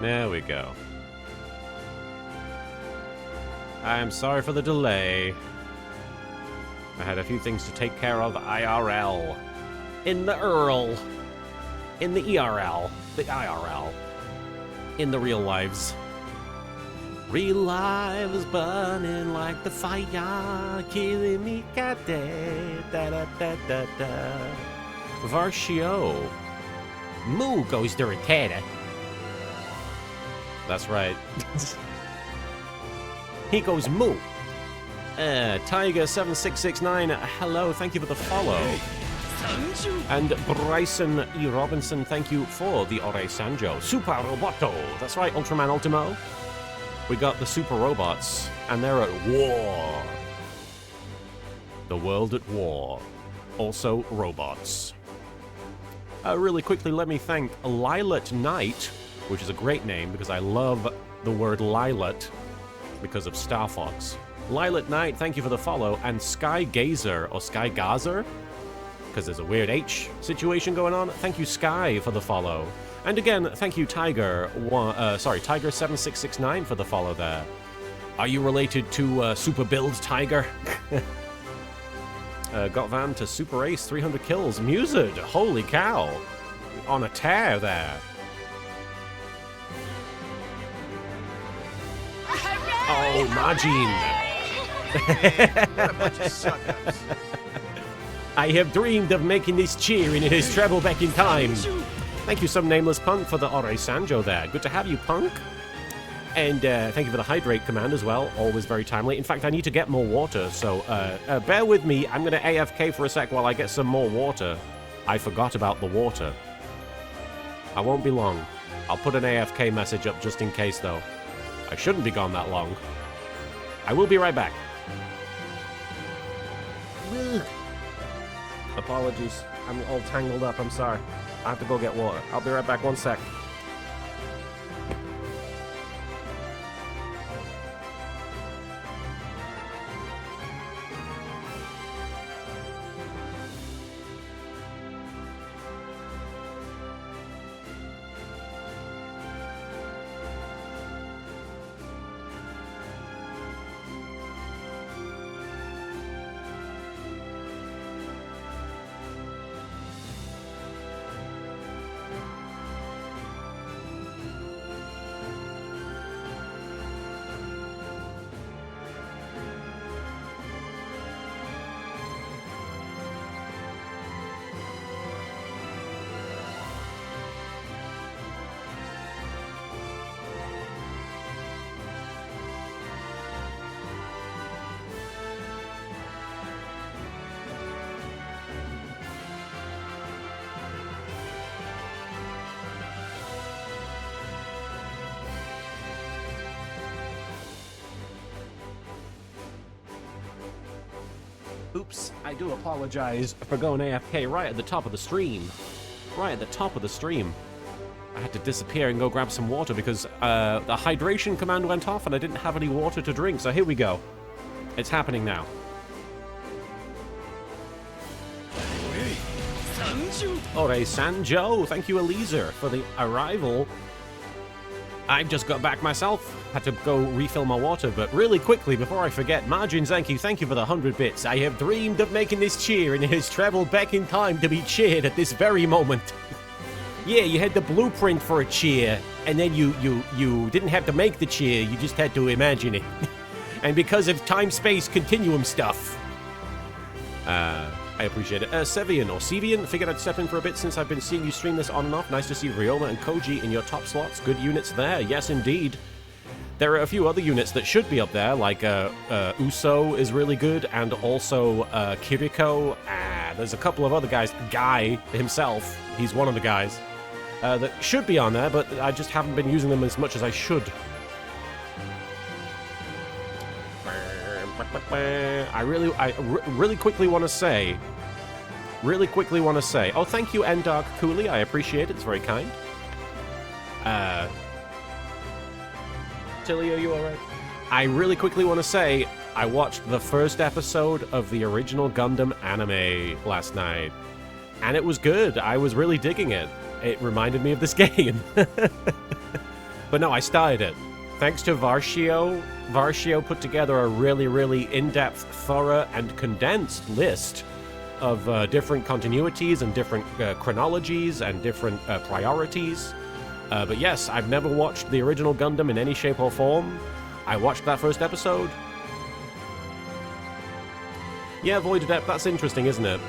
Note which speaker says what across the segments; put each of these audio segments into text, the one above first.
Speaker 1: There we go. I am sorry for the delay. I had a few things to take care of IRL. In the ERL. In the ERL. The IRL. In the real lives. Real lives burning like the fire, killing me goddamn. Da-da-da-da-da. Varshio. Moo goes the retarder. That's right. He goes moo. Tiger7669, hello, thank you for the follow. And Bryson E. Robinson, thank you for the Ore Sanjo. Super Roboto, that's right, Ultraman Ultimo. We got the super robots, and they're at war. The world at war. Also robots. Really quickly, let me thank Lilat Knight, which is a great name because I love the word Lilat because of Star Fox. Lilat Knight, thank you for the follow, and Sky Gazer, or Sky Gazer, because there's a weird H situation going on. Thank you, Sky, for the follow. And again, thank you, Tiger7669 for the follow there. Are you related to Super Build Tiger? Got Van to Super Ace, 300 kills. Mused, holy cow. On a tear there. Oh, Majin.
Speaker 2: What a bunch of suck-ups.
Speaker 1: I have dreamed of making this cheer and it has traveled back in time. Thank you, some nameless punk, for the Ore Sanjo there. Good to have you, punk. And thank you for the hydrate command as well. Always very timely. In fact, I need to get more water, so bear with me. I'm going to AFK for a sec while I get some more water. I forgot about the water. I won't be long. I'll put an AFK message up just in case, though. I shouldn't be gone that long. I will be right back. Apologies. I'm all tangled up. I'm sorry. I have to go get water. I'll be right back. One sec. Oops, I do apologize for going AFK right at the top of the stream. Right at the top of the stream. I had to disappear and go grab some water because the hydration command went off and I didn't have any water to drink, so here we go. It's happening now. Ore Sanjo, thank you, Eliezer, for the arrival. I've just got back myself. Had to go refill my water, but really quickly, before I forget, Margin Zanky, thank you for the 100 bits. I have dreamed of making this cheer, and it has traveled back in time to be cheered at this very moment. Yeah, you had the blueprint for a cheer, and then you didn't have to make the cheer, you just had to imagine it. And because of time-space continuum stuff. I appreciate it. Sevian, or Sevian, figured I'd step in for a bit since I've been seeing you stream this on and off. Nice to see Ryoma and Koji in your top slots. Good units there. Yes, indeed. There are a few other units that should be up there, like Uso is really good, and also Kiriko. There's a couple of other guys. Guy himself, he's one of the guys, that should be on there, but I just haven't been using them as much as I should. I really quickly want to say, oh, thank you, N-Dark Cooley, I appreciate it, it's very kind. Tilly, are you alright? I really quickly want to say, I watched the first episode of the original Gundam anime last night, and it was good. I was really digging it. It reminded me of this game. But no, I started it. Thanks to Varshio. Varshio put together a really, really in-depth, thorough, and condensed list of different continuities and different chronologies and different priorities. But yes, I've never watched the original Gundam in any shape or form. I watched that first episode. Yeah, Void Adept, that's interesting, isn't it?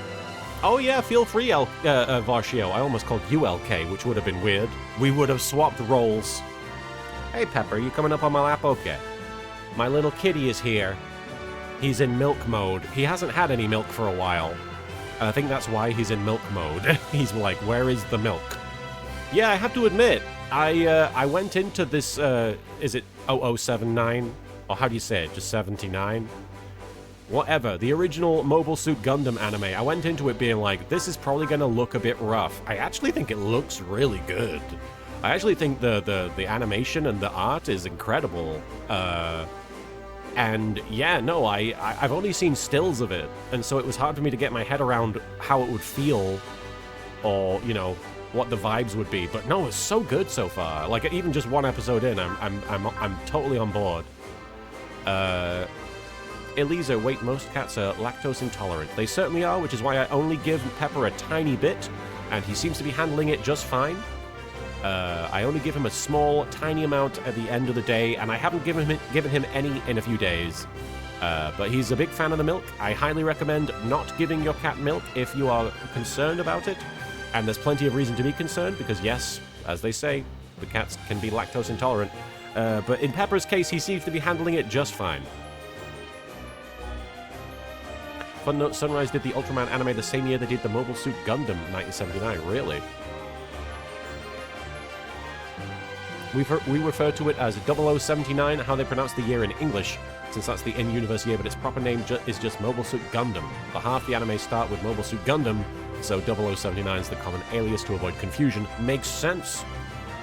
Speaker 1: Oh yeah, feel free, Varshio. I almost called you LK, which would have been weird. We would have swapped roles. Hey, Pepper, you coming up on my lap? Okay. My little kitty is here. He's in milk mode. He hasn't had any milk for a while. And I think that's why he's in milk mode. He's like, where is the milk? Yeah, I have to admit, I went into this, is it 0079? Or how do you say it? Just 79? Whatever, the original Mobile Suit Gundam anime, I went into it being like, this is probably going to look a bit rough. I actually think it looks really good. I actually think the animation and the art is incredible. And yeah, no, I've only seen stills of it, and so it was hard for me to get my head around how it would feel, or, you know, what the vibes would be. But no, it's so good so far. Like, even just one episode in, I'm totally on board. Elisa, wait, most cats are lactose intolerant. They certainly are, which is why I only give Pepper a tiny bit, and he seems to be handling it just fine. I only give him a small, tiny amount at the end of the day, and I haven't given him any in a few days. But he's a big fan of the milk. I highly recommend not giving your cat milk if you are concerned about it. And there's plenty of reason to be concerned, because yes, as they say, the cats can be lactose intolerant. But in Pepper's case, he seems to be handling it just fine. Fun note, Sunrise did the Ultraman anime the same year they did the Mobile Suit Gundam, 1979. Really? We refer to it as 0079, how they pronounce the year in English, since that's the in-universe year, but its proper name is just Mobile Suit Gundam. The half the anime start with Mobile Suit Gundam, so 0079 is the common alias to avoid confusion. Makes sense.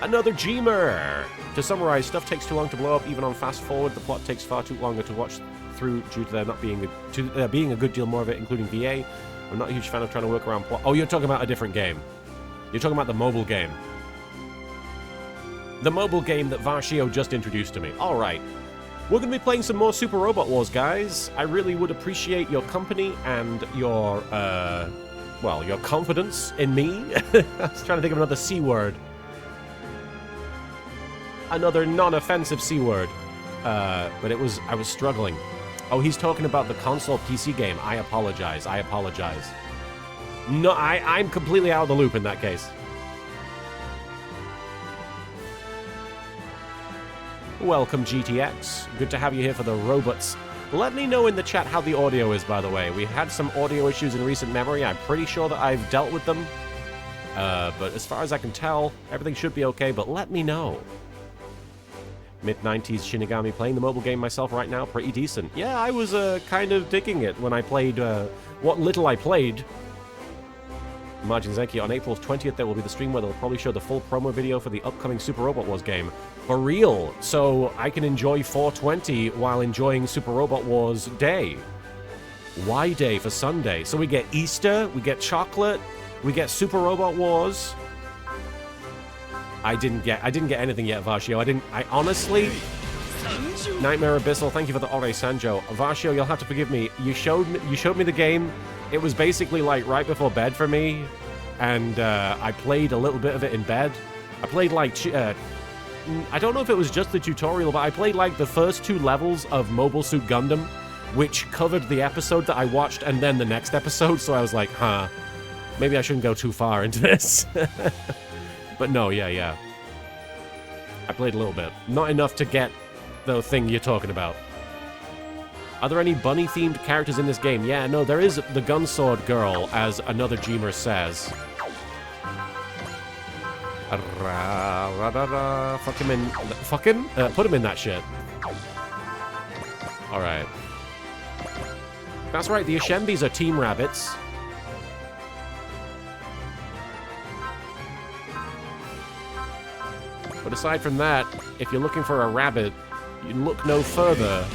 Speaker 1: Another Gmer! To summarize, stuff takes too long to blow up, even on fast forward. The plot takes far too longer to watch through due to there not being being a good deal more of it, including VA. I'm not a huge fan of trying to work around plot. Oh, you're talking about a different game. You're talking about the mobile game. The mobile game that Varshio just introduced to me. Alright. We're going to be playing some more Super Robot Wars, guys. I really would appreciate your company and your, well, your confidence in me. I was trying to think of another C word. Another non-offensive C word. But I was struggling. Oh, he's talking about the console PC game. I apologize. No, I'm completely out of the loop in that case. Welcome, GTX. Good to have you here for the robots. Let me know in the chat how the audio is, by the way. We had some audio issues in recent memory. I'm pretty sure that I've dealt with them. But as far as I can tell, everything should be okay, but let me know. Mid-90s Shinigami, playing the mobile game myself right now, pretty decent. Yeah, I was kind of digging it when I played what little I played. Margin Zenki, on April 20th, there will be the stream where they'll probably show the full promo video for the upcoming Super Robot Wars game. For real! So I can enjoy 420 while enjoying Super Robot Wars Day. Y Day for Sunday. So we get Easter, we get chocolate, we get Super Robot Wars. I didn't get anything yet, Varshio. I honestly... Nightmare Abyssal, thank you for the Ore Sanjo. Varshio, you'll have to forgive me. You showed me the game. It was basically like right before bed for me, and I played a little bit of it in bed. I played like I don't know if it was just the tutorial, but I played like the first 2 levels of Mobile Suit Gundam, which covered the episode that I watched and then the next episode. So I was like, huh, maybe I shouldn't go too far into this. But no, yeah. I played a little bit. Not enough to get the thing you're talking about. Are there any bunny-themed characters in this game? Yeah, no, there is the gun sword girl, as another Gmer says. Fuck him in... Fuck him? Put him in that shit. Alright. That's right, the Ashembis are Team Rabbits. But aside from that, if you're looking for a rabbit, you look no further.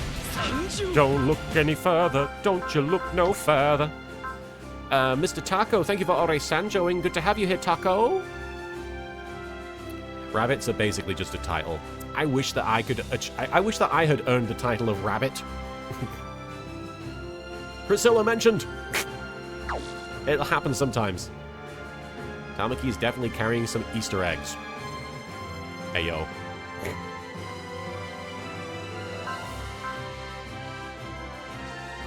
Speaker 1: Don't look any further. Don't you look no further. Mr. Taco, thank you for Ore Sanjoing. Good to have you here, Taco. Rabbits are basically just a title. I wish that I could. I wish that I had earned the title of Rabbit. Priscilla mentioned. It'll happen sometimes. Tamaki is definitely carrying some Easter eggs. Hey yo.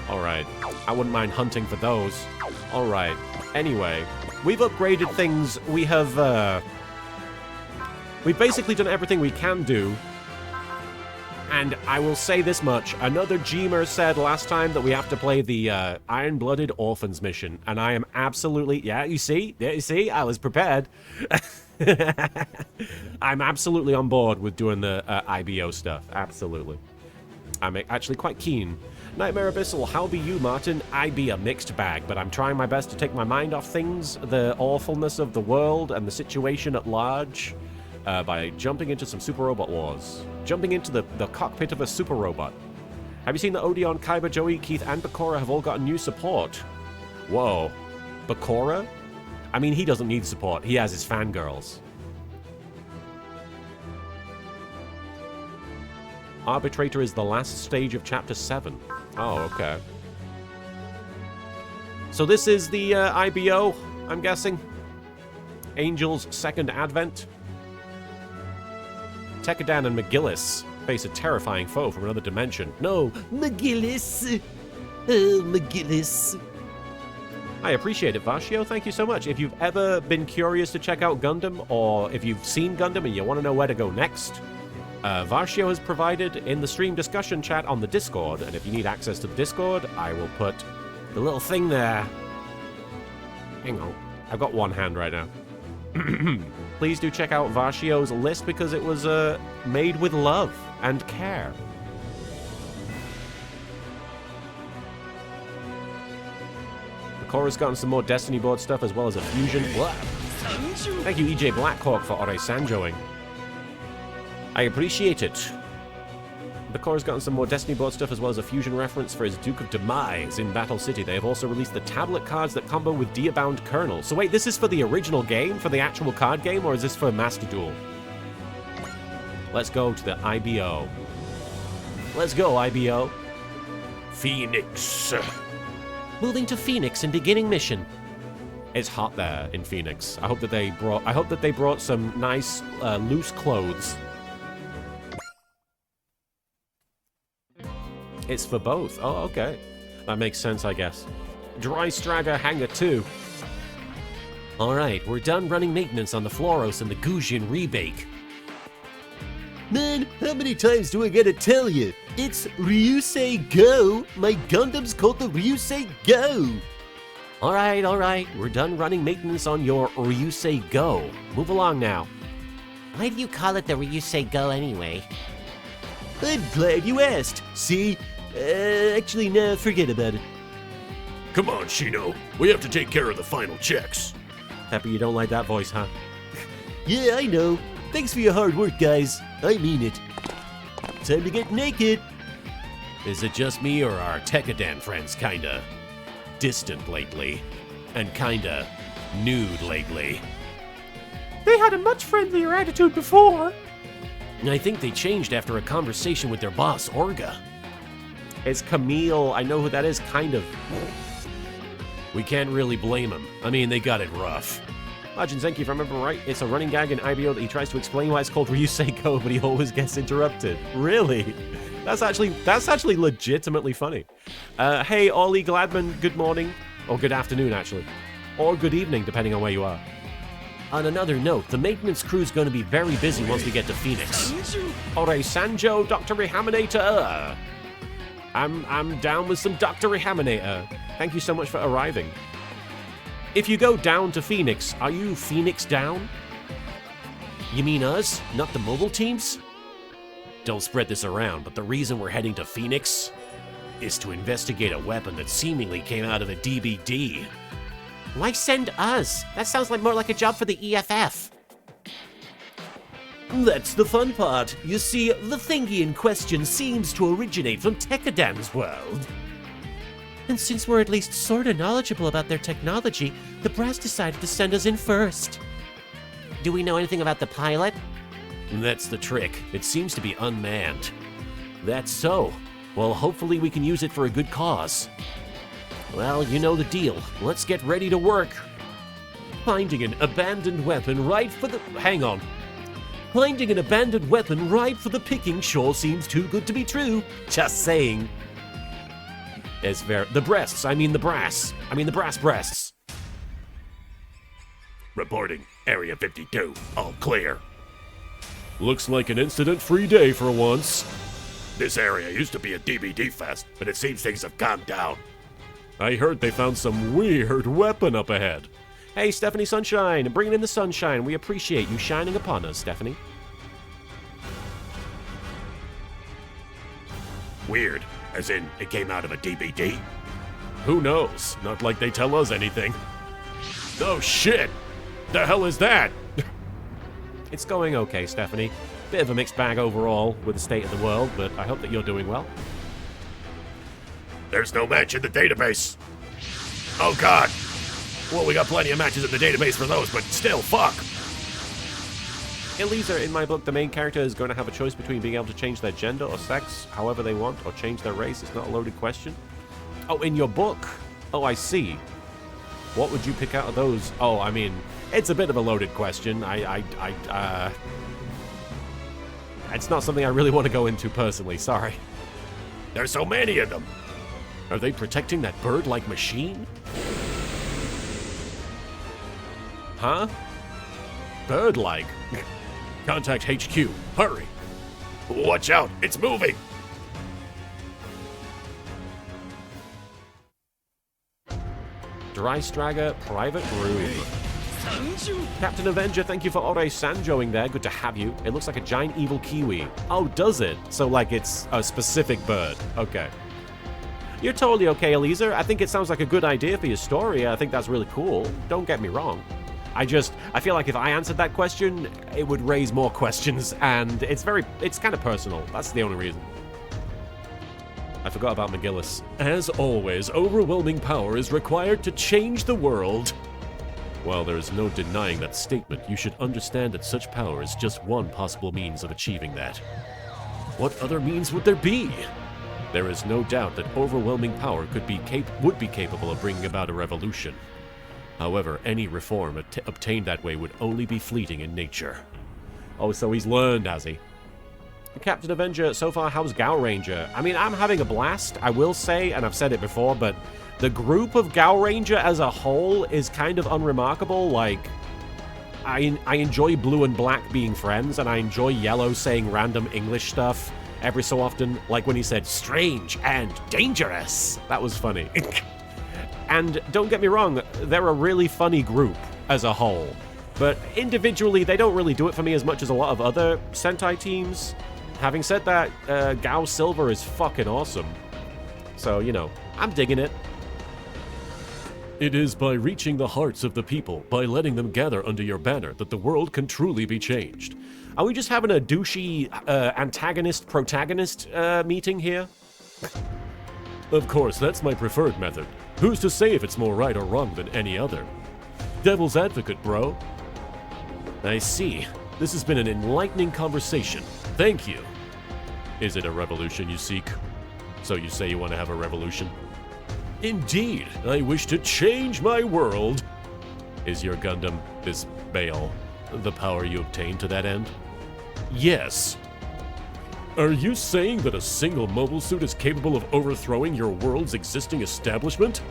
Speaker 1: Alright. I wouldn't mind hunting for those. Alright. Anyway. We've upgraded things. We have, we've basically done everything we can do. And I will say this much. Another Gmer said last time that we have to play the Iron-Blooded Orphans mission. And I am absolutely... Yeah, you see? Yeah, you see? I was prepared. I'm absolutely on board with doing the IBO stuff. Absolutely. I'm actually quite keen. Nightmare Abyssal, how be you, Martin? I be a mixed bag, but I'm trying my best to take my mind off things, the awfulness of the world and the situation at large, by jumping into some Super Robot Wars. Jumping into the cockpit of a super robot. Have you seen that Odeon, Kaiba, Joey, Keith, and Bakura have all gotten new support? Whoa. Bakura? I mean, he doesn't need support. He has his fangirls. Arbitrator is the last stage of Chapter 7. Oh, okay. So this is the IBO, I'm guessing. Angel's Second Advent. Tekadan and McGillis face a terrifying foe from another dimension. No, McGillis. Oh, McGillis. I appreciate it, Vashio. Thank you so much. If you've ever been curious to check out Gundam, or if you've seen Gundam and you want to know where to go next, Varshio has provided in the stream discussion chat on the Discord, and if you need access to the Discord, I will put the little thing there. Hang on. I've got one hand right now. Please do check out Varshio's list because it was made with love and care. Cora's gotten some more Destiny board stuff as well as a fusion. Blah. Thank you, EJ Blackhawk, for Ore Sanjoing. I appreciate it. The Core's gotten some more Destiny board stuff as well as a fusion reference for his Duke of Demise in Battle City. They have also released the tablet cards that combo with Diabound Colonel. So wait, this is for the original game, for the actual card game, or is this for Master Duel? Let's go to the IBO. Let's go, IBO. Phoenix. Moving to Phoenix and beginning mission. It's hot there in Phoenix. I hope that they brought some nice loose clothes. It's for both. Oh, okay. That makes sense, I guess. Dry Stragger Hangar 2. Alright, we're done running maintenance on the Floros and the Gujin Rebake. Man, how many times do I gotta tell you? It's Ryusei Go! My Gundam's called the Ryusei Go! Alright, we're done running maintenance on your Ryusei Go. Move along now. Why do you call it the Ryusei Go anyway? I'm glad you asked. See? Actually, no, forget about it.
Speaker 3: Come on, Shino. We have to take care of the final checks.
Speaker 1: Happy you don't like that voice, huh?
Speaker 4: Yeah, I know. Thanks for your hard work, guys. I mean it. Time to get naked.
Speaker 3: Is it just me, or are Tekadan friends kinda distant lately? And kinda nude lately?
Speaker 1: They had a much friendlier attitude before.
Speaker 3: I think they changed after a conversation with their boss, Orga.
Speaker 1: It's Camille. I know who that is, kind of.
Speaker 3: We can't really blame them. I mean, they got it rough.
Speaker 1: Legend Zenki, if I remember right, it's a running gag in IBO that he tries to explain why it's called Ryusei Go, but he always gets interrupted. Really? That's actually legitimately funny. Hey, Ollie Gladman, good morning. Or good afternoon, actually. Or good evening, depending on where you are.
Speaker 3: On another note, the maintenance crew's going to be very busy once we get to Phoenix.
Speaker 1: Ore Sanjo, Dr. Rehaminator. I'm down with some Dr. Rehaminator. Thank you so much for arriving. If you go down to Phoenix, are you Phoenix down?
Speaker 3: You mean us, not the mobile teams? Don't spread this around, but the reason we're heading to Phoenix is to investigate a weapon that seemingly came out of a DBD.
Speaker 5: Why send us? That sounds like more like a job for the EFF.
Speaker 4: That's the fun part. You see, the thingy in question seems to originate from Tekadan's world.
Speaker 5: And since we're at least sorta knowledgeable about their technology, the brass decided to send us in first. Do we know anything about the pilot?
Speaker 3: That's the trick. It seems to be unmanned. That's so. Well, hopefully we can use it for a good cause. Well, you know the deal. Let's get ready to work. Finding an abandoned weapon right for the... Hang on. Finding an abandoned weapon right for the picking sure seems too good to be true. Just saying. It's the breasts. I mean the brass. I mean the brass breasts.
Speaker 6: Reporting. Area 52. All clear.
Speaker 3: Looks like an incident-free day for once.
Speaker 6: This area used to be a DVD fest, but it seems things have calmed down.
Speaker 3: I heard they found some weird weapon up ahead. Hey, Stephanie Sunshine, bringing in the sunshine. We appreciate you shining upon us, Stephanie.
Speaker 6: Weird, as in it came out of a DVD?
Speaker 3: Who knows? Not like they tell us anything. Oh shit! The hell is that? It's going okay, Stephanie. Bit of a mixed bag overall with the state of the world, but I hope that you're doing well.
Speaker 6: There's no match in the database. Oh god! Well, we got plenty of matches in the database for those, but still, fuck!
Speaker 1: Elisa, in my book, the main character is going to have a choice between being able to change their gender or sex however they want, or change their race. It's not a loaded question. Oh, in your book? Oh, I see. What would you pick out of those? Oh, I mean, it's a bit of a loaded question. It's not something I really want to go into personally, sorry.
Speaker 6: There's so many of them!
Speaker 3: Are they protecting that bird-like machine? Huh? Bird-like? Contact HQ. Hurry!
Speaker 6: Watch out! It's moving!
Speaker 1: Drystrager, private room. Captain Avenger, thank you for Ore Sanjoing there. Good to have you. It looks like a giant evil kiwi. Oh, does it? So, like, it's a specific bird. Okay. You're totally okay, Elisa. I think it sounds like a good idea for your story. I think that's really cool. Don't get me wrong. I feel like if I answered that question, it would raise more questions, and it's kind of personal. That's the only reason. I forgot about McGillis.
Speaker 3: As always, overwhelming power is required to change the world. While there is no denying that statement, you should understand that such power is just one possible means of achieving that. What other means would there be? There is no doubt that overwhelming power would be capable of bringing about a revolution. However, any reform obtained that way would only be fleeting in nature.
Speaker 1: Oh, so he's learned, has he? Captain Avenger, so far, how's Gao Ranger? I mean, I'm having a blast, I will say, and I've said it before, but the group of Gao Ranger as a whole is kind of unremarkable. Like, I enjoy Blue and Black being friends, and I enjoy Yellow saying random English stuff every so often, like when he said, strange and dangerous. That was funny. And don't get me wrong, they're a really funny group as a whole. But individually, they don't really do it for me as much as a lot of other Sentai teams. Having said that, Gao Silver is fucking awesome. So, you know, I'm digging it.
Speaker 3: It is by reaching the hearts of the people, by letting them gather under your banner, that the world can truly be changed.
Speaker 1: Are we just having a douchey antagonist-protagonist meeting here?
Speaker 3: Of course, that's my preferred method. Who's to say if it's more right or wrong than any other? Devil's advocate, bro. I see. This has been an enlightening conversation. Thank you. Is it a revolution you seek? So you say you want to have a revolution? Indeed, I wish to change my world. Is your Gundam, this Bale, the power you obtained to that end? Yes. Are you saying that a single mobile suit is capable of overthrowing your world's existing establishment?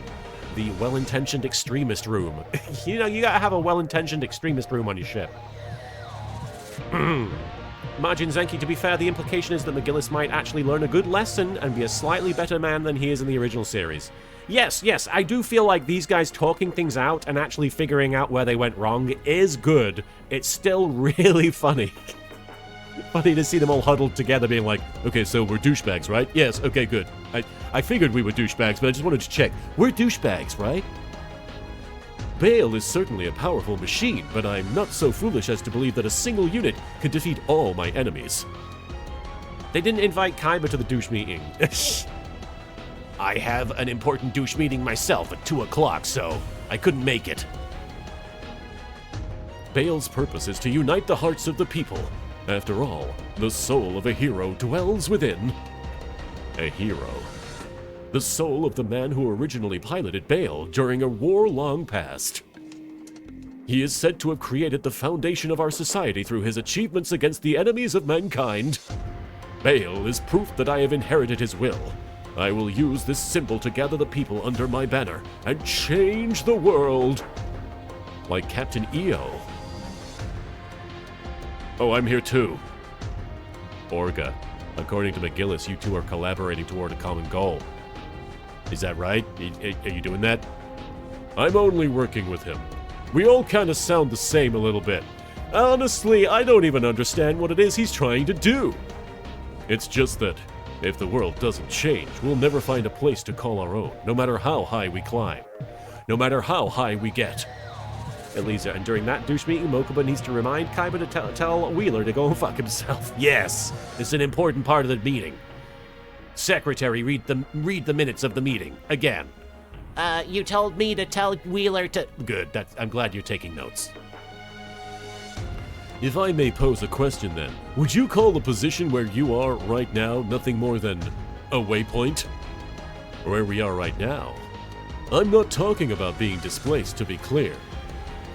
Speaker 1: The well-intentioned extremist room. You know, you gotta have a well-intentioned extremist room on your ship. Margin Zenki, to be fair, the implication is that McGillis might actually learn a good lesson and be a slightly better man than he is in the original series. Yes, I do feel like these guys talking things out and actually figuring out where they went wrong is good. It's still really funny. Funny to see them all huddled together being like, okay, so we're douchebags, right? Yes, okay, good. I figured we were douchebags, but I just wanted to check. We're douchebags, right? Bale is certainly a powerful machine, but I'm not so foolish as to believe that a single unit could defeat all my enemies. They didn't invite Kaiba to the douche meeting. I have an important douche meeting myself at 2 o'clock, so I couldn't make it. Bale's purpose is to unite the hearts of the people.
Speaker 3: After all, the soul of a hero dwells within. A hero. The soul of the man who originally piloted Bale during a war long past. He is said to have created the foundation of our society through his achievements against the enemies of mankind. Bale is proof that I have inherited his will. I will use this symbol to gather the people under my banner and change the world. Like Captain EO. Oh, I'm here too. Orga. According to McGillis, you two are collaborating toward a common goal. Is that right? Are you doing that? I'm only working with him. We all kind of sound the same a little bit. Honestly, I don't even understand what it is he's trying to do. It's just that, if the world doesn't change, we'll never find a place to call our own, no matter how high we climb. No matter how high we get.
Speaker 1: Elisa, and during that douche meeting, Mokuba needs to remind Kaiba to tell Wheeler to go and fuck himself.
Speaker 3: Yes, it's an important part of the meeting. Secretary, read the minutes of the meeting. Again.
Speaker 5: You told me to tell Wheeler to...
Speaker 3: Good, I'm glad you're taking notes. If I may pose a question then, would you call the position where you are right now nothing more than a waypoint? Where we are right now? I'm not talking about being displaced, to be clear.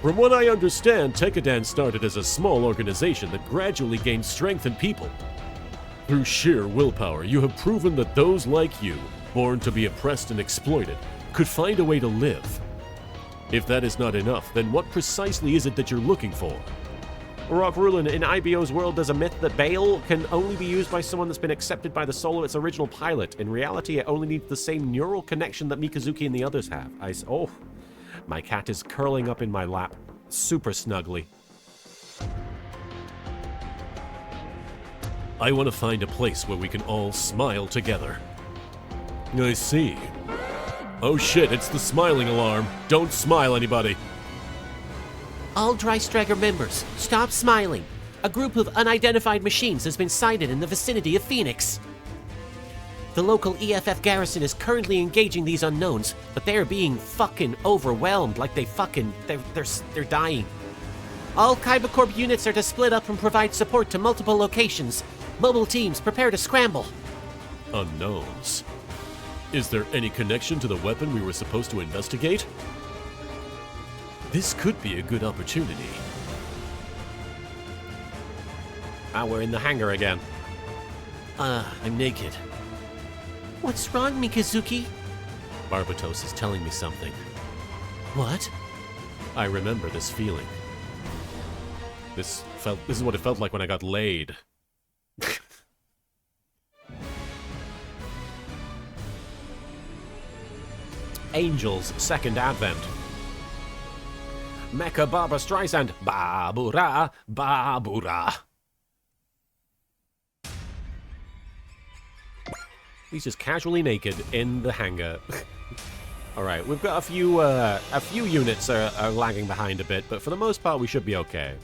Speaker 3: From what I understand, Tekkadan started as a small organization that gradually gained strength in people. Through sheer willpower, you have proven that those like you, born to be oppressed and exploited, could find a way to live. If that is not enough, then what precisely is it that you're looking for?
Speaker 1: Rock Rulin, in IBO's world, there's a myth that Bale can only be used by someone that's been accepted by the soul of its original pilot. In reality, it only needs the same neural connection that Mikazuki and the others have. Oh, my cat is curling up in my lap, super snugly.
Speaker 3: I want to find a place where we can all smile together. I see. Oh shit, it's the smiling alarm. Don't smile, anybody.
Speaker 5: All Drystrager members, stop smiling. A group of unidentified machines has been sighted in the vicinity of Phoenix. The local EFF garrison is currently engaging these unknowns, but they're being fucking overwhelmed like they're dying. All Kaiba Corp units are to split up and provide support to multiple locations. Mobile teams, prepare to scramble.
Speaker 3: Unknowns. Is there any connection to the weapon we were supposed to investigate? This could be a good opportunity.
Speaker 1: Ah, we're in the hangar again.
Speaker 3: I'm naked.
Speaker 5: What's wrong, Mikazuki?
Speaker 3: Barbatos is telling me something.
Speaker 5: What?
Speaker 3: I remember this feeling. This is what it felt like when I got laid.
Speaker 1: Angel's Second Advent. Mecha Barbara Streisand. Babura, Babura. He's just casually naked in the hangar. Alright, we've got a few units are lagging behind a bit, but for the most part we should be okay.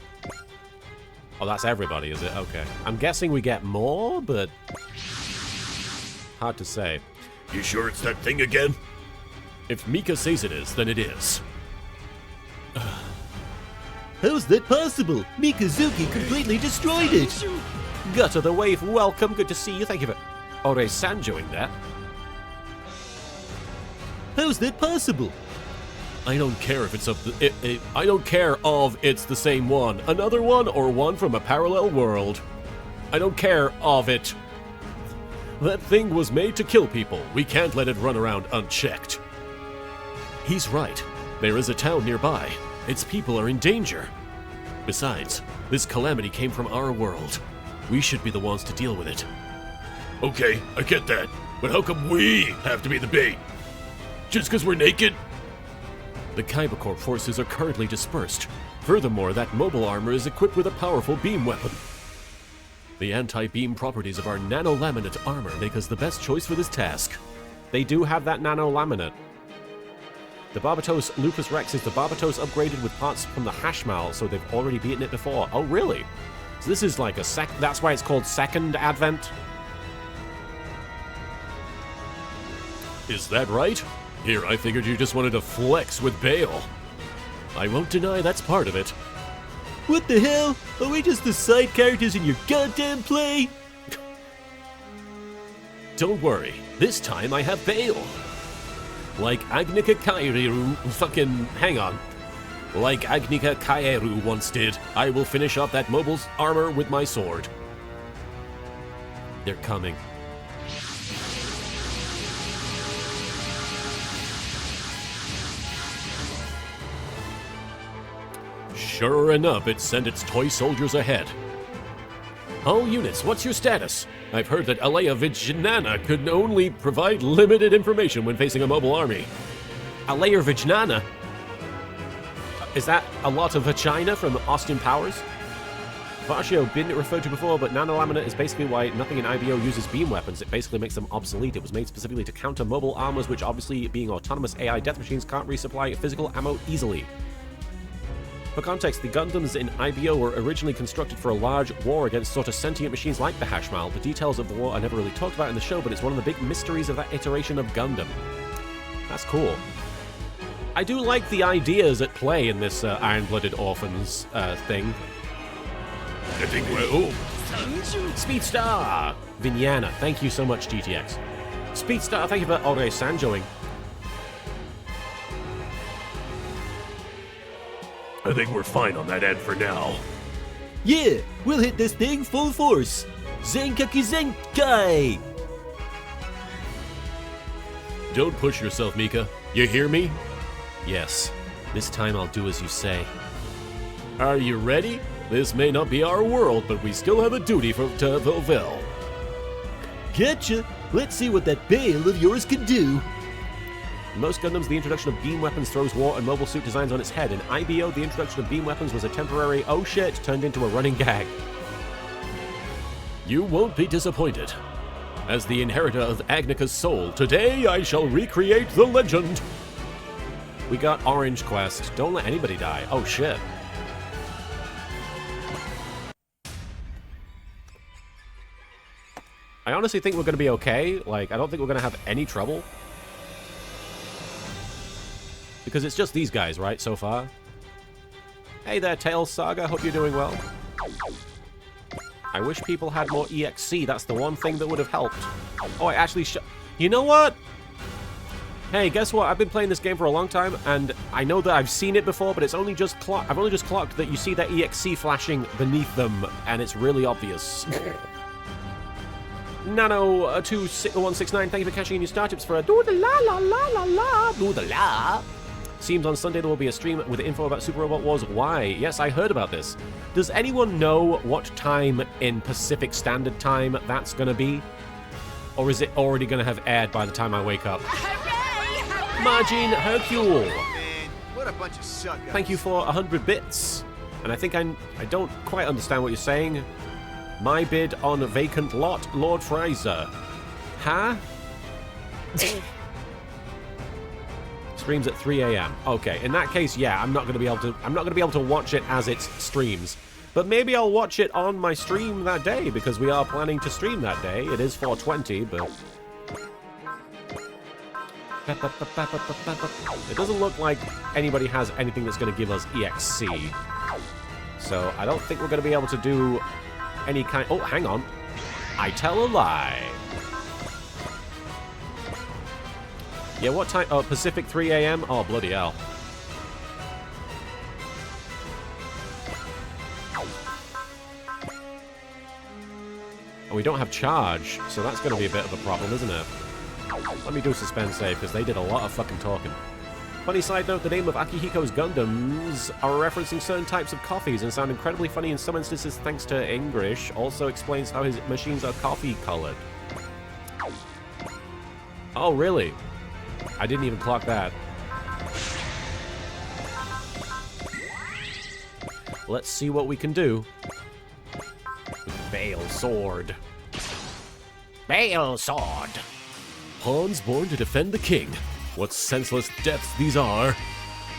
Speaker 1: Oh, that's everybody, is it? Okay. I'm guessing we get more, but hard to say.
Speaker 6: You sure it's that thing again?
Speaker 3: If Mika says it is, then it is.
Speaker 4: How's that possible? Mikazuki completely destroyed it!
Speaker 1: Gutter the Wave, welcome, good to see you, thank you for Ore-sanjoing that.
Speaker 4: How's that possible?
Speaker 3: I don't care if it's I don't care of it's the same one, another one, or one from a parallel world. I don't care of it. That thing was made to kill people. We can't let it run around unchecked. He's right. There is a town nearby. Its people are in danger. Besides, this calamity came from our world. We should be the ones to deal with it.
Speaker 6: Okay, I get that. But how come we have to be the bait? Just because we're naked?
Speaker 3: The Kaiba Corp forces are currently dispersed. Furthermore, that mobile armor is equipped with a powerful beam weapon. The anti-beam properties of our nanolaminate armor make us the best choice for this task.
Speaker 1: They do have that nanolaminate. The Barbatos Lupus Rex is the Barbatos upgraded with parts from the Hashmal, so they've already beaten it before. Oh, really? So this is like that's why it's called Second Advent?
Speaker 3: Is that right? Here, I figured you just wanted to flex with Bale. I won't deny that's part of it.
Speaker 4: What the hell? Are we just the side characters in your goddamn play?
Speaker 3: Don't worry, this time I have bail. Like Agnika Kairu, hang on. Like Agnika Kaeru once did, I will finish up that mobile's armor with my sword. They're coming. Sure enough, it sent its toy soldiers ahead. All units, what's your status? I've heard that Alea Vijnana could only provide limited information when facing a mobile army.
Speaker 1: Alea Vijnana? Is that a lot of vagina from Austin Powers? Varshio been referred to before, but nanolaminate is basically why nothing in IBO uses beam weapons. It basically makes them obsolete. It was made specifically to counter mobile armors, which obviously, being autonomous AI death machines, can't resupply physical ammo easily. For context, the Gundams in IBO were originally constructed for a large war against sort of sentient machines like the Hashmal. The details of the war are never really talked about in the show, but it's one of the big mysteries of that iteration of Gundam. That's cool. I do like the ideas at play in this Iron-Blooded Orphans thing.
Speaker 6: I think we're...
Speaker 1: Speedstar! Vinyana, thank you so much, GTX. Speedstar, thank you for Ore Sanjoing.
Speaker 6: I think we're fine on that end for now.
Speaker 4: Yeah, we'll hit this thing full force. Zenkaku Zenkai!
Speaker 3: Don't push yourself, Mika. You hear me?
Speaker 1: Yes, this time I'll do as you say.
Speaker 3: Are you ready? This may not be our world, but we still have a duty to fulfill.
Speaker 4: Gotcha. Let's see what that bale of yours can do.
Speaker 1: In most Gundams, the introduction of beam weapons throws war and mobile suit designs on its head. In IBO, the introduction of beam weapons was a temporary oh shit turned into a running gag.
Speaker 3: You won't be disappointed. As the inheritor of Agnika's soul, today I shall recreate the legend.
Speaker 1: We got Orange Quest. Don't let anybody die. Oh shit. I honestly think we're going to be okay. Like, I don't think we're going to have any trouble. Because it's just these guys, right, so far? Hey there, Tails Saga. Hope you're doing well. I wish people had more EXC. That's the one thing that would have helped. Oh, I actually you know what? Hey, guess what? I've been playing this game for a long time, and I know that I've seen it before, but it's only just I've only just clocked that you see that EXC flashing beneath them, and it's really obvious. Nano2169, thank you for cashing in your star tips for a do-da-la-la-la-la-la, do-da-la. Seems on Sunday there will be a stream with info about Super Robot Wars. Why? Yes, I heard about this. Does anyone know what time in Pacific Standard Time that's going to be? Or is it already going to have aired by the time I wake up? Margin Hercule!
Speaker 2: Man, what a bunch of suck-ups.
Speaker 1: Thank you for 100 bits. And I think I don't quite understand what you're saying. My bid on a vacant lot, Lord Fraser. Huh? Streams at 3 a.m. Okay, in that case, yeah, I'm not going to be able to watch it as it streams. But maybe I'll watch it on my stream that day, because we are planning to stream that day. It is 4:20, but it doesn't look like anybody has anything that's going to give us EXC. So I don't think we're going to be able to do any kind... Oh, hang on. I tell a lie. Yeah, what time? Oh, Pacific 3 a.m.? Oh, bloody hell. And we don't have charge, so that's going to be a bit of a problem, isn't it? Let me do suspend save, because they did a lot of fucking talking. Funny side note, the name of Akihiko's Gundams are referencing certain types of coffees and sound incredibly funny in some instances thanks to English. Also explains how his machines are coffee-colored. Oh, really? I didn't even clock that. Let's see what we can do. Bale Sword. Bale Sword!
Speaker 3: Pawns born to defend the king. What senseless deaths these are.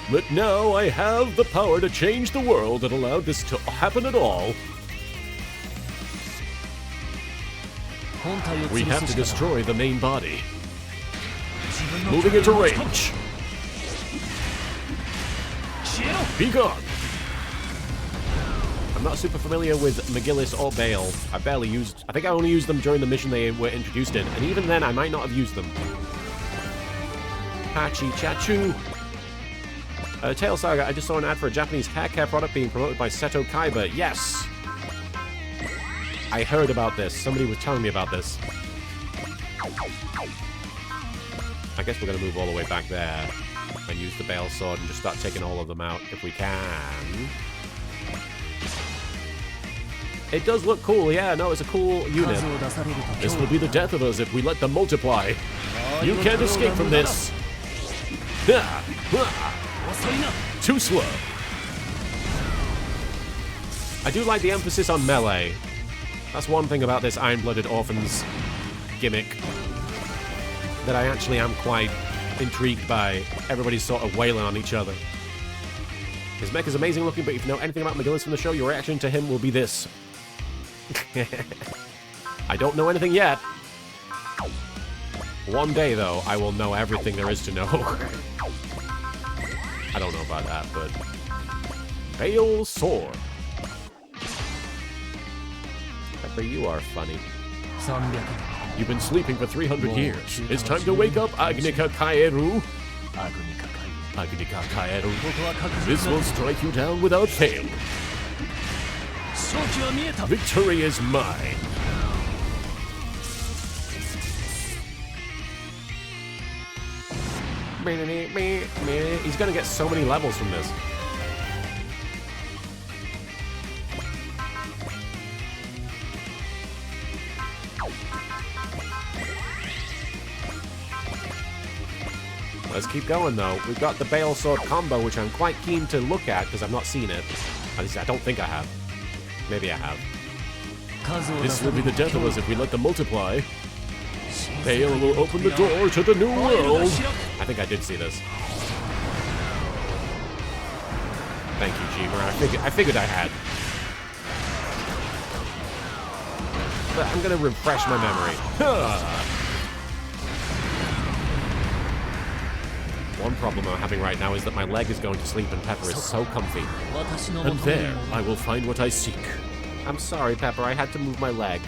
Speaker 3: But now I have the power to change the world and allow this to happen at all. We have to destroy the main body. Moving into range. Be gone.
Speaker 1: I'm not super familiar with McGillis or Bale. I think I only used them during the mission they were introduced in, and even then I might not have used them. Hachi Chachu. Tail Saga, I just saw an ad for a Japanese hair care product being promoted by Seto Kaiba. Yes! I heard about this. Somebody was telling me about this. I guess we're going to move all the way back there and use the Bale Sword and just start taking all of them out if we can. It does look cool, yeah, no, it's a cool unit. This will be the death of us if we let them multiply. You can't escape from this. Too slow. I do like the emphasis on melee. That's one thing about this Iron-Blooded Orphans gimmick that I actually am quite intrigued by. Everybody's sort of wailing on each other. His mech is amazing looking, but if you know anything about McGillis from the show, your reaction to him will be this. I don't know anything yet. One day, though, I will know everything there is to know. I don't know about that, but... Bale Sword. Pepper, you are funny. You've been sleeping for 300 years. It's time to wake up, Agnika Kaeru. Agnika Kaeru. This will strike you down without fail. Victory is mine. He's gonna get so many levels from this. Let's keep going, though. We've got the Bale Sword combo, which I'm quite keen to look at, because I've not seen it. At least I don't think I have. Maybe I have. This will be the death of us if we let them multiply. Bale will open the door to the new world. I think I did see this. Thank you, Jeemer. I figured I had. But I'm gonna refresh my memory. One problem I'm having right now is that my leg is going to sleep and Pepper is so comfy. And there, I will find what I seek. I'm sorry, Pepper, I had to move my leg.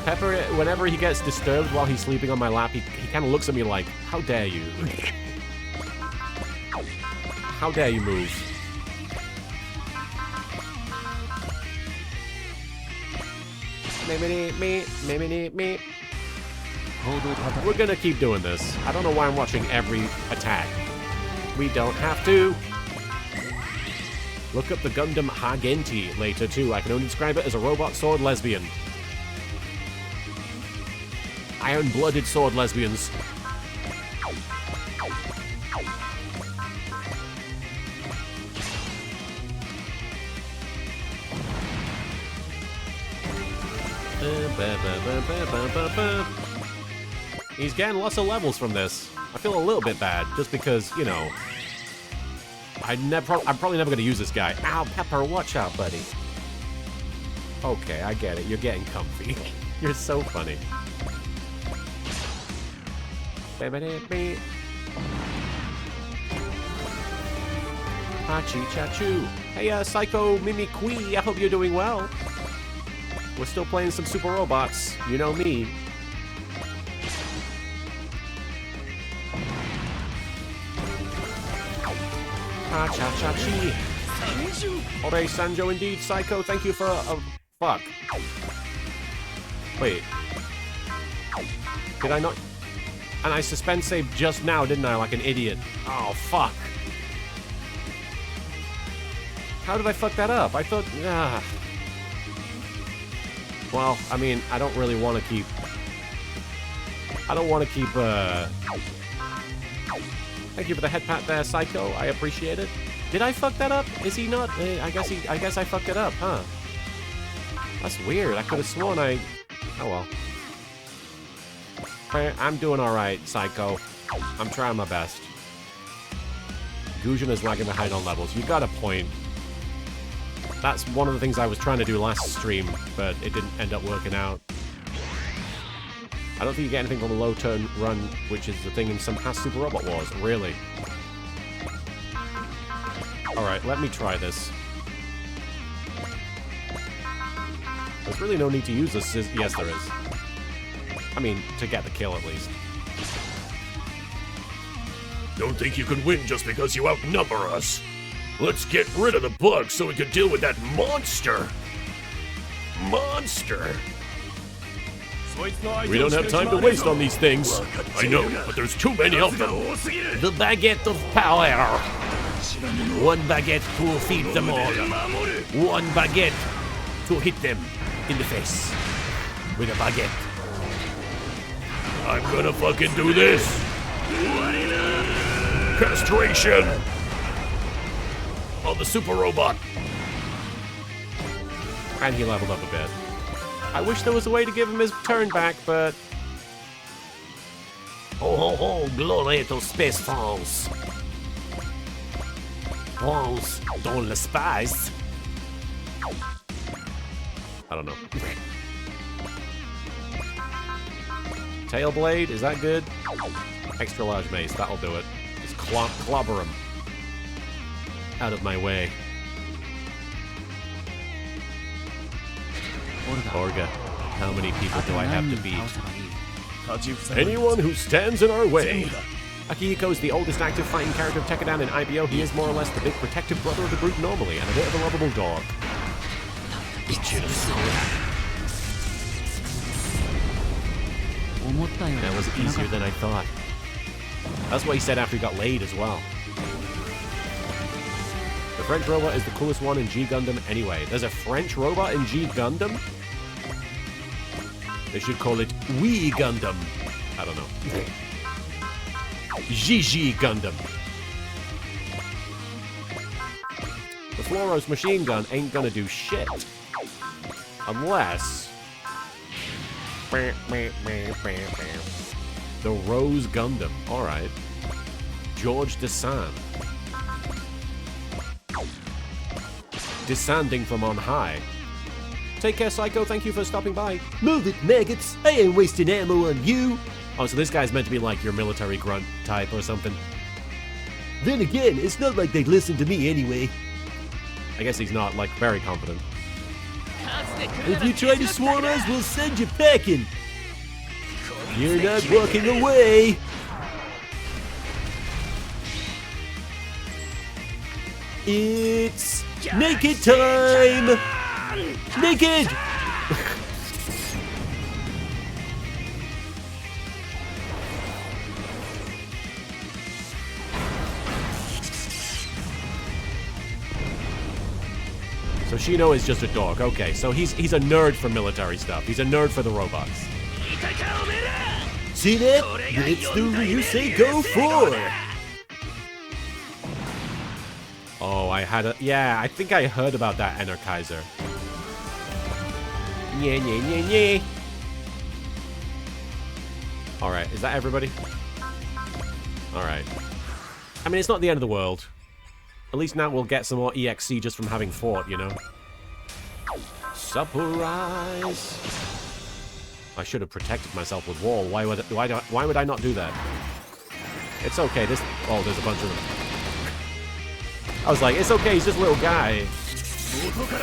Speaker 1: Pepper, whenever he gets disturbed while he's sleeping on my lap, he kind of looks at me like, how dare you? How dare you move? Me. We're gonna keep doing this. I don't know why I'm watching every attack. We don't have to. Look up the Gundam Hagenti later, too. I can only describe it as a robot sword lesbian. Iron-blooded sword lesbians. He's getting lots of levels from this. I feel a little bit bad, just because, you know, I'm probably never going to use this guy. Ow, Pepper, watch out, buddy. Okay, I get it. You're getting comfy. You're so funny. Hachi Chachu. Hey, Psycho Mimikui, I hope you're doing well. We're still playing some Super Robots. You know me. Ha-cha-cha-chi. Ore Sanjo indeed, Psycho. Thank you for a fuck. Wait. Did I not? And I suspend saved just now, didn't I? Like an idiot. Oh, fuck. How did I fuck that up? I thought... Well, I mean, I don't really want to keep... I don't want to keep, Thank you for the head pat there, Psycho. I appreciate it. Did I fuck that up? Is he not? I guess I fucked it up, huh? That's weird. I could have sworn I... Oh, well. I'm doing alright, Psycho. I'm trying my best. Gujin is lagging behind on levels. You got a point. That's one of the things I was trying to do last stream, but it didn't end up working out. I don't think you get anything from the low turn run, which is the thing in some past Super Robot Wars. Really? Alright, let me try this. There's really no need to use this. Yes, there is. I mean, to get the kill at least.
Speaker 6: Don't think you can win just because you outnumber us. Let's get rid of the bug so we can deal with that monster. Monster.
Speaker 3: We don't have time to waste on these things.
Speaker 6: I know, but there's too many of them.
Speaker 3: The baguette of power. One baguette to feed them all. One baguette to hit them in the face with a baguette.
Speaker 6: I'm gonna fucking do this. Castration on the super robot.
Speaker 1: And he leveled up a bit. I wish there was a way to give him his turn back, but...
Speaker 3: Ho ho ho, glory to Space France. France dans l'espace.
Speaker 1: I don't know. Tailblade, is that good? Extra large mace, that'll do it. Just clobber him. Out of my way. Orga, how many people do I have to beat?
Speaker 6: Anyone who stands in our way.
Speaker 1: Akihiko is the oldest active fighting character of Tekkadan in IBO. He is more or less the big protective brother of the group normally, and a bit of a lovable dog. That was easier than I thought. That's what he said after he got laid as well. The French robot is the coolest one in G Gundam anyway. There's a French robot in G Gundam? They should call it Wee Gundam. I don't know. GG Gundam. The Floros machine gun ain't gonna do shit. Unless... The Rose Gundam. Alright. George Desan. Descending from on high. Take care, Psycho. Thank you for stopping by.
Speaker 4: Move it, maggots. I ain't wasting ammo on you.
Speaker 1: Oh, so this guy's meant to be like your military grunt type or something.
Speaker 4: Then again, it's not like they'd listen to me anyway.
Speaker 1: I guess he's not, like, very confident.
Speaker 4: If you try to swarm us, we'll send you packing. You're not walking away. It's naked time! Naked!
Speaker 1: So Shino is just a dog. Okay, so he's a nerd for military stuff. He's a nerd for the robots.
Speaker 4: See that? That's the Ryusei Go 4!
Speaker 1: Oh, I had a... Yeah, I think I heard about that Energizer. Yeah, yeah, yeah, yeah. Alright, is that everybody? Alright. I mean, it's not the end of the world. At least now we'll get some more EXC just from having fought, you know? Surprise! I should have protected myself with wall. Why would I not do that? It's okay, this... Oh, there's a bunch of them. I was like, it's okay, he's just a little guy.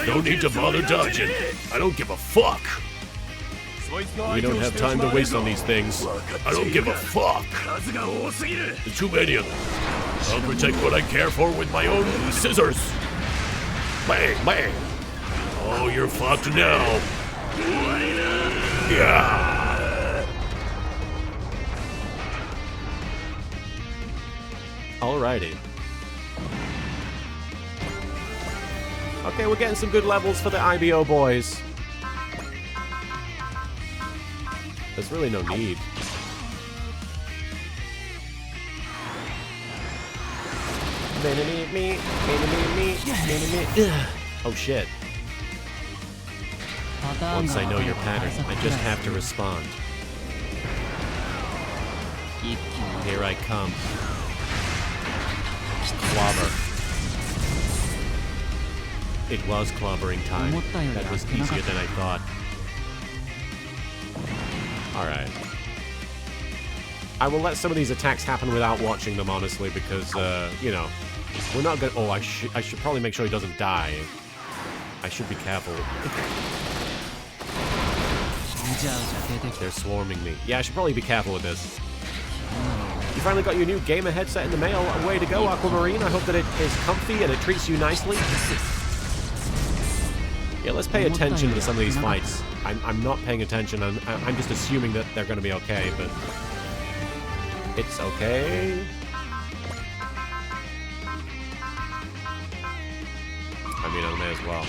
Speaker 6: No need to bother dodging. I don't give a fuck.
Speaker 1: We don't have time to waste on these things.
Speaker 6: I don't give a fuck. There's too many of them. I'll protect what I care for with my own scissors. Bang, bang. Oh, you're fucked now. Yeah.
Speaker 1: Alrighty. Okay, we're getting some good levels for the IBO boys. There's really no need. Oh shit. Once I know your pattern, I just have to respond. Here I come. Clobber. It was clobbering time. That was easier than I thought. Alright. I will let some of these attacks happen without watching them, honestly, because, you know, we're not gonna... Oh, I should probably make sure he doesn't die. I should be careful. They're swarming me. Yeah, I should probably be careful with this. You finally got your new gamer headset in the mail. Way to go, Aquamarine. I hope that it is comfy and it treats you nicely. Yeah, let's pay attention to some of these fights. I'm not paying attention. I'm just assuming that they're going to be okay, but it's okay. I mean, I may as well.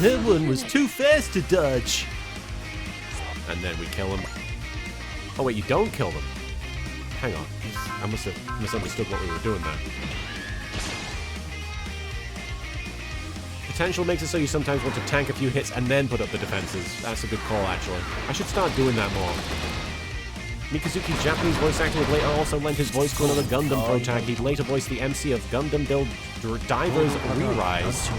Speaker 4: That one was too fast to dodge.
Speaker 1: And then we kill him. Oh wait, you don't kill them. Hang on. I must have misunderstood what we were doing there. Potential makes it so you sometimes want to tank a few hits and then put up the defenses. That's a good call, actually. I should start doing that more. Mikazuki's Japanese voice actor would later also lend his voice to another Gundam protag. He'd later voice the MC of Gundam Build Divers Re-Rise,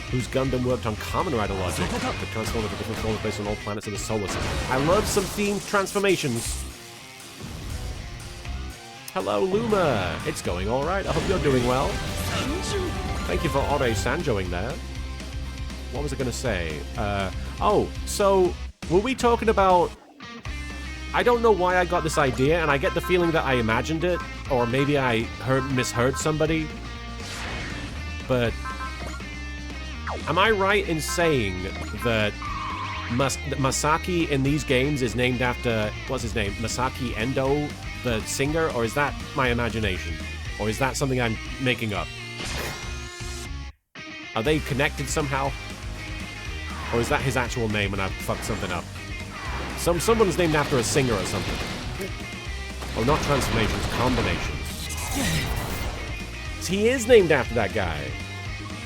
Speaker 1: whose Gundam worked on Kamen Rider logic to transform into different forms based on all planets in the solar system. I love some themed transformations. Hello, Luma. It's going all right. I hope you're doing well. Thank you for Ore Sanjoing there. What was I going to say? Oh, so were we talking about... I don't know why I got this idea, and I get the feeling that I imagined it, or maybe I misheard somebody. But am I right in saying that Masaki in these games is named after, what's his name, Masaki Endo, the singer, or is that my imagination? Or is that something I'm making up? Are they connected somehow? Or is that his actual name and I've fucked something up? Someone's named after a singer or something. Oh, not transformations, combinations. He is named after that guy.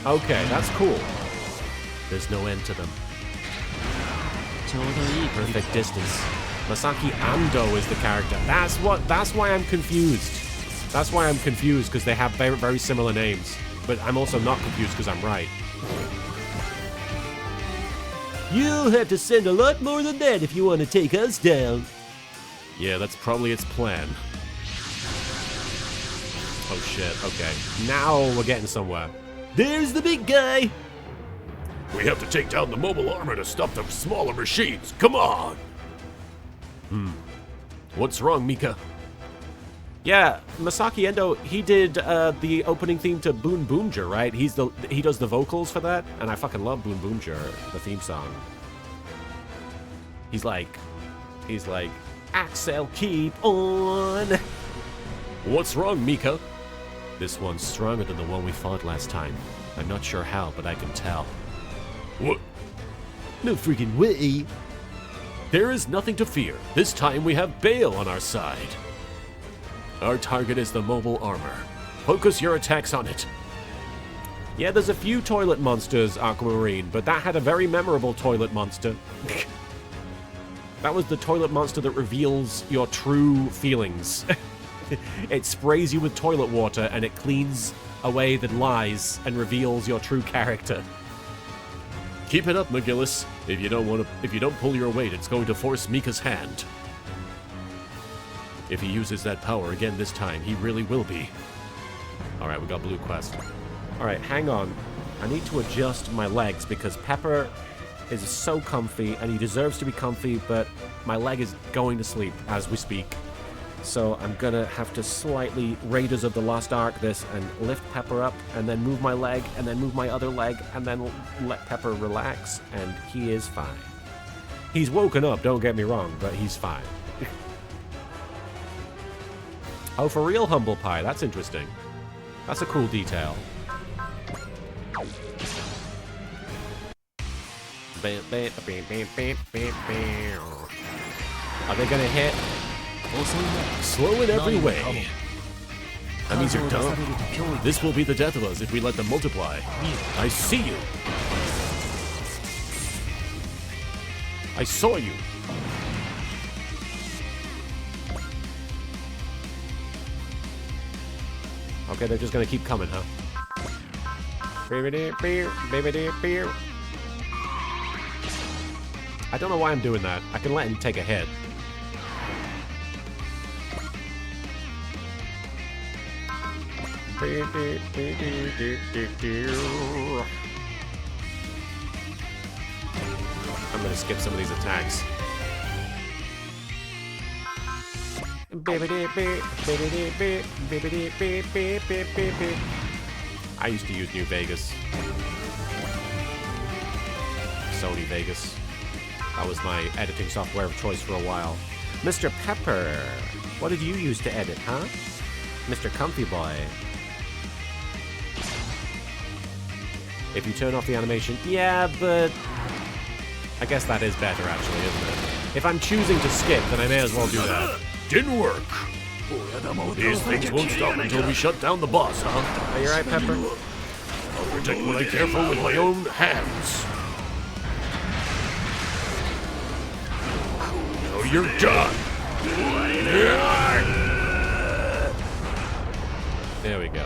Speaker 1: Okay, that's cool. There's no end to them. Perfect distance. Masaki Ando is the character. That's why I'm confused. That's why I'm confused, because they have very, very similar names. But I'm also not confused because I'm right.
Speaker 4: You'll have to send a lot more than that if you want to take us down.
Speaker 1: Yeah, that's probably its plan. Oh shit, okay. Now we're getting somewhere.
Speaker 4: There's the big guy.
Speaker 6: We have to take down the mobile armor to stop the smaller machines. Come on!
Speaker 1: What's wrong, Mika? Yeah, Masaki Endo, he did the opening theme to Boon Boomjer, right? He does the vocals for that, and I fucking love Boon Boomjer, the theme song. He's like, Axel, keep on.
Speaker 6: What's wrong, Mika?
Speaker 1: This one's stronger than the one we fought last time. I'm not sure how, but I can tell.
Speaker 6: What?
Speaker 4: No freaking way.
Speaker 6: There is nothing to fear. This time we have Bale on our side. Our target is the mobile armor. Focus your attacks on it.
Speaker 1: Yeah, there's a few toilet monsters, Aquamarine, but that had a very memorable toilet monster. That was the toilet monster that reveals your true feelings. It sprays you with toilet water and it cleans away the lies and reveals your true character.
Speaker 6: Keep it up, McGillis. If you don't pull your weight, it's going to force Mika's hand. If he uses that power again this time, he really will be.
Speaker 1: Alright, we got Blue Quest. Alright, hang on. I need to adjust my legs because Pepper is so comfy and he deserves to be comfy, but my leg is going to sleep as we speak. So I'm gonna have to slightly Raiders of the Lost Ark this and lift Pepper up and then move my leg and then move my other leg and then let Pepper relax, and he is fine. He's woken up, don't get me wrong, but he's fine. Oh, for real, Humble Pie. That's interesting. That's a cool detail. Are they gonna hit?
Speaker 6: Slow in every way. That means you're dumb. This will be the death of us if we let them multiply. I see you. I saw you.
Speaker 1: Okay, they're just gonna keep coming, huh? I don't know why I'm doing that. I can let him take a hit. I'm gonna skip some of these attacks. I used to use New Vegas. Sony Vegas. That was my editing software of choice for a while. Mr. Pepper, what did you use to edit, huh? Mr. Comfy Boy. If you turn off the animation, yeah, but I guess that is better actually, isn't it? If I'm choosing to skip, then I may as well do that.
Speaker 6: Didn't work. These things won't stop until we shut down the boss, huh?
Speaker 1: Are you right, Pepper?
Speaker 6: I'll protect what I care for with my own hands. Now you're done.
Speaker 1: There we go.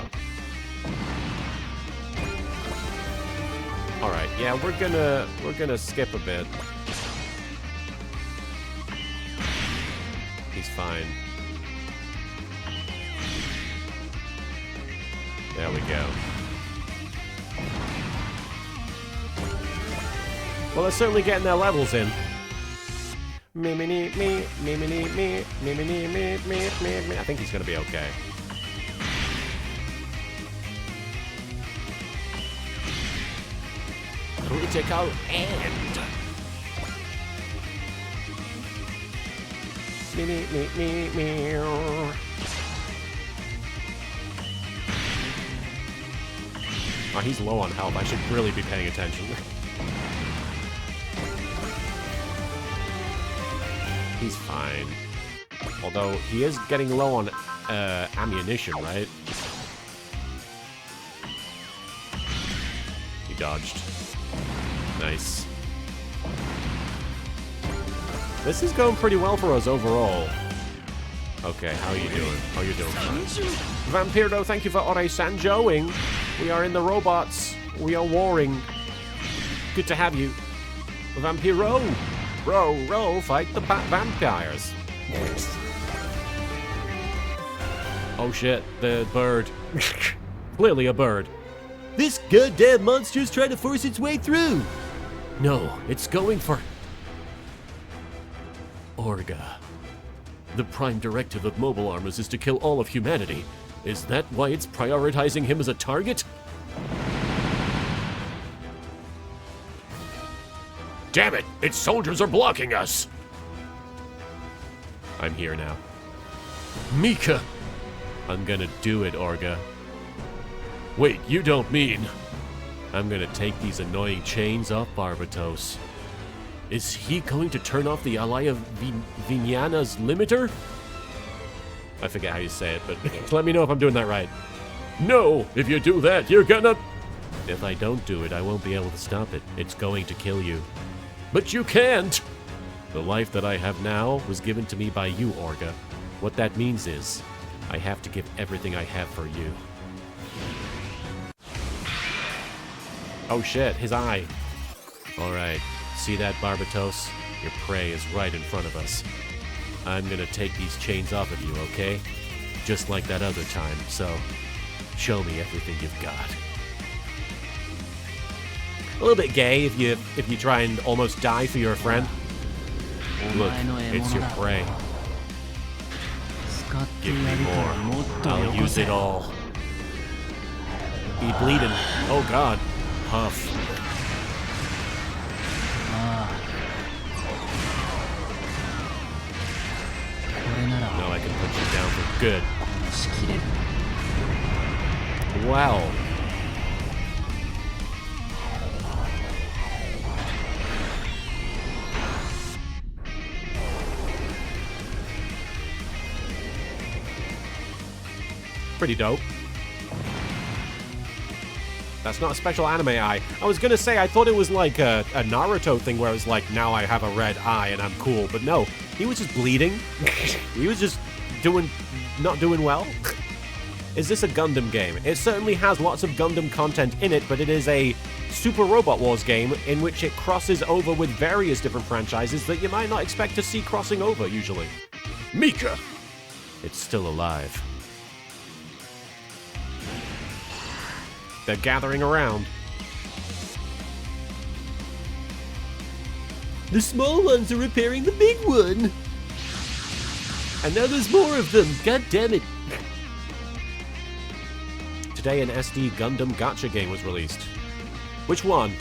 Speaker 1: All right, yeah, we're gonna skip a bit. He's fine. There we go. Well, they're certainly getting their levels in. I think he's gonna be okay. Critical end. Oh, he's low on health. I should really be paying attention. He's fine. Although, he is getting low on ammunition, right? He dodged. Nice. This is going pretty well for us overall. Okay, how are you doing? Oh, you're doing fine. Vampiro, thank you for Ore Sanjoing. We are in the robots. We are warring. Good to have you. Vampiro. Row, fight the vampires. Oh shit, the bird. Clearly a bird.
Speaker 4: This goddamn monster's trying to force its way through.
Speaker 3: No, it's going for Orga. The prime directive of Mobile Armors is to kill all of humanity. Is that why it's prioritizing him as a target?
Speaker 6: Damn it! Its soldiers are blocking us!
Speaker 1: I'm here now.
Speaker 3: Mika!
Speaker 1: I'm gonna do it, Orga.
Speaker 3: Wait, you don't mean...
Speaker 1: I'm gonna take these annoying chains off Barbatos.
Speaker 3: Is he going to turn off the Alaya Vignana's limiter?
Speaker 1: I forget how you say it, but let me know if I'm doing that right.
Speaker 3: No! If you do that, you're gonna...
Speaker 1: If I don't do it, I won't be able to stop it. It's going to kill you.
Speaker 3: But you can't!
Speaker 1: The life that I have now was given to me by you, Orga. What that means is, I have to give everything I have for you. Oh shit, his eye. Alright, see that, Barbatos? Your prey is right in front of us. I'm gonna take these chains off of you, okay? Just like that other time, so show me everything you've got. A little bit gay if you try and almost die for your friend. Look, it's your prey. Give me more. I'll use it all. Be bleeding. Oh god. Huff. Now I can put you down for good. Wow. Pretty dope. That's not a special anime eye. I was gonna say, I thought it was like a Naruto thing where it was like, now I have a red eye and I'm cool, but no. He was just bleeding. He was just not doing well. Is this a Gundam game? It certainly has lots of Gundam content in it, but it is a Super Robot Wars game in which it crosses over with various different franchises that you might not expect to see crossing over usually.
Speaker 6: Mika!
Speaker 1: It's still alive. They're gathering around.
Speaker 4: The small ones are repairing the big one. And now there's more of them. God damn it.
Speaker 1: Today an SD Gundam Gacha game was released. Which one?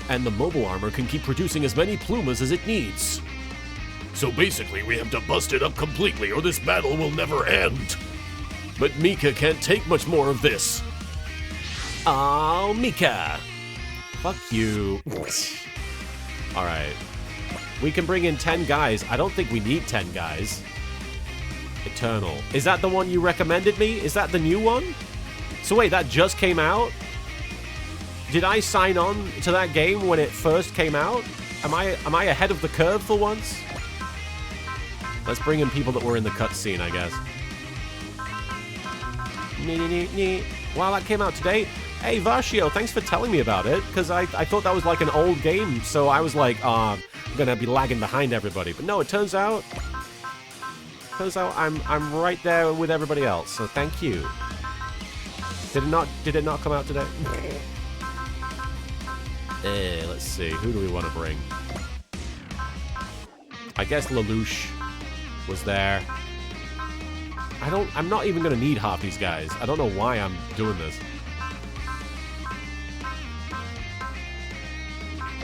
Speaker 3: And the mobile armor can keep producing as many plumas as it needs. So basically, we have to bust it up completely or this battle will never end. But Mika can't take much more of this.
Speaker 1: Oh, Mika. Fuck you. Alright. We can bring in 10 guys. I don't think we need 10 guys. Eternal. Is that the one you recommended me? Is that the new one? So wait, that just came out? Did I sign on to that game when it first came out? Am I ahead of the curve for once? Let's bring in people that were in the cutscene, I guess. Wow, that came out today. Hey, Varshio, thanks for telling me about it, because I thought that was like an old game, so I was like, I'm gonna be lagging behind everybody. But no, it turns out I'm right there with everybody else, so thank you. Did it not come out today? Let's see, who do we want to bring? I guess Lelouch was there. I'm not even gonna need half these guys. I don't know why I'm doing this.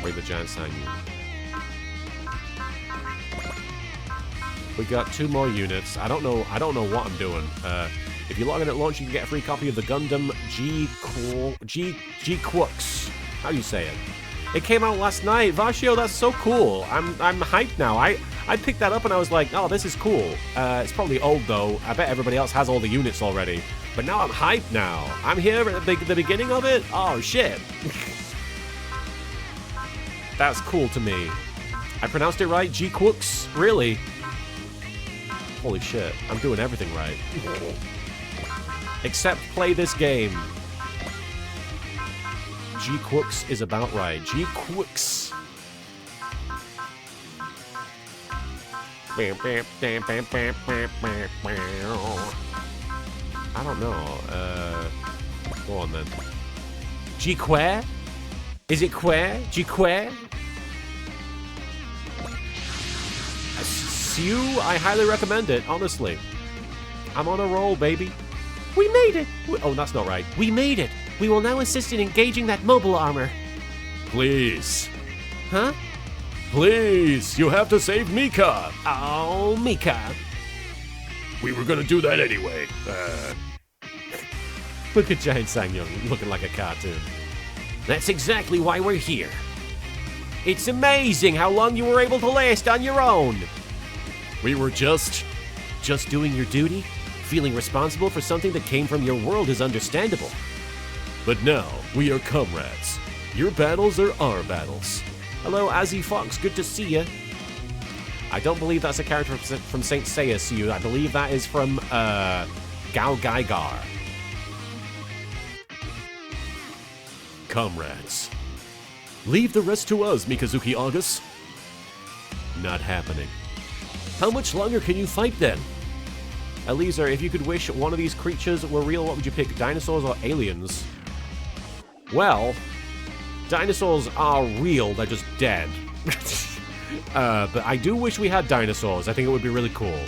Speaker 1: Bring the giant Sanyu. We got 2 more units. I don't know what I'm doing. If you log in at launch, you can get a free copy of the Gundam G-Quux. How do you say it? It came out last night. Varshio, that's so cool. I'm hyped now. I picked that up and I was like, oh, this is cool. It's probably old though. I bet everybody else has all the units already. But now I'm hyped now. I'm here at the beginning of it. Oh, shit. That's cool to me. I pronounced it right? G-Quux? Really? Holy shit. I'm doing everything right. Except play this game. G-Quux is about right. G-Quux. I don't know. Go on then. G-Quare? Is it Quare? G-Quare? Sue, I highly recommend it, honestly. I'm on a roll, baby.
Speaker 5: We made it!
Speaker 1: Oh, that's not right.
Speaker 5: We made it! We will now assist in engaging that mobile armor.
Speaker 3: Please.
Speaker 5: Huh?
Speaker 3: Please, you have to save Mika.
Speaker 5: Oh, Mika.
Speaker 3: We were gonna do that anyway.
Speaker 1: Look at Giant Sangyong looking like a cartoon.
Speaker 5: That's exactly why we're here. It's amazing how long you were able to last on your own.
Speaker 3: We were just
Speaker 5: doing your duty? Feeling responsible for something that came from your world is understandable.
Speaker 3: But now, we are comrades. Your battles are our battles.
Speaker 1: Hello, Azzy Fox. Good to see you. I don't believe that's a character from Saint Seiya, Sue. I believe that is from, Gao Gaigar.
Speaker 3: Comrades. Leave the rest to us, Mikazuki August. Not happening. How much longer can you fight then?
Speaker 1: Eliezer, if you could wish one of these creatures were real, what would you pick? Dinosaurs or aliens? Well, dinosaurs are real, they're just dead. But I do wish we had dinosaurs. I think it would be really cool.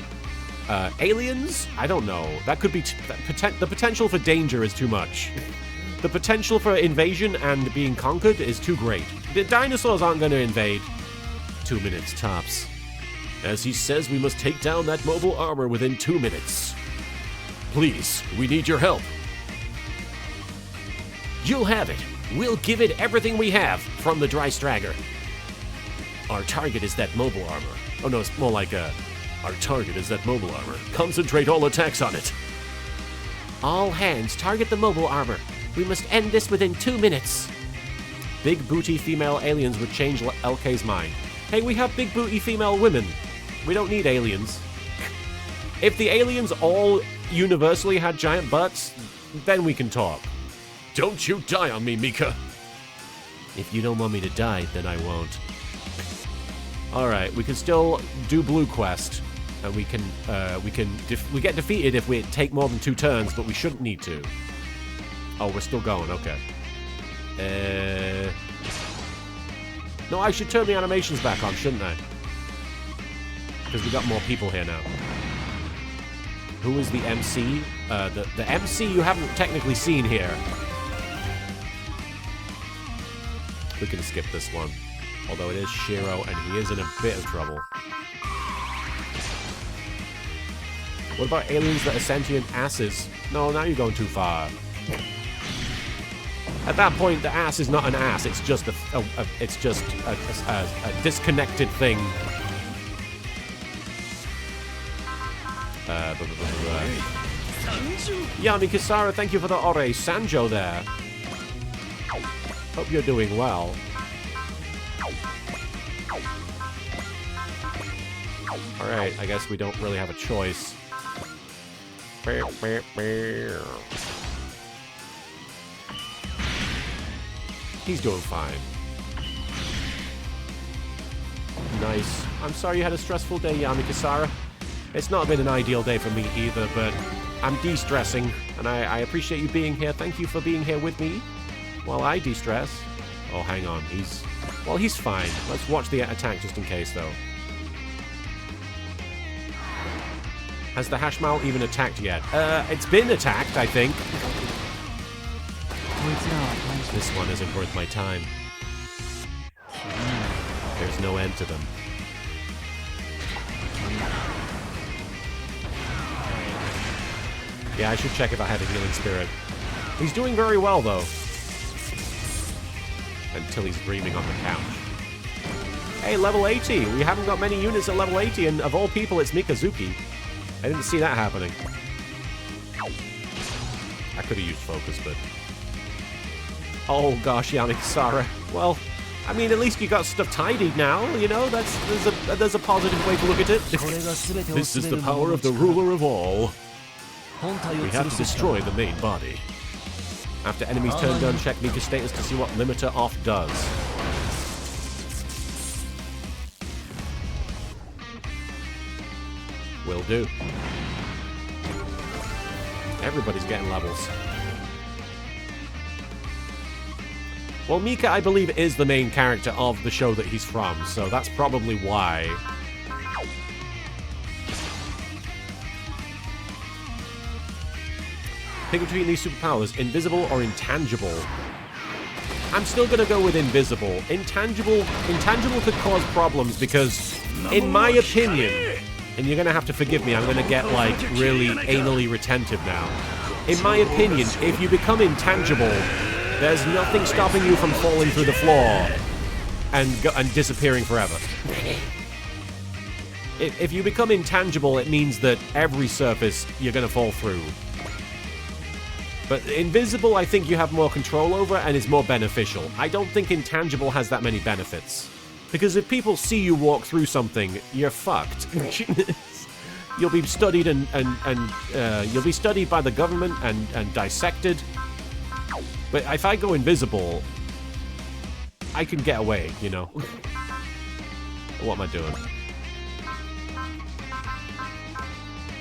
Speaker 1: Aliens? I don't know. That could be... the potential for danger is too much. The potential for invasion and being conquered is too great. The dinosaurs aren't going to invade.
Speaker 3: 2 minutes tops. As he says, we must take down that mobile armor within 2 minutes. Please, we need your help.
Speaker 5: You'll have it. We'll give it everything we have from the Dry Stragger.
Speaker 3: Our target is that mobile armor. Oh no, it's more like our target is that mobile armor. Concentrate all attacks on it.
Speaker 5: All hands, target the mobile armor. We must end this within 2 minutes.
Speaker 1: Big booty female aliens would change LK's mind. Hey, we have big booty female women. We don't need aliens. If the aliens all universally had giant butts, then we can talk.
Speaker 3: Don't you die on me, Mika.
Speaker 1: If you don't want me to die, then I won't. Alright, we can still do Blue Quest. And we get defeated if we take more than 2 turns, but we shouldn't need to. Oh, we're still going. Okay. No, I should turn the animations back on, shouldn't I? Because we got more people here now. Who is the MC? The MC you haven't technically seen here. We can skip this one. Although it is Shiro, and he is in a bit of trouble. What about aliens that are sentient asses? No, now you're going too far. At that point, the ass is not an ass. It's just a disconnected thing. Yami Kisara, thank you for the Ore Sanjo there. Hope you're doing well. Alright, I guess we don't really have a choice. He's doing fine. Nice. I'm sorry you had a stressful day, Yami Kisara. It's not been an ideal day for me either, but I'm de-stressing, and I appreciate you being here. Thank you for being here with me while I de-stress. Oh, hang on. He's fine. Let's watch the attack just in case, though. Has the Hashmal even attacked yet? It's been attacked, I think. This one isn't worth my time. There's no end to them. Yeah, I should check if I have a healing spirit. He's doing very well, though. Until he's dreaming on the couch. Hey, level 80! We haven't got many units at level 80, and of all people, it's Mikazuki. I didn't see that happening. I could have used focus, but... Oh gosh, Yannick, Sarah. Well, I mean, at least you got stuff tidied now, you know? There's a positive way to look at it.
Speaker 6: This is the power of the ruler of all. We have to destroy the main body.
Speaker 1: After enemies turn gun, check Mika's status to see what limiter off does. Will do. Everybody's getting levels. Well, Mika, I believe, is the main character of the show that he's from, so that's probably why. Pick between these superpowers, invisible or intangible. I'm still gonna go with invisible. Intangible could cause problems because, in my opinion, and you're gonna have to forgive me, I'm gonna get, like, really anally retentive now. In my opinion, if you become intangible, there's nothing stopping you from falling through the floor and disappearing forever. If you become intangible, it means that every surface you're gonna fall through. But invisible, I think you have more control over and is more beneficial. I don't think intangible has that many benefits. Because if people see you walk through something, you're fucked. You'll be studied and you'll be studied by the government and dissected. But if I go invisible, I can get away, you know. What am I doing?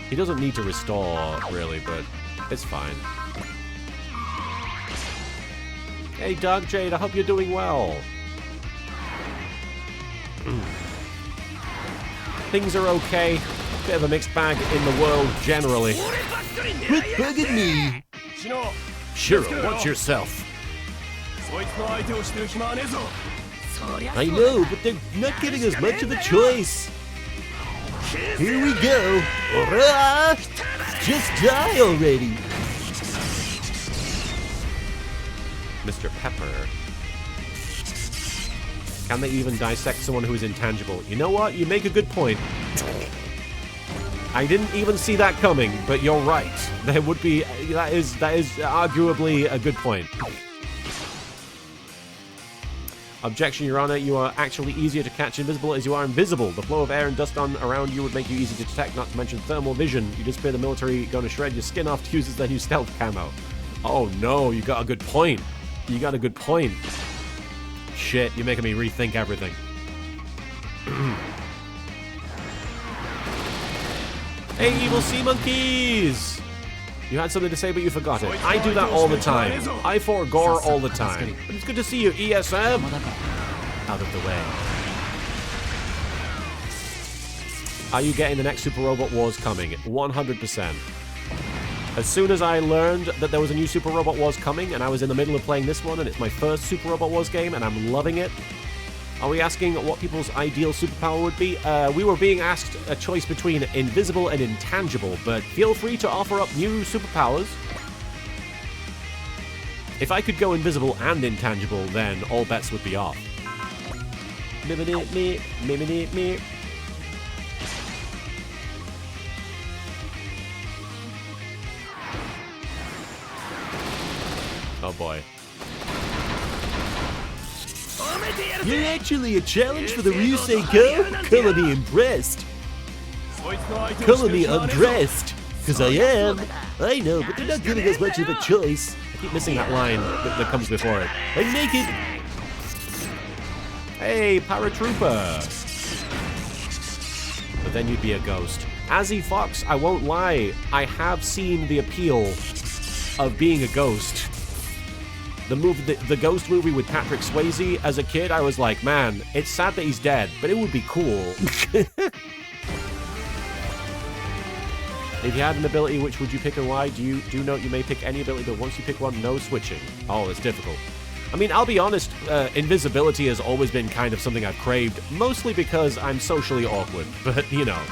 Speaker 1: He doesn't need to restore, really, but it's fine. Hey, Dog Jade, I hope you're doing well. Things are okay. Bit of a mixed bag in the world generally.
Speaker 4: Quit bugging me!
Speaker 6: Shiro, watch yourself.
Speaker 4: I know, but they're not giving us much of a choice. Here we go. Hurrah! Just die already.
Speaker 1: Mr. Pepper. Can they even dissect someone who is intangible? You know what? You make a good point. I didn't even see that coming, but you're right. There would be... That is arguably a good point. Objection, Your Honor. You are actually easier to catch invisible as you are invisible. The flow of air and dust on around you would make you easy to detect, not to mention thermal vision. You disappear the military, gonna shred your skin off to use as their new stealth camo. Oh no, you got a good point. You got a good point. Shit, you're making me rethink everything. Hey, evil sea monkeys! You had something to say, but you forgot it. I do that all the time. I forgore all the time. But it's good to see you, ESM. Out of the way. Are you getting the next Super Robot Wars coming? 100%. As soon as I learned that there was a new Super Robot Wars coming, and I was in the middle of playing this one, and it's my first Super Robot Wars game, and I'm loving it. Are we asking what people's ideal superpower would be? We were being asked a choice between invisible and intangible, but feel free to offer up new superpowers. If I could go invisible and intangible, then all bets would be off. Oh boy.
Speaker 4: You're actually a challenge for the Ryusei Go? Color me impressed. Color me undressed. Because I am. I know, but they're not giving us much of a choice.
Speaker 1: I keep missing that line that comes before it.
Speaker 4: I'm naked.
Speaker 1: Hey, paratrooper. But then you'd be a ghost. Azzy Fox, I won't lie, I have seen the appeal of being a ghost. The Ghost movie with Patrick Swayze, as a kid, I was like, man, it's sad that he's dead, but it would be cool. If you had an ability, which would you pick and why? Do note you may pick any ability, but once you pick one, no switching. Oh, it's difficult. I mean, I'll be honest, invisibility has always been kind of something I've craved, mostly because I'm socially awkward, but, you know.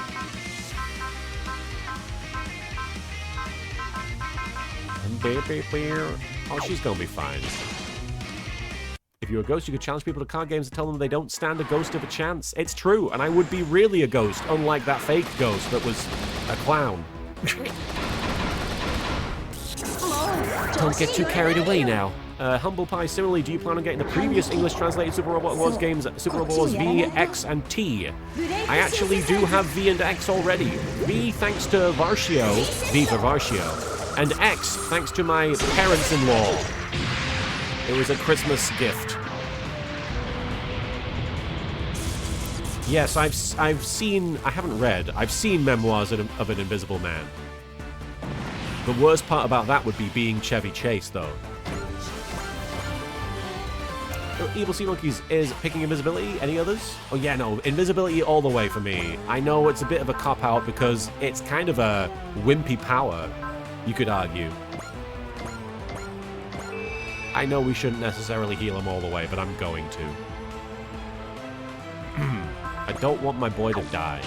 Speaker 1: Oh, she's gonna be fine. If you're a ghost, you could challenge people to card games and tell them they don't stand a ghost of a chance. It's true, and I would be really a ghost, unlike that fake ghost that was a clown.
Speaker 5: Don't get too carried away now.
Speaker 1: Humble Pie, similarly, do you plan on getting the previous English translated Super Robot Wars games, Super Robot Wars V, X, and T? I actually do have V and X already. V thanks to Varshio, V for Varshio. And X, thanks to my parents-in-law. It was a Christmas gift. Yes, I've seen, I haven't read, I've seen Memoirs of an Invisible Man. The worst part about that would be being Chevy Chase, though. Evil Sea Monkeys is picking invisibility. Any others? Oh yeah, no, invisibility all the way for me. I know it's a bit of a cop-out because it's kind of a wimpy power, you could argue. I know we shouldn't necessarily heal him all the way, but I'm going to. I don't want my boy to die.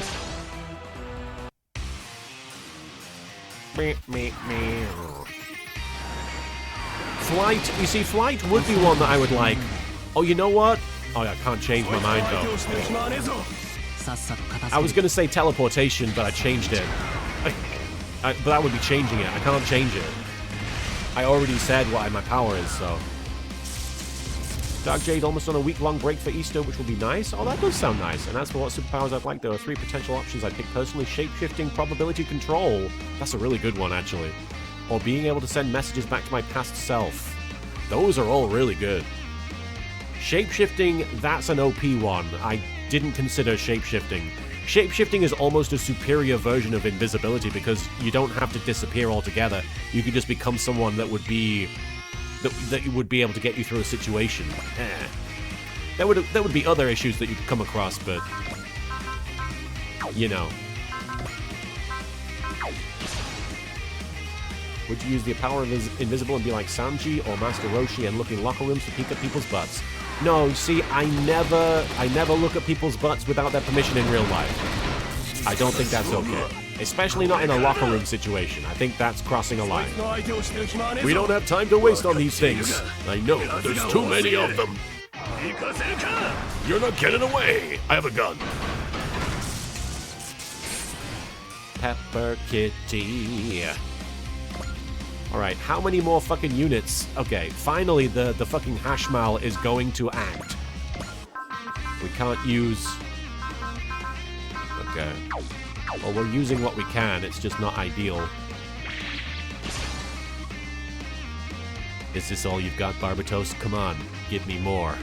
Speaker 1: Flight, you see, Flight would be one that I would like. Oh, you know what? Oh, I can't change my mind, though. I was going to say teleportation, but I changed it. But that would be changing it. I can't change it. I already said what my power is, so. Dark Jade almost on a week-long break for Easter, which will be nice. Oh, that does sound nice. And as for what superpowers I'd like, there are 3 potential options I'd pick personally. Shape-shifting, probability control. That's a really good one, actually. Or being able to send messages back to my past self. Those are all really good. Shape-shifting, that's an OP one. I didn't consider shape-shifting. Shape-shifting is almost a superior version of invisibility because you don't have to disappear altogether. You can just become someone that would be... that would be able to get you through a situation. There would be other issues that you could come across, but... you know. Would you use the power of invisible and be like Sanji or Master Roshi and look in locker rooms to peek at people's butts? No, see, I never look at people's butts without their permission in real life. I don't think that's okay. Especially not in a locker room situation. I think that's crossing a line.
Speaker 6: We don't have time to waste on these things. I know, there's too many of them. You're not getting away. I have a gun.
Speaker 1: Pepper Kitty. Alright, how many more fucking units? Okay, finally the fucking Hashmal is going to act. We can't use... okay. Well, we're using what we can, it's just not ideal. Is this all you've got, Barbatos? Come on, give me more.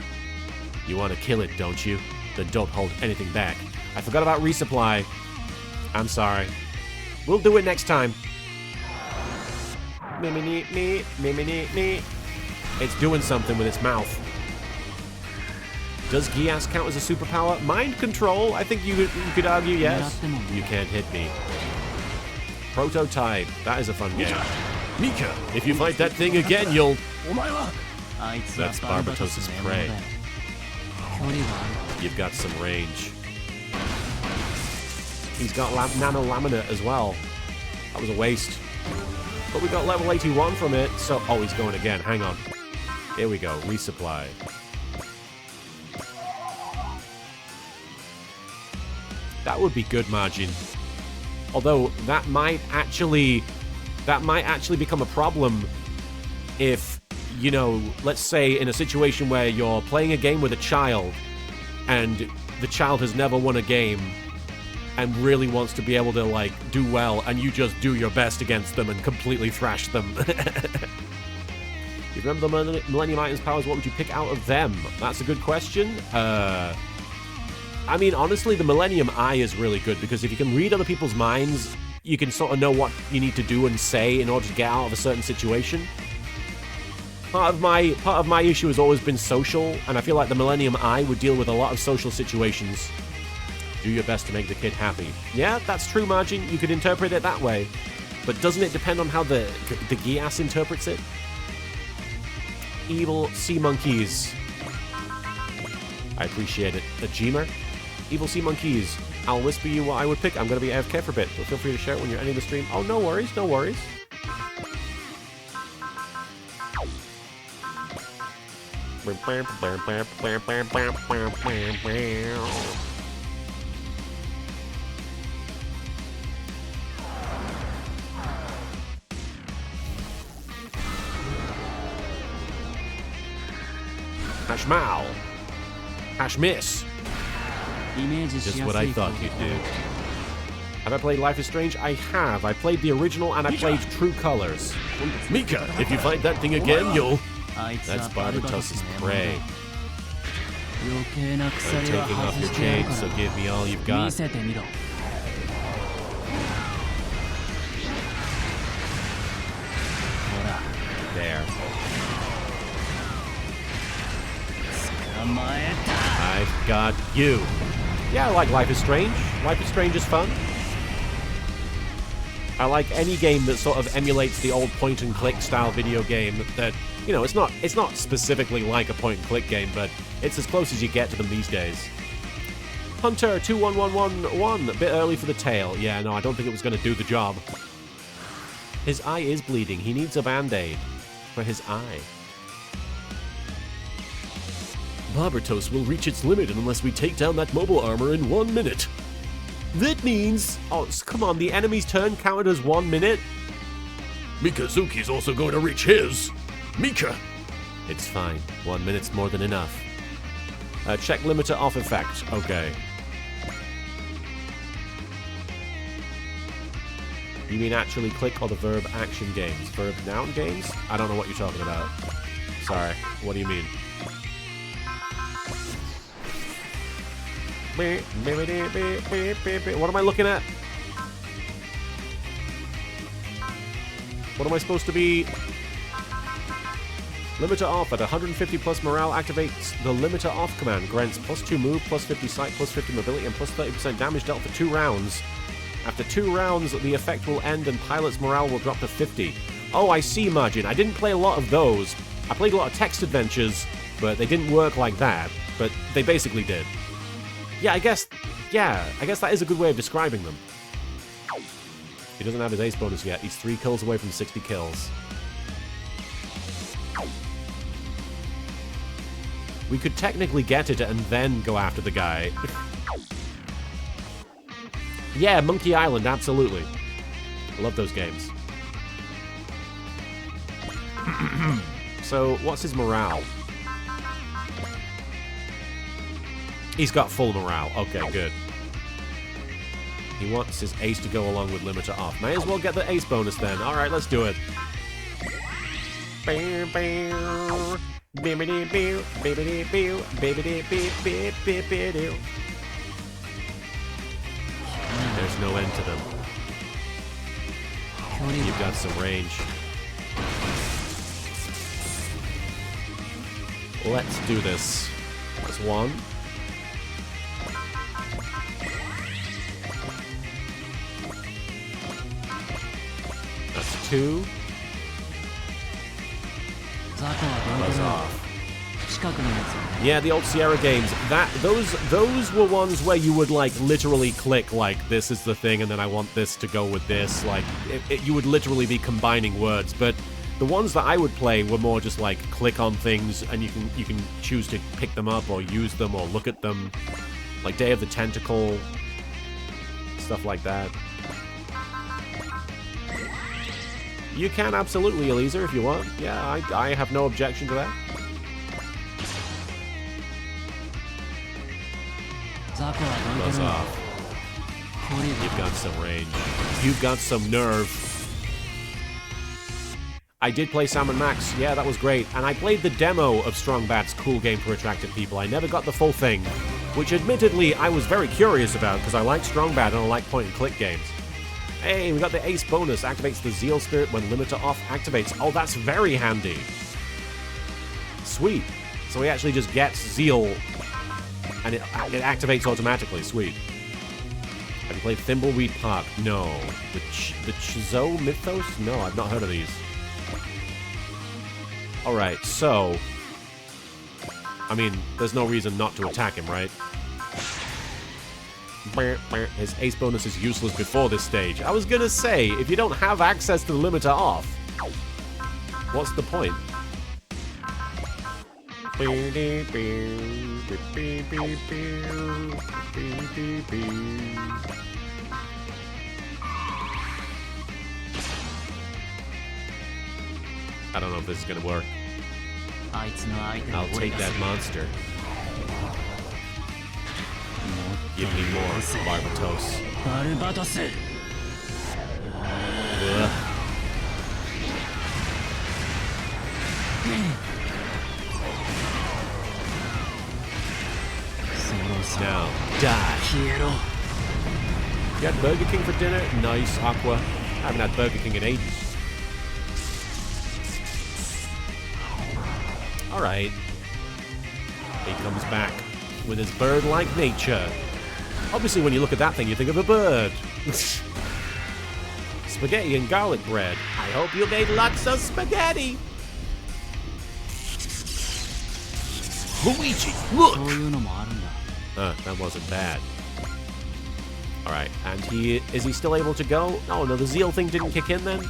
Speaker 1: You want to kill it, don't you? Then don't hold anything back. I forgot about resupply. I'm sorry. We'll do it next time. It's doing something with its mouth. Does Gias count as a superpower? Mind control? I think you could argue yes. You can't hit me. Prototype. That is a fun game.
Speaker 6: Mika, if you fight that thing again, you'll...
Speaker 1: That's Barbatos's prey. You've got some range. He's got nano laminate as well. That was a waste. But we got level 81 from it, so... Oh, he's going again. Hang on. Here we go. Resupply. That would be good margin. Although, that might actually become a problem if, you know, let's say in a situation where you're playing a game with a child and the child has never won a game and really wants to be able to, like, do well, and you just do your best against them and completely thrash them. You remember the Millennium Items powers? What would you pick out of them? That's a good question. I mean, honestly, the Millennium Eye is really good, because if you can read other people's minds, you can sort of know what you need to do and say in order to get out of a certain situation. Part of my issue has always been social, and I feel like the Millennium Eye would deal with a lot of social situations. Do your best to make the kid happy. Yeah, that's true, Margin. You could interpret it that way. But doesn't it depend on how the Gias interprets it? Evil sea monkeys. I appreciate it. A Jemer? Evil sea monkeys. I'll whisper you what I would pick. I'm going to be AFK for a bit, but feel free to share it when you're ending the stream. Oh, no worries, no worries. Hash Mal. Hash Miss. Just what I thought you'd do. Have I played Life is Strange? I have. I played the original and I played True Colors.
Speaker 6: Mika, if you fight that thing again, you'll...
Speaker 1: That's Barbatos's prey. I'm taking off your chain, so give me all you've got. There. I've got you. Yeah, I like Life is Strange. Life is Strange is fun. I like any game that sort of emulates the old point-and-click style video game that, you know, it's not specifically like a point-and-click game, but it's as close as you get to them these days. Hunter 21111, a bit early for the tail. Yeah, no, I don't think it was going to do the job. His eye is bleeding. He needs a band-aid for his eye.
Speaker 6: Barbatos will reach its limit unless we take down that mobile armor in 1 minute.
Speaker 1: That means... Oh, come on, the enemy's turn counted as 1 minute?
Speaker 6: Mikazuki's also going to reach his. Mika!
Speaker 1: It's fine. 1 minute's more than enough. Check limiter off effect. Okay. You mean actually click or the verb action games? Verb noun games? I don't know what you're talking about. Sorry. What do you mean? What am I looking at? What am I supposed to be? Limiter off at 150 plus morale activates the limiter off command. Grants +2 move, +50 sight, +50 mobility, and +30% damage dealt for 2 rounds. After 2 rounds, the effect will end and pilot's morale will drop to 50. Oh, I see, Margin. I didn't play a lot of those. I played a lot of text adventures, but they didn't work like that. But they basically did. Yeah, I guess that is a good way of describing them. He doesn't have his ace bonus yet. He's 3 kills away from 60 kills. We could technically get it and then go after the guy. Yeah, Monkey Island, absolutely. I love those games. So, what's his morale? He's got full morale. Okay, good. He wants his ace to go along with limiter off. May as well get the ace bonus then. Alright, let's do it. There's no end to them. You've got some range. Let's do this. That's 1. That's 2. Buzz off. Yeah, the old Sierra games. Those were ones where you would like literally click like this is the thing, and then I want this to go with this. Like you would literally be combining words. But the ones that I would play were more just like click on things, and you can choose to pick them up or use them or look at them. Like Day of the Tentacle, stuff like that. You can absolutely, Elisa, if you want. Yeah, I have no objection to that. Buzz off. You've got some range. You've got some nerve. I did play Sam & Max. Yeah, that was great. And I played the demo of Strong Bad's Cool Game for Attractive People. I never got the full thing, which admittedly I was very curious about because I like Strong Bad and I like point-and-click games. Hey, we got the Ace bonus. Activates the Zeal Spirit when limiter off activates. Oh, that's very handy. Sweet. So he actually just gets Zeal and it activates automatically. Sweet. Have you played Thimbleweed Park? No. The Chizo Mythos? No, I've not heard of these. Alright, so... I mean, there's no reason not to attack him, right? His ace bonus is useless before this stage. I was gonna say, if you don't have access to the limiter off, what's the point? I don't know if this is gonna work. I'll take that monster. Give me more, Barbatos. Ugh. Now, die. You had Burger King for dinner? Nice, Aqua. I haven't had Burger King in ages. Alright. He comes back with his bird-like nature. Obviously, when you look at that thing, you think of a bird. Spaghetti and garlic bread. I hope you made lots of spaghetti.
Speaker 6: Luigi, look!
Speaker 1: That wasn't bad. Alright, and is he still able to go? Oh, no, the Zeal thing didn't kick in then?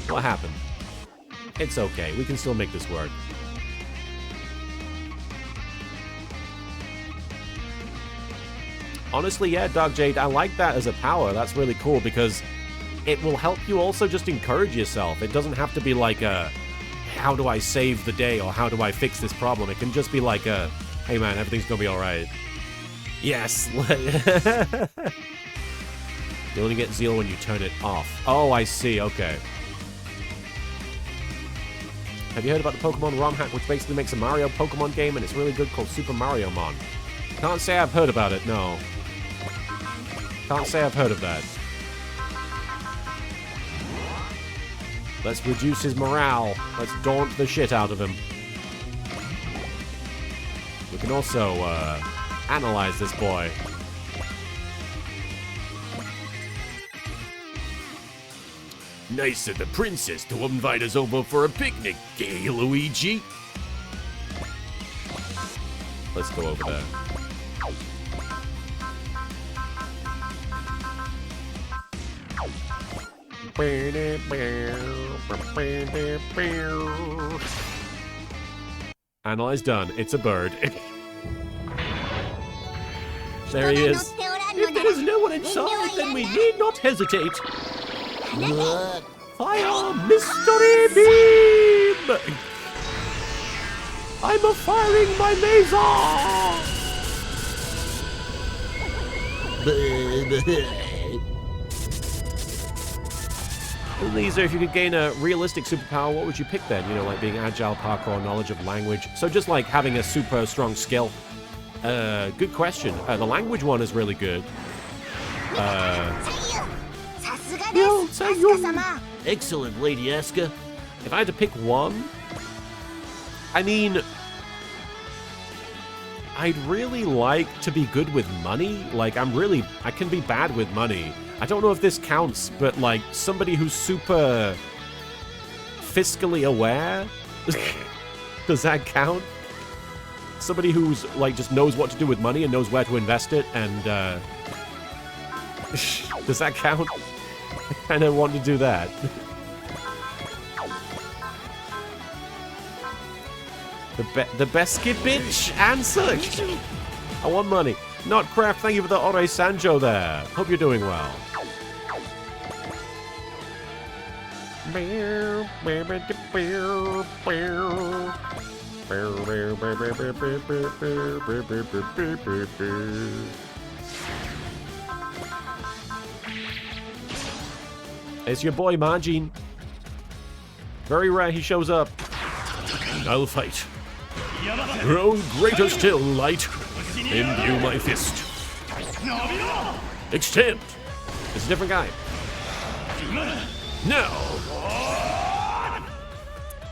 Speaker 1: What happened? It's okay, we can still make this work. Honestly, yeah, Dark Jade, I like that as a power. That's really cool because it will help you also just encourage yourself. It doesn't have to be like a, how do I save the day or how do I fix this problem? It can just be like a, hey man, everything's gonna be alright. Yes! You only get Zeal when you turn it off. Oh, I see, okay. Have you heard about the Pokemon ROM hack, which basically makes a Mario Pokemon game and it's really good, called Super Mario Mon? Can't say I've heard about it, no. Can't say I've heard of that. Let's reduce his morale. Let's daunt the shit out of him. We can also, analyze this boy.
Speaker 6: Nice of the princess to invite us over for a picnic, gay Luigi.
Speaker 1: Let's go over there. Analyze done. It's a bird. There he is.
Speaker 4: If there is no one inside, then we need not hesitate. Fire mystery beam! I'm firing my laser!
Speaker 1: Lisa, if you could gain a realistic superpower, what would you pick then? You know, like being agile, parkour, knowledge of language. So just like having a super strong skill. Good question. The language one is really good.
Speaker 4: Excellent, Lady Asuka.
Speaker 1: If I had to pick one, I mean, I'd really like to be good with money. Like, I can be bad with money. I don't know if this counts, but like somebody who's super fiscally aware, does that count? Somebody who's like just knows what to do with money and knows where to invest it, and does that count? I kind of want to do that. The biscuit bitch answer. I want money. Notcraft, thank you for the Ore Sanjo there. Hope you're doing well. It's your boy Margin. Very rare he shows up.
Speaker 6: I'll fight. Grow greater still, light. Imbue my fist. Extend.
Speaker 1: It's a different guy.
Speaker 6: Now.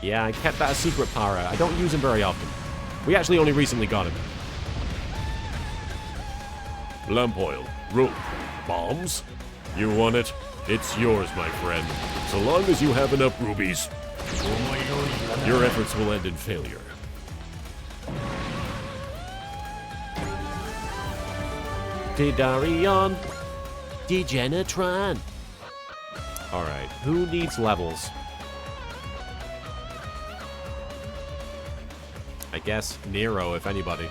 Speaker 1: Yeah, I kept that a secret, Para. I don't use him very often. We actually only recently got him.
Speaker 6: Lamp oil, rope, bombs. You want it? It's yours, my friend. So long as you have enough rubies, your efforts will end in failure.
Speaker 1: Didarion.
Speaker 5: Degenitron.
Speaker 1: Alright, who needs levels? I guess Nero, if anybody.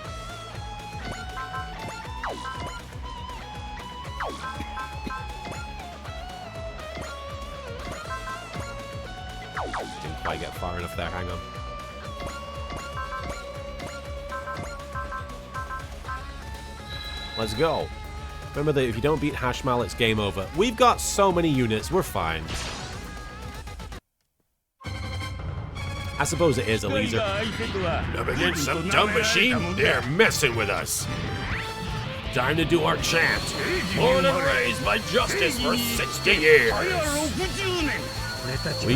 Speaker 1: Didn't quite get far enough there, hang on. Let's go. Remember that if you don't beat Hashmal, it's game over. We've got so many units, we're fine. I suppose it is, Eliezer.
Speaker 6: Up against some dumb machine? They're messing with us. Time to do our chant. Born and raised by justice for 60 years.
Speaker 1: We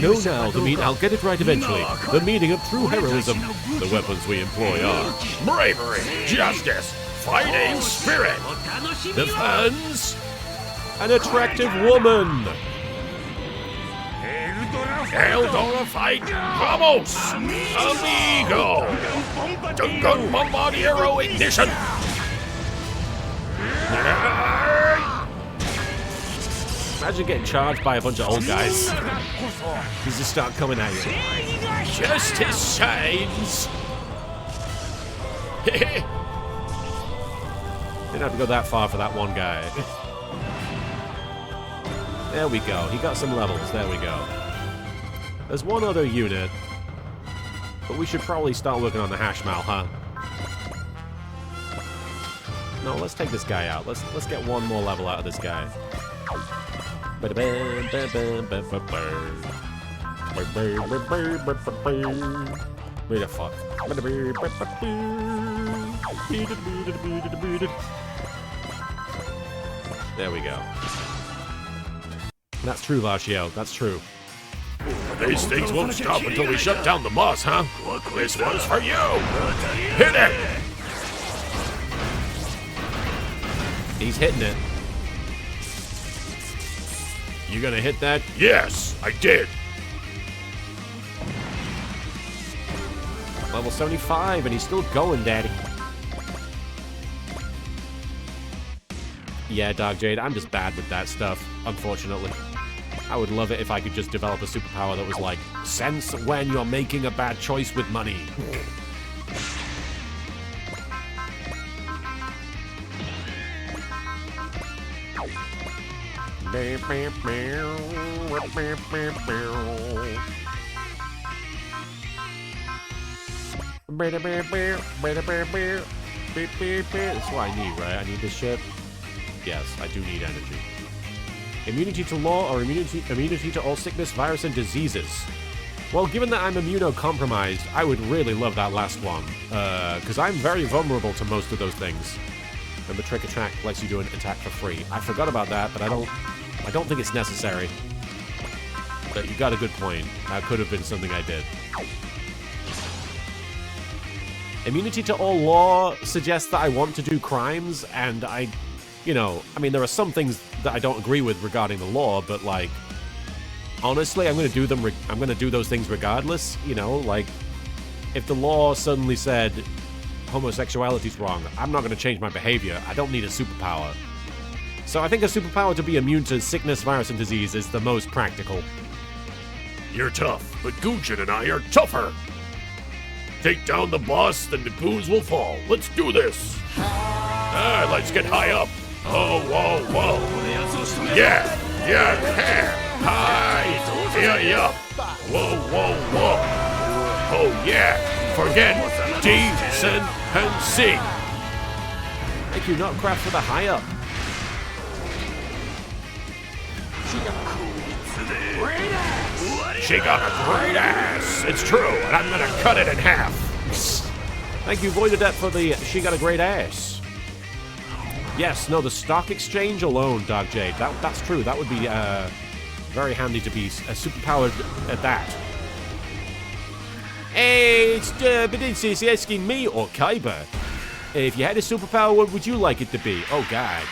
Speaker 1: know now the mean. I'll get it right eventually. The meaning of true heroism. The weapons we employ are
Speaker 6: Bravery, justice, fighting spirit, defense,
Speaker 1: an attractive woman.
Speaker 6: Eldora fight, vamos, amigo, Dungun Bombardiero ignition.
Speaker 1: Imagine getting charged by a bunch of old guys. These just start coming at you.
Speaker 6: Justice shines.
Speaker 1: Didn't have to go that far for that one guy. There we go. He got some levels. There we go. There's one other unit, but we should probably start working on the Hashmal, huh? No, let's take this guy out. Let's get one more level out of this guy. Wait a fuck. There we go. That's true, Varshio. That's true.
Speaker 6: These things won't stop until we shut down the boss, huh? This one's for you. Hit it.
Speaker 1: He's hitting it.
Speaker 6: You gonna hit that? Yes, I did.
Speaker 1: Level 75, and he's still going, Daddy. Yeah, Dark Jade, I'm just bad with that stuff, unfortunately. I would love it if I could just develop a superpower that was like, sense when you're making a bad choice with money. That's what I need, right? I need this shit. Yes, I do need energy. Immunity to law or immunity to all sickness, virus, and diseases. Well, given that I'm immunocompromised, I would really love that last one. Because I'm very vulnerable to most of those things. Remember, Trick Attack lets you do an attack for free. I forgot about that, but I don't think it's necessary. But you got a good point. That could have been something I did. Immunity to all law suggests that I want to do crimes, and you know, I mean, there are some things that I don't agree with regarding the law, but like, honestly, I'm going to do them. I'm going to do those things regardless. You know, like, if the law suddenly said homosexuality's wrong, I'm not going to change my behavior. I don't need a superpower. So I think a superpower to be immune to sickness, virus, and disease is the most practical.
Speaker 6: You're tough, but Goonjin and I are tougher. Take down the boss, then the goons will fall. Let's do this. Let's get high up. Oh, whoa, whoa. Yeah, high. Yeah. Whoa, whoa, whoa. Oh, yeah. Forget decency.
Speaker 1: Thank you, Nutcraft, for the high up.
Speaker 6: She got a great ass. It's true, and I'm gonna cut it in half.
Speaker 1: Thank you, Voidadet, for the she got a great ass. Yes, no, the stock exchange alone, Dark Jade. That's true. That would be very handy to be superpowered at that. Hey, it's Bedinsis asking me or Kaiba. If you had a superpower, what would you like it to be? Oh, God.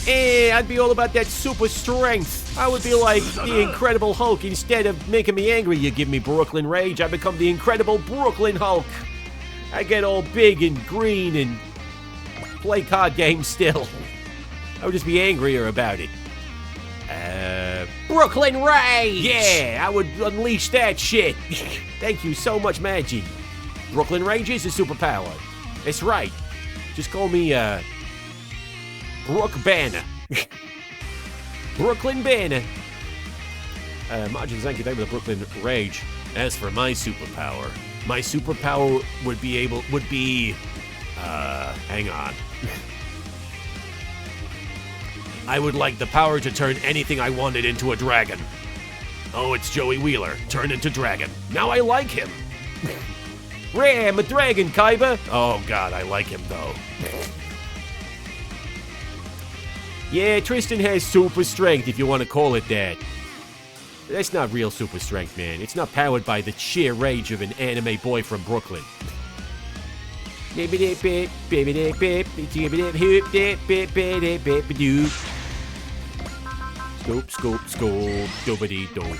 Speaker 1: Hey, I'd be all about that super strength. I would be like the Incredible Hulk. Instead of making me angry, you give me Brooklyn Rage, I become the Incredible Brooklyn Hulk. I get all big and green and play card games still. I would just be angrier about it. Brooklyn Rage! Yeah, I would unleash that shit. Thank you so much, Magic. Brooklyn Rage is a superpower. That's right. Just call me, Brook Banner. Brooklyn Banner. Margin, thank you for the Brooklyn Rage.
Speaker 3: As for my superpower would be, hang on. I would like the power to turn anything I wanted into a dragon. Oh, it's Joey Wheeler. Turn into dragon. Now I like him.
Speaker 1: Ram, a dragon, Kaiba.
Speaker 3: Oh, God, I like him, though.
Speaker 1: Yeah, Tristan has super strength, if you want to call it that. That's not real super strength, man. It's not powered by the sheer rage of an anime boy from Brooklyn. Scoop, scoop, scoop, doobity-doo.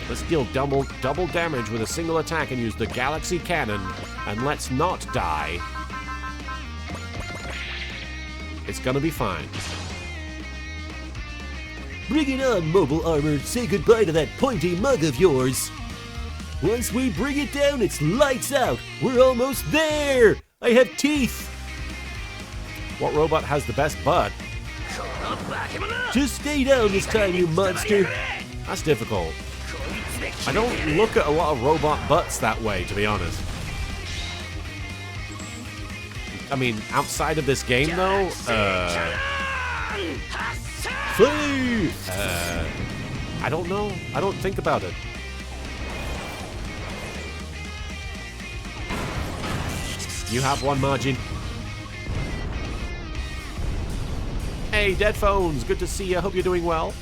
Speaker 1: Let's deal double damage with a single attack and use the Galaxy Cannon, and let's not die. It's gonna be fine.
Speaker 4: Bring it on, mobile armor. Say goodbye to that pointy mug of yours. Once we bring it down, it's lights out. We're almost there. I have teeth.
Speaker 1: What robot has the best butt?
Speaker 4: Just stay down this time, you monster.
Speaker 1: That's difficult. I don't look at a lot of robot butts that way, to be honest. I mean, outside of this game, though, I don't know. I don't think about it. You have one, Margin. Hey, Dead Phones. Good to see you. Hope you're doing well.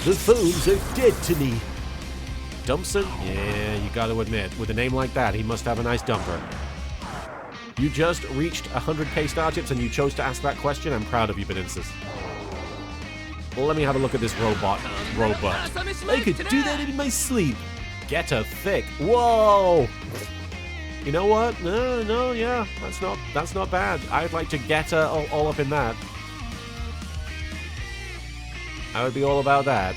Speaker 4: The phones are dead to me.
Speaker 1: Dumpson? Yeah, you gotta admit, with a name like that, he must have a nice dumper. You just reached 100k star chips and you chose to ask that question. I'm proud of you, Bedinsis. Well, let me have a look at this robot.
Speaker 4: I could do that in my sleep.
Speaker 1: Get a thick. Whoa! You know what? No, yeah. That's not bad. I'd like to get all up in that. I would be all about that.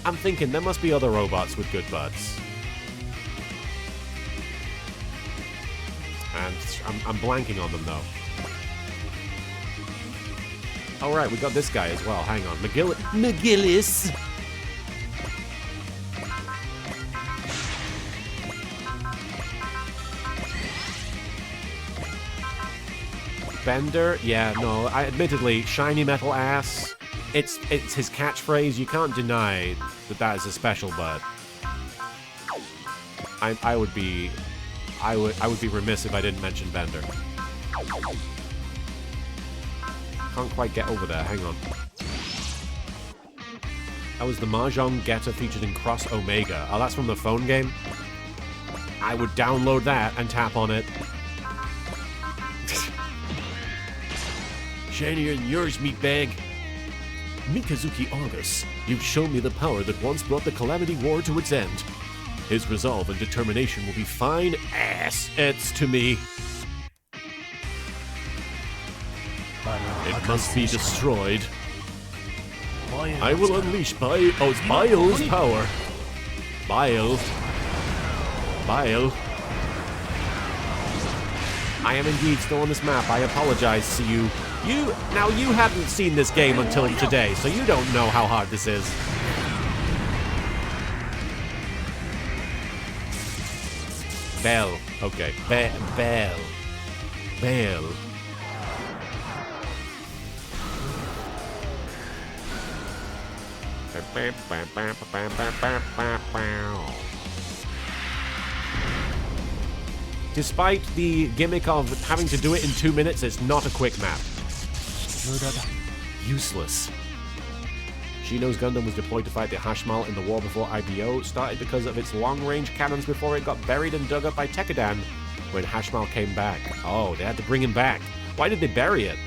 Speaker 1: I'm thinking there must be other robots with good butts. And I'm blanking on them, though. All right, we got this guy as well. Hang on.
Speaker 4: McGillis.
Speaker 1: Bender? Yeah, no. Admittedly, shiny metal ass. It's his catchphrase. You can't deny that is a special butt. I would be remiss if I didn't mention Bender. Can't quite get over there. Hang on. That was the Mahjong Getter featured in Cross Omega. Oh, that's from the phone game? I would download that and tap on it.
Speaker 3: Shinier than yours, meatbag. Mikazuki August, you've shown me the power that once brought the Calamity War to its end. His resolve and determination will be fine assets to me. It must be destroyed. I will unleash Bio's power. Bile.
Speaker 1: I am indeed still on this map. I apologize to you. Now you hadn't seen this game until today, so you don't know how hard this is. Bell. Okay. Bell. Despite the gimmick of having to do it in 2 minutes, it's not a quick map. Useless. Shino's Gundam was deployed to fight the Hashmal in the war before IBO started because of its long-range cannons before it got buried and dug up by Tekkadan when Hashmal came back. Oh, they had to bring him back. Why did they bury it?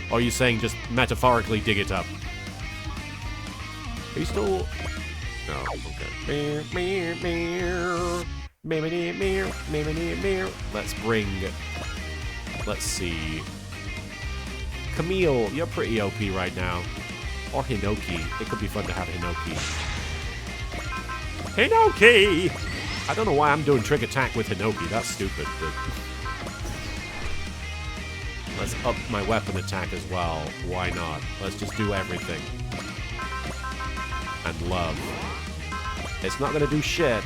Speaker 1: Or are you saying just metaphorically dig it up? Are you still... No, okay. Let's see. Camille, you're pretty OP right now. Or Hinoki. It could be fun to have Hinoki. Hinoki! I don't know why I'm doing trick attack with Hinoki. That's stupid. But let's up my weapon attack as well. Why not? Let's just do everything. And love. It's not gonna do shit.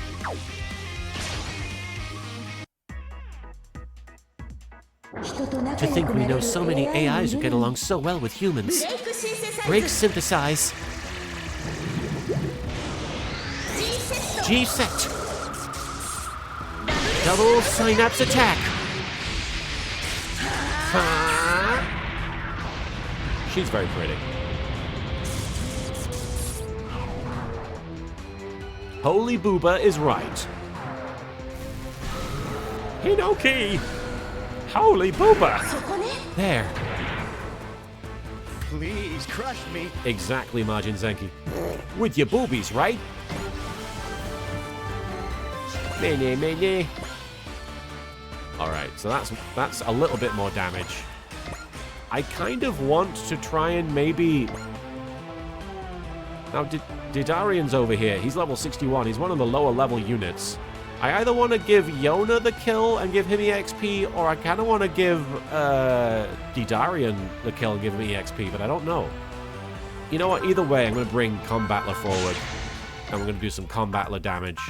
Speaker 5: To think we know so many AIs who get along so well with humans. Break synthesize. G-set. Double synapse attack.
Speaker 1: She's very pretty. Holy Booba is right. Hinoki! Holy Booba!
Speaker 5: There.
Speaker 2: Please crush me.
Speaker 1: Exactly, Majin Zenki. With your boobies, right? Mene. Alright, so that's a little bit more damage. I kind of want to try and maybe... Now, Didarian's over here. He's level 61. He's one of the lower level units. I either want to give Yona the kill and give him EXP, or I kind of want to give Didarian the kill and give him EXP, but I don't know. You know what? Either way, I'm going to bring Combatler forward, and we're going to do some Combatler damage.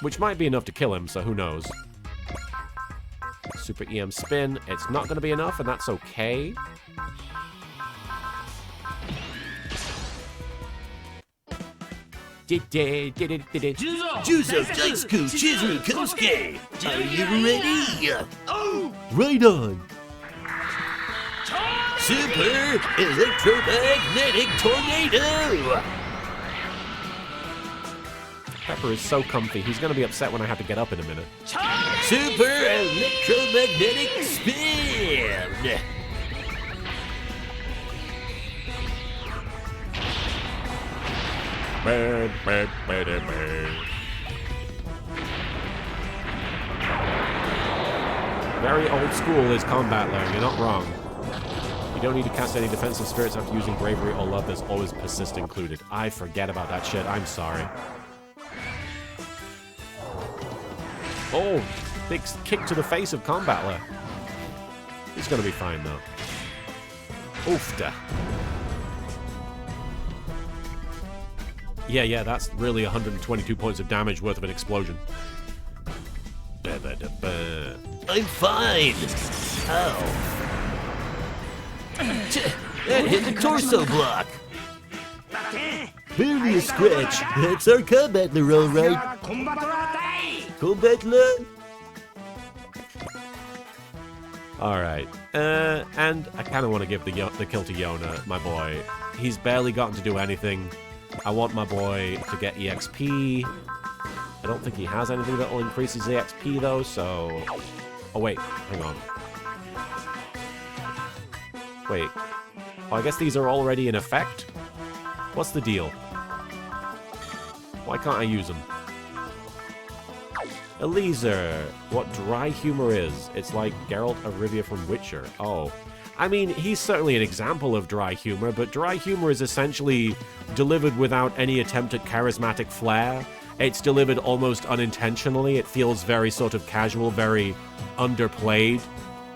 Speaker 1: Which might be enough to kill him, so who knows. Super EM spin. It's not going to be enough, and that's okay.
Speaker 4: Juzo Daisuku Chizuru Kosuke! Are you ready? Right on! Super Electromagnetic Tornado!
Speaker 1: Pepper is so comfy. He's going to be upset when I have to get up in a minute.
Speaker 4: Super Electromagnetic Spin!
Speaker 1: Very old school is Combatler. You're not wrong. You don't need to cast any defensive spirits after using bravery or love. There's always persist included. I forget about that shit. I'm sorry. Oh, big kick to the face of Combatler. He's gonna be fine though. Oofda. Yeah, that's really 122 points of damage worth of an explosion.
Speaker 4: I'm fine! Ow. That hit the torso block! Barely a scratch. That's our Combatler, alright. Combatler?
Speaker 1: Alright. And I kind of want to give the kill to Yona, my boy. He's barely gotten to do anything. I want my boy to get EXP. I don't think he has anything that will increase his EXP, though, so... Oh, wait. Hang on. Wait. Oh, I guess these are already in effect? What's the deal? Why can't I use them? Eliezer. What dry humor is. It's like Geralt of Rivia from Witcher. Oh. I mean, he's certainly an example of dry humor, but dry humor is essentially delivered without any attempt at charismatic flair. It's delivered almost unintentionally. It feels very sort of casual, very underplayed.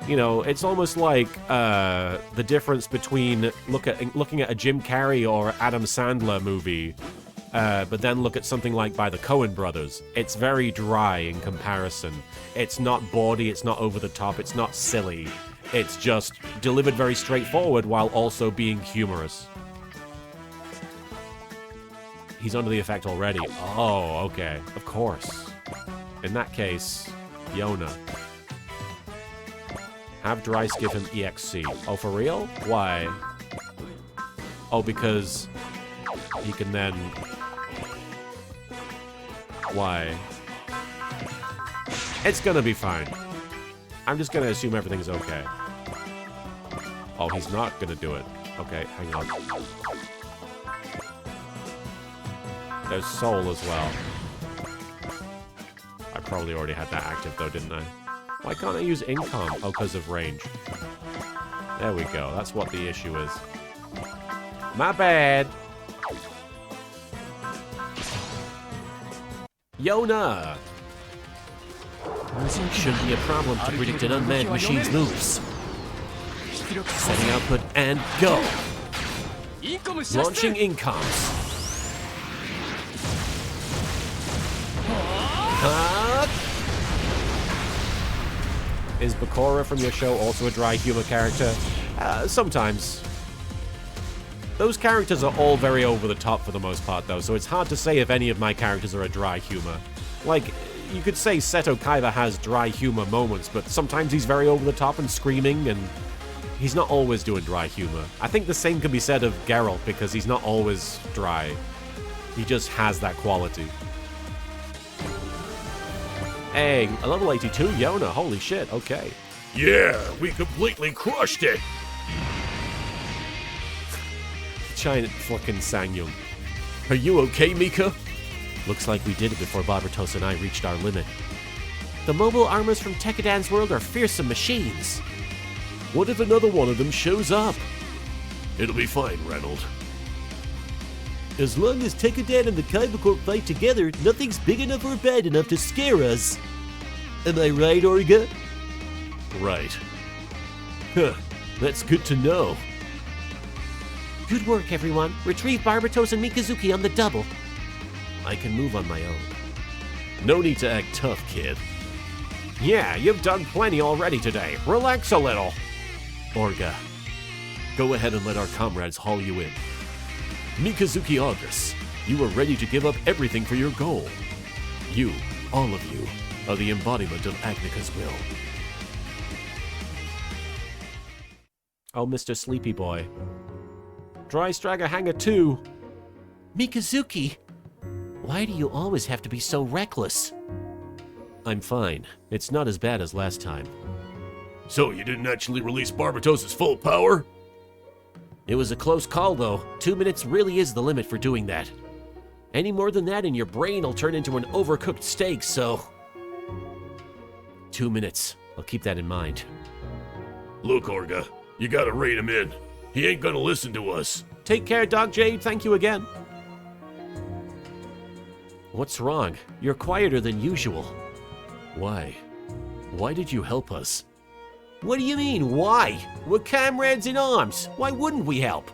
Speaker 1: You know, it's almost like the difference between looking at a Jim Carrey or Adam Sandler movie, but then look at something like by the Coen brothers. It's very dry in comparison. It's not bawdy, it's not over the top, it's not silly. It's just delivered very straightforward while also being humorous. He's under the effect already. Oh, okay. Of course. In that case, Yona. Have Dryce give him EXC. Oh, for real? Why? Oh, because he can then... Why? It's gonna be fine. I'm just gonna assume everything's okay. Oh, he's not gonna do it. Okay, hang on. There's Soul as well. I probably already had that active though, didn't I? Why can't I use Incom? Oh, because of range. There we go. That's what the issue is. My bad. Yona!
Speaker 5: Shouldn't be a problem to predict an unmanned machine's moves. Setting output and go. Launching incoms.
Speaker 1: Is Bakura from your show also a dry humor character? Sometimes. Those characters are all very over the top for the most part, though, so it's hard to say if any of my characters are a dry humor. Like, you could say Seto Kaiba has dry humor moments, but sometimes he's very over the top and screaming, and he's not always doing dry humor. I think the same can be said of Geralt, because he's not always dry. He just has that quality. Hey, a level 82 Yona, holy shit, okay.
Speaker 6: Yeah, we completely crushed it.
Speaker 1: Giant fucking Sangyung.
Speaker 3: Are you okay, Mika?
Speaker 5: Looks like we did it before Barbatos and I reached our limit. The mobile armors from Tekadan's world are fearsome machines.
Speaker 3: What if another one of them shows up?
Speaker 6: It'll be fine, Reynold.
Speaker 4: As long as Tekadan and the Kaiba Corp fight together, nothing's big enough or bad enough to scare us. Am I right, Orga?
Speaker 3: Right. Huh, that's good to know.
Speaker 5: Good work, everyone. Retrieve Barbatos and Mikazuki on the double.
Speaker 3: I can move on my own. No need to act tough, kid.
Speaker 1: Yeah, you've done plenty already today. Relax a little.
Speaker 3: Orga, go ahead and let our comrades haul you in. Mikazuki August, you are ready to give up everything for your goal. You, all of you, are the embodiment of Agnika's will.
Speaker 1: Oh, Mr. Sleepy Boy. Dry Stragger Hanger 2.
Speaker 5: Mikazuki, why do you always have to be so reckless?
Speaker 3: I'm fine. It's not as bad as last time.
Speaker 6: So you didn't actually release Barbatos' full power?
Speaker 5: It was a close call, though. 2 minutes really is the limit for doing that. Any more than that and your brain will turn into an overcooked steak, so...
Speaker 3: 2 minutes. I'll keep that in mind.
Speaker 6: Look, Orga, you gotta rein him in. He ain't gonna listen to us.
Speaker 1: Take care, Dog Jade. Thank you again.
Speaker 3: What's wrong? You're quieter than usual. Why? Why did you help us?
Speaker 5: What do you mean, why? We're comrades in arms. Why wouldn't we help?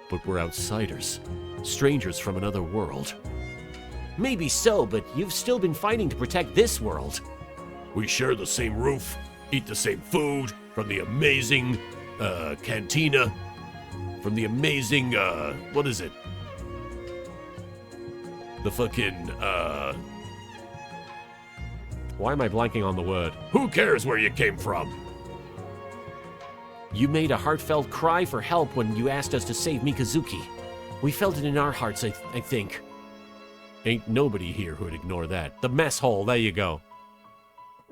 Speaker 3: But we're outsiders. Strangers from another world.
Speaker 5: Maybe so, but you've still been fighting to protect this world.
Speaker 6: We share the same roof, eat the same food, from the amazing, cantina. From the amazing, what is it? The fucking,
Speaker 1: Why am I blanking on the word?
Speaker 6: Who cares where you came from?
Speaker 3: You made a heartfelt cry for help when you asked us to save Mikazuki. We felt it in our hearts, I think. Ain't nobody here who'd ignore that. The mess hole, there you go.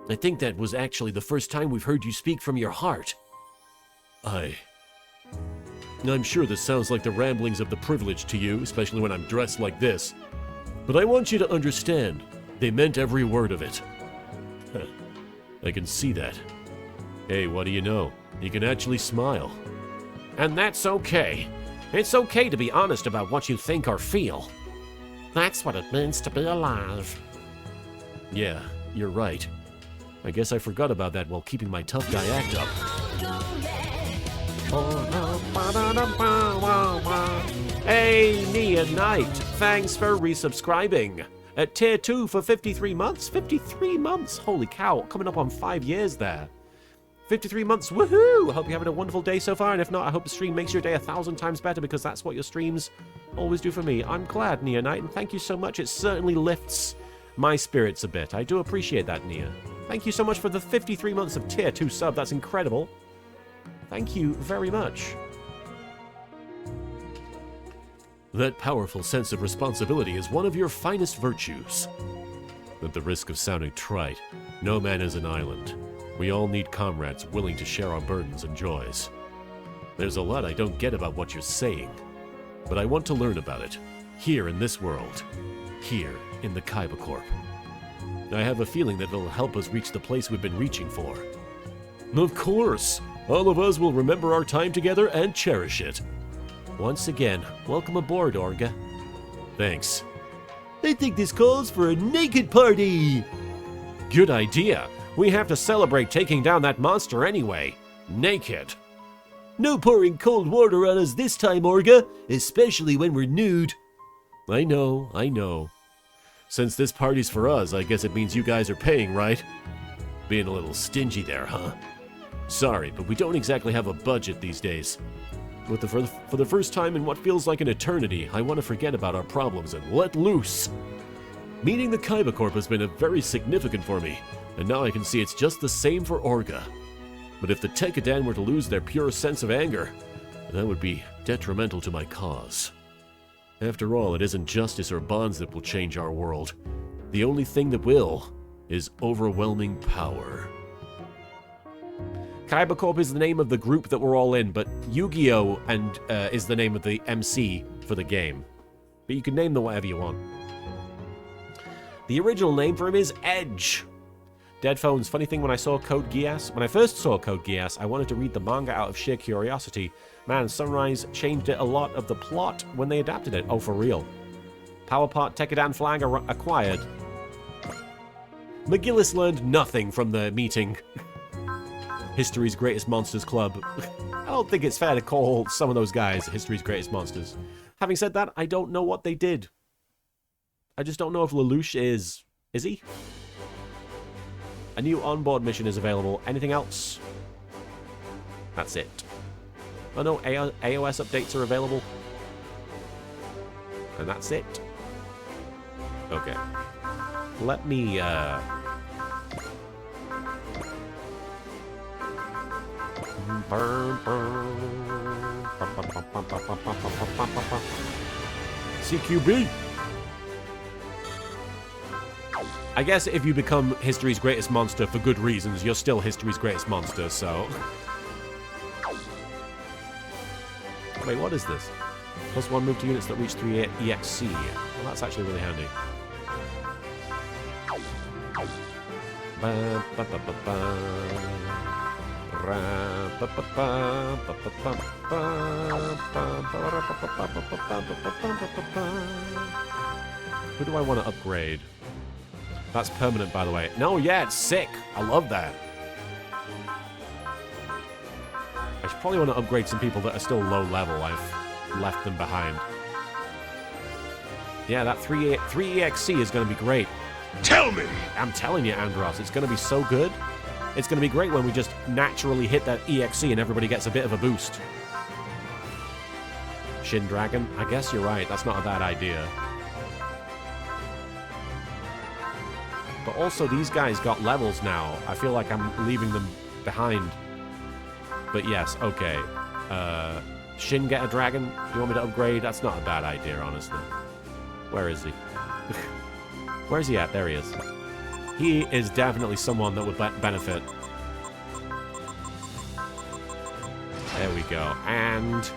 Speaker 3: I think that was actually the first time we've heard you speak from your heart. I'm sure this sounds like the ramblings of the privileged to you, especially when I'm dressed like this. But I want you to understand, they meant every word of it. I can see that. Hey, what do you know? You can actually smile.
Speaker 1: And that's okay. It's okay to be honest about what you think or feel. That's what it means to be alive.
Speaker 3: Yeah, you're right. I guess I forgot about that while keeping my tough guy act up.
Speaker 1: Hey, Nia Knight, thanks for resubscribing. At tier 2 for 53 months? 53 months? Holy cow, coming up on 5 years there. 53 months, woohoo! I hope you're having a wonderful day so far, and if not, I hope the stream makes your day 1,000 times better, because that's what your streams always do for me. I'm glad, Nia Knight, and thank you so much. It certainly lifts my spirits a bit. I do appreciate that, Nia. Thank you so much for the 53 months of tier 2 sub. That's incredible. Thank you very much.
Speaker 3: That powerful sense of responsibility is one of your finest virtues. At the risk of sounding trite, no man is an island. We all need comrades willing to share our burdens and joys. There's a lot I don't get about what you're saying, but I want to learn about it, here in this world, here in the Kaiba Corp. I have a feeling that it'll help us reach the place we've been reaching for. Of course! All of us will remember our time together and cherish it. Once again, welcome aboard, Orga. Thanks.
Speaker 4: I think this calls for a naked party!
Speaker 1: Good idea. We have to celebrate taking down that monster anyway. Naked.
Speaker 4: No pouring cold water on us this time, Orga, especially when we're nude.
Speaker 3: I know. Since this party's for us, I guess it means you guys are paying, right? Being a little stingy there, huh? Sorry, but we don't exactly have a budget these days. But for the first time in what feels like an eternity, I want to forget about our problems and let loose. Meeting the Kaiba Corp has been very significant for me, and now I can see it's just the same for Orga. But if the Tekkadan were to lose their pure sense of anger, that would be detrimental to my cause. After all, it isn't justice or bonds that will change our world. The only thing that will is overwhelming power.
Speaker 1: Kaiba Corp is the name of the group that we're all in, but Yu-Gi-Oh! Is the name of the MC for the game. But you can name them whatever you want. The original name for him is Edge. Dead Phones, funny thing when I saw Code Geass, when I first saw Code Geass, I wanted to read the manga out of sheer curiosity. Man, Sunrise changed it a lot of the plot when they adapted it. Oh, for real. Power Part Tekkadan flag acquired. McGillis learned nothing from the meeting. History's Greatest Monsters Club. I don't think it's fair to call some of those guys History's Greatest Monsters. Having said that, I don't know what they did. I just don't know if Lelouch is... Is he? A new onboard mission is available. Anything else? That's it. Oh no, AOS updates are available. And that's it. Okay. Let me,
Speaker 3: CQB!
Speaker 1: I guess if you become History's Greatest Monster for good reasons, you're still History's Greatest Monster, so... Wait, what is this? +1 move to units that reach 3 EXC. Well, that's actually really handy. Who do I want to upgrade? That's permanent, by the way. No, yeah, it's sick. I love that. I should probably want to upgrade some people that are still low level. I've left them behind. Yeah, that 3 EXC is going to be great.
Speaker 6: Tell me!
Speaker 1: I'm telling you, Andros, it's going to be so good. It's going to be great when we just naturally hit that EXC and everybody gets a bit of a boost. Shin Dragon? I guess you're right. That's not a bad idea. But also, these guys got levels now. I feel like I'm leaving them behind. But yes, okay. Shin get a dragon? You want me to upgrade? That's not a bad idea, honestly. Where is he? Where's he at? There he is. He is definitely someone that would benefit. There we go. And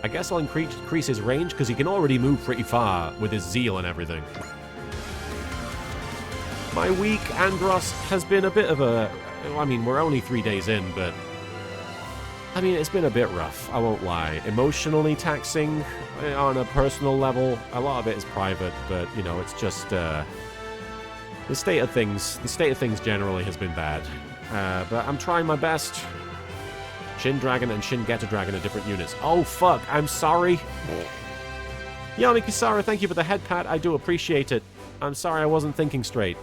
Speaker 1: I guess I'll increase his range because he can already move pretty far with his zeal and everything. My week, Andros, has been a bit of a... I mean, we're only 3 days in, but... I mean, it's been a bit rough, I won't lie. Emotionally taxing on a personal level. A lot of it is private, but, you know, it's just... the state of things generally has been bad. But I'm trying my best. Shin Dragon and Shin Geta Dragon are different units. Oh, fuck, I'm sorry. Yami Kisara, thank you for the head pat. I do appreciate it. I'm sorry I wasn't thinking straight.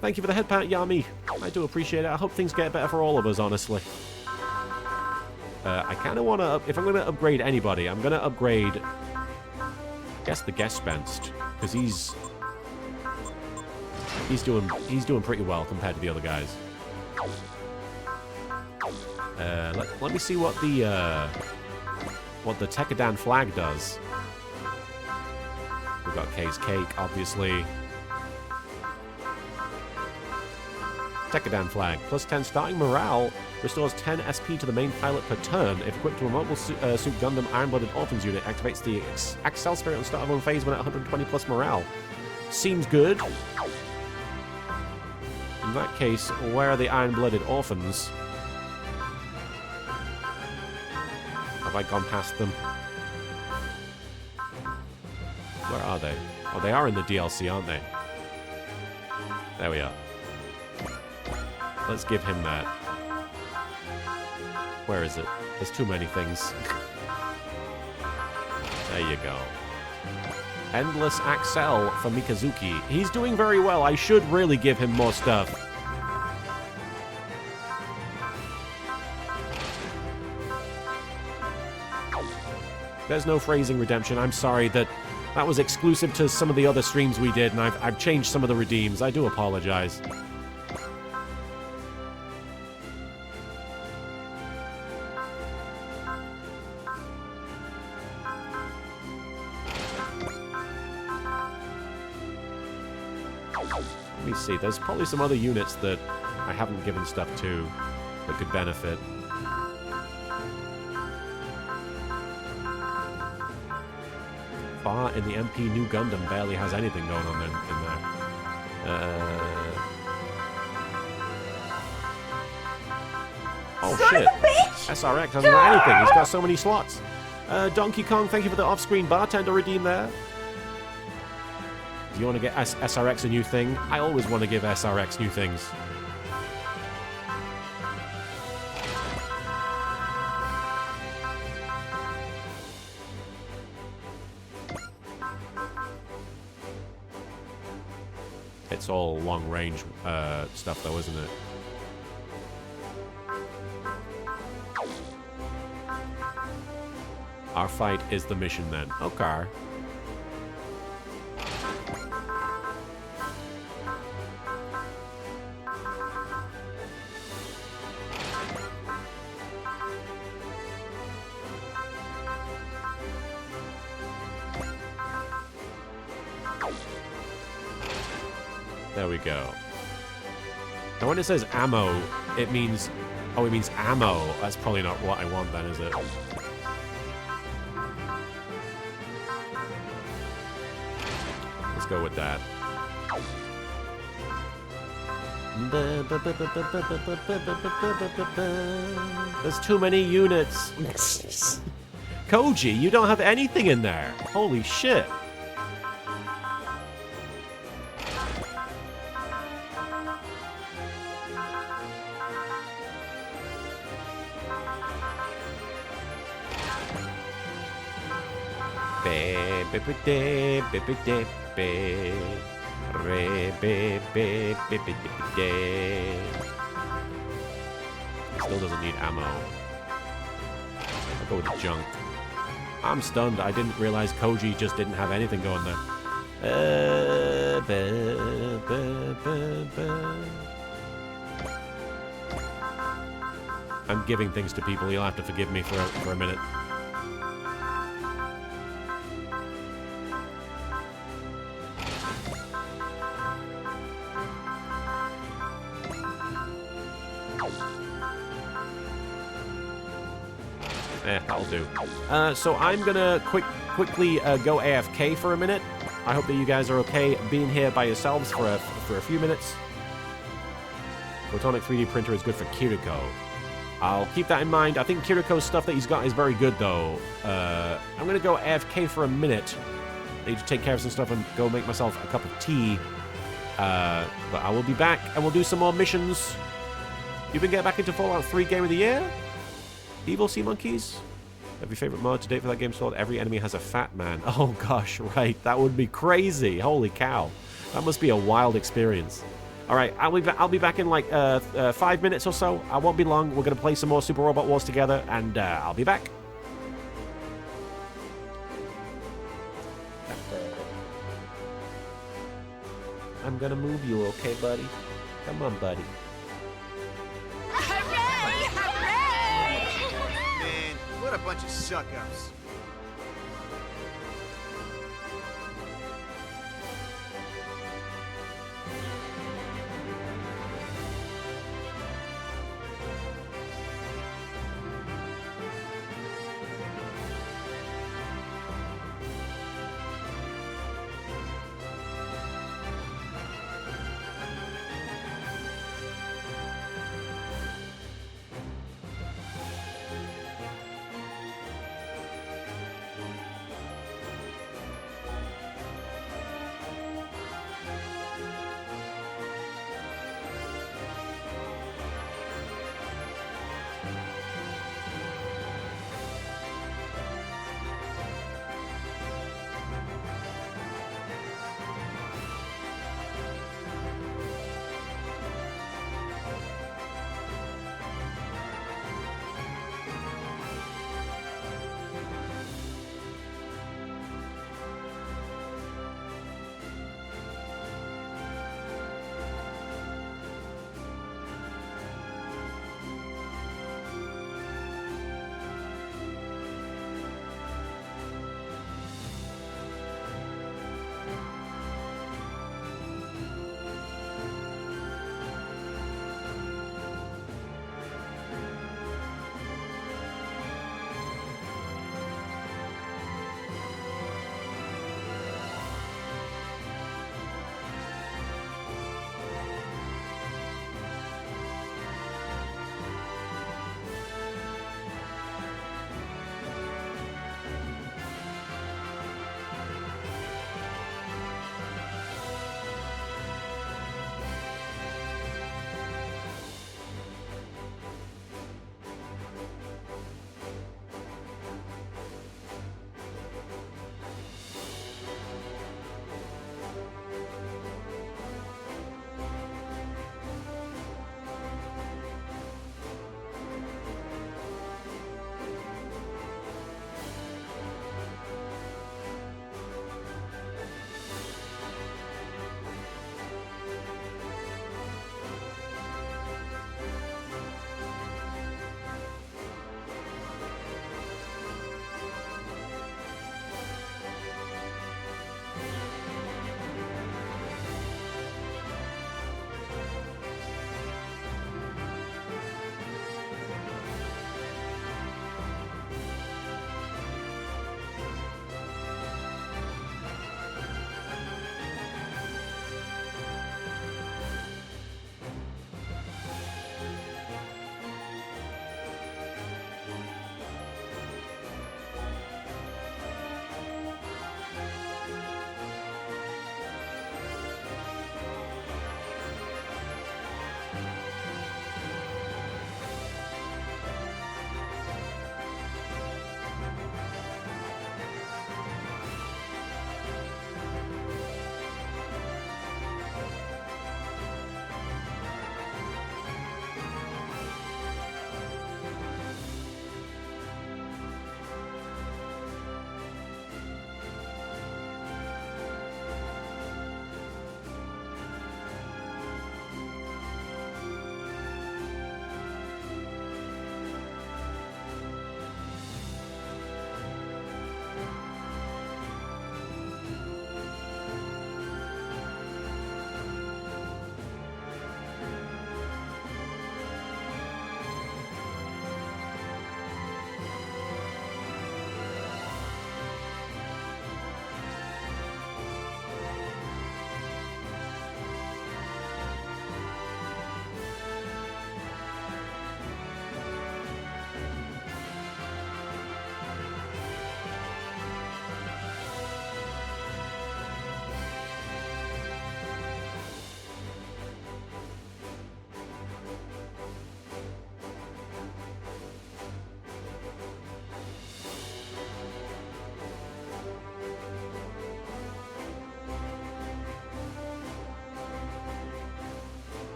Speaker 1: Thank you for the head pat, Yami. I do appreciate it. I hope things get better for all of us, honestly. I kind of want to... If I'm going to upgrade anybody, I'm going to upgrade... I guess the Gespenst. Because he's doing pretty well compared to the other guys. Let me see what the Tekadan flag does. We've got K's Cake, obviously. Tekadan flag. Plus 10 starting morale. Restores 10 SP to the main pilot per turn. If equipped to a mobile suit Gundam Iron-Blooded Orphans unit, activates the Accel Spirit on start of one phase when at 120 plus morale. Seems good. In that case, where are the Iron-Blooded Orphans? Have I gone past them? Where are they? Oh, they are in the DLC, aren't they? There we are. Let's give him that. Where is it? There's too many things. There you go. Endless Accel for Mikazuki. He's doing very well. I should really give him more stuff. There's no phrasing redemption. I'm sorry that was exclusive to some of the other streams we did, and I've changed some of the redeems. I do apologize. Let me see. There's probably some other units that I haven't given stuff to that could benefit. Far in the MP New Gundam barely has anything going on in there. Oh shit! SRX hasn't got anything. He's got so many slots. Donkey Kong, thank you for the off-screen bartender redeem there. Do you want to get SRX a new thing? I always want to give SRX new things. It's all long-range stuff, though, isn't it? Our fight is the mission, then. Okay. There we go. Now when it says ammo, it means... Oh, it means ammo. That's probably not what I want then, is it? Let's go with that. There's too many units. Koji, you don't have anything in there. Holy shit. Still doesn't need ammo. I'll go with the junk. I'm stunned. I didn't realize Koji just didn't have anything going there. I'm giving things to people. You'll have to forgive me for a minute. That'll do. So I'm gonna quickly go AFK for a minute. I hope that you guys are okay being here by yourselves for a few minutes. Photonic 3D printer is good for Kiriko. I'll keep that in mind. I think Kiriko's stuff that he's got is very good, though. I'm gonna go AFK for a minute. I need to take care of some stuff and go make myself a cup of tea. But I will be back, and we'll do some more missions. You been getting back into Fallout 3 Game of the Year? Evil Sea Monkeys? Have your favorite mod to date for that game sold? Every enemy has a fat man. Oh gosh, right. That would be crazy. Holy cow. That must be a wild experience. Alright, I'll be back in like 5 minutes or so. I won't be long. We're going to play some more Super Robot Wars together, and I'll be back. I'm going to move you, okay, buddy? Come on, buddy.
Speaker 2: Man, what a bunch of suck-ups.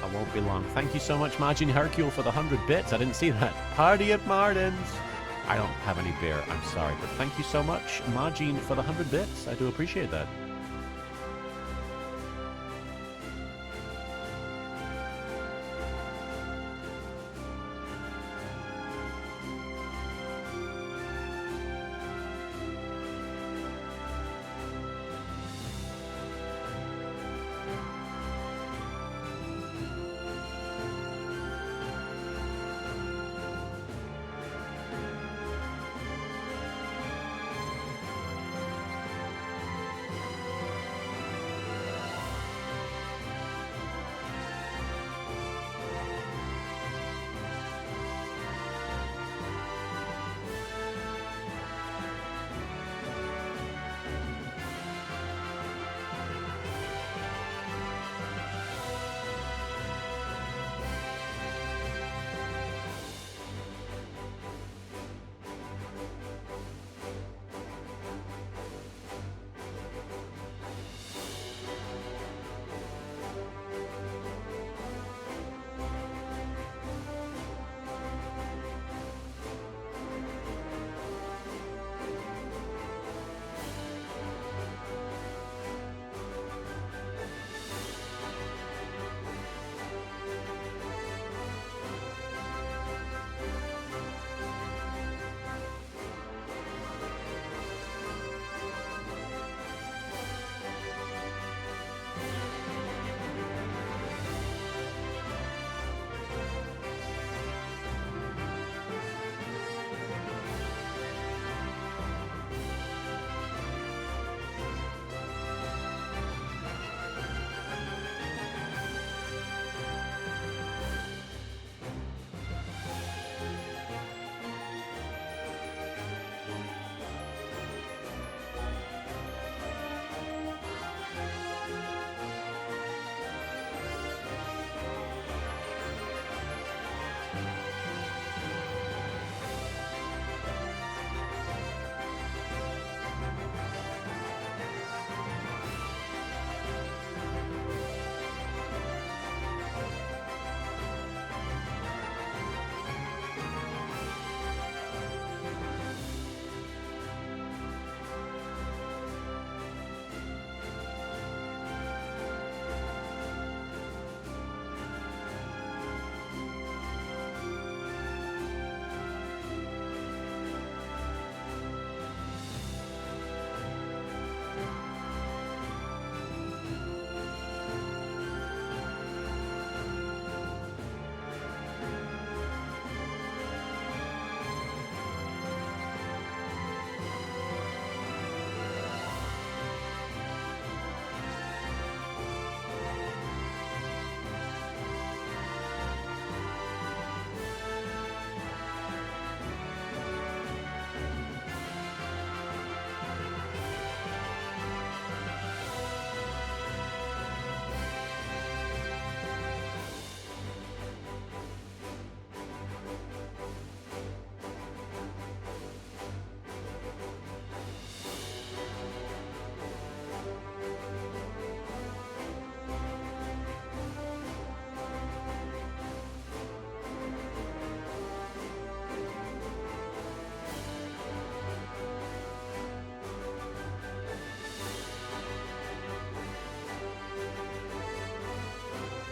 Speaker 1: I won't be long. Thank you so much, Margin Hercule, for the 100 bits. I didn't see that. Party at Martin's. I don't have any beer. I'm sorry. But thank you so much, Margin, for the 100 bits. I do appreciate that.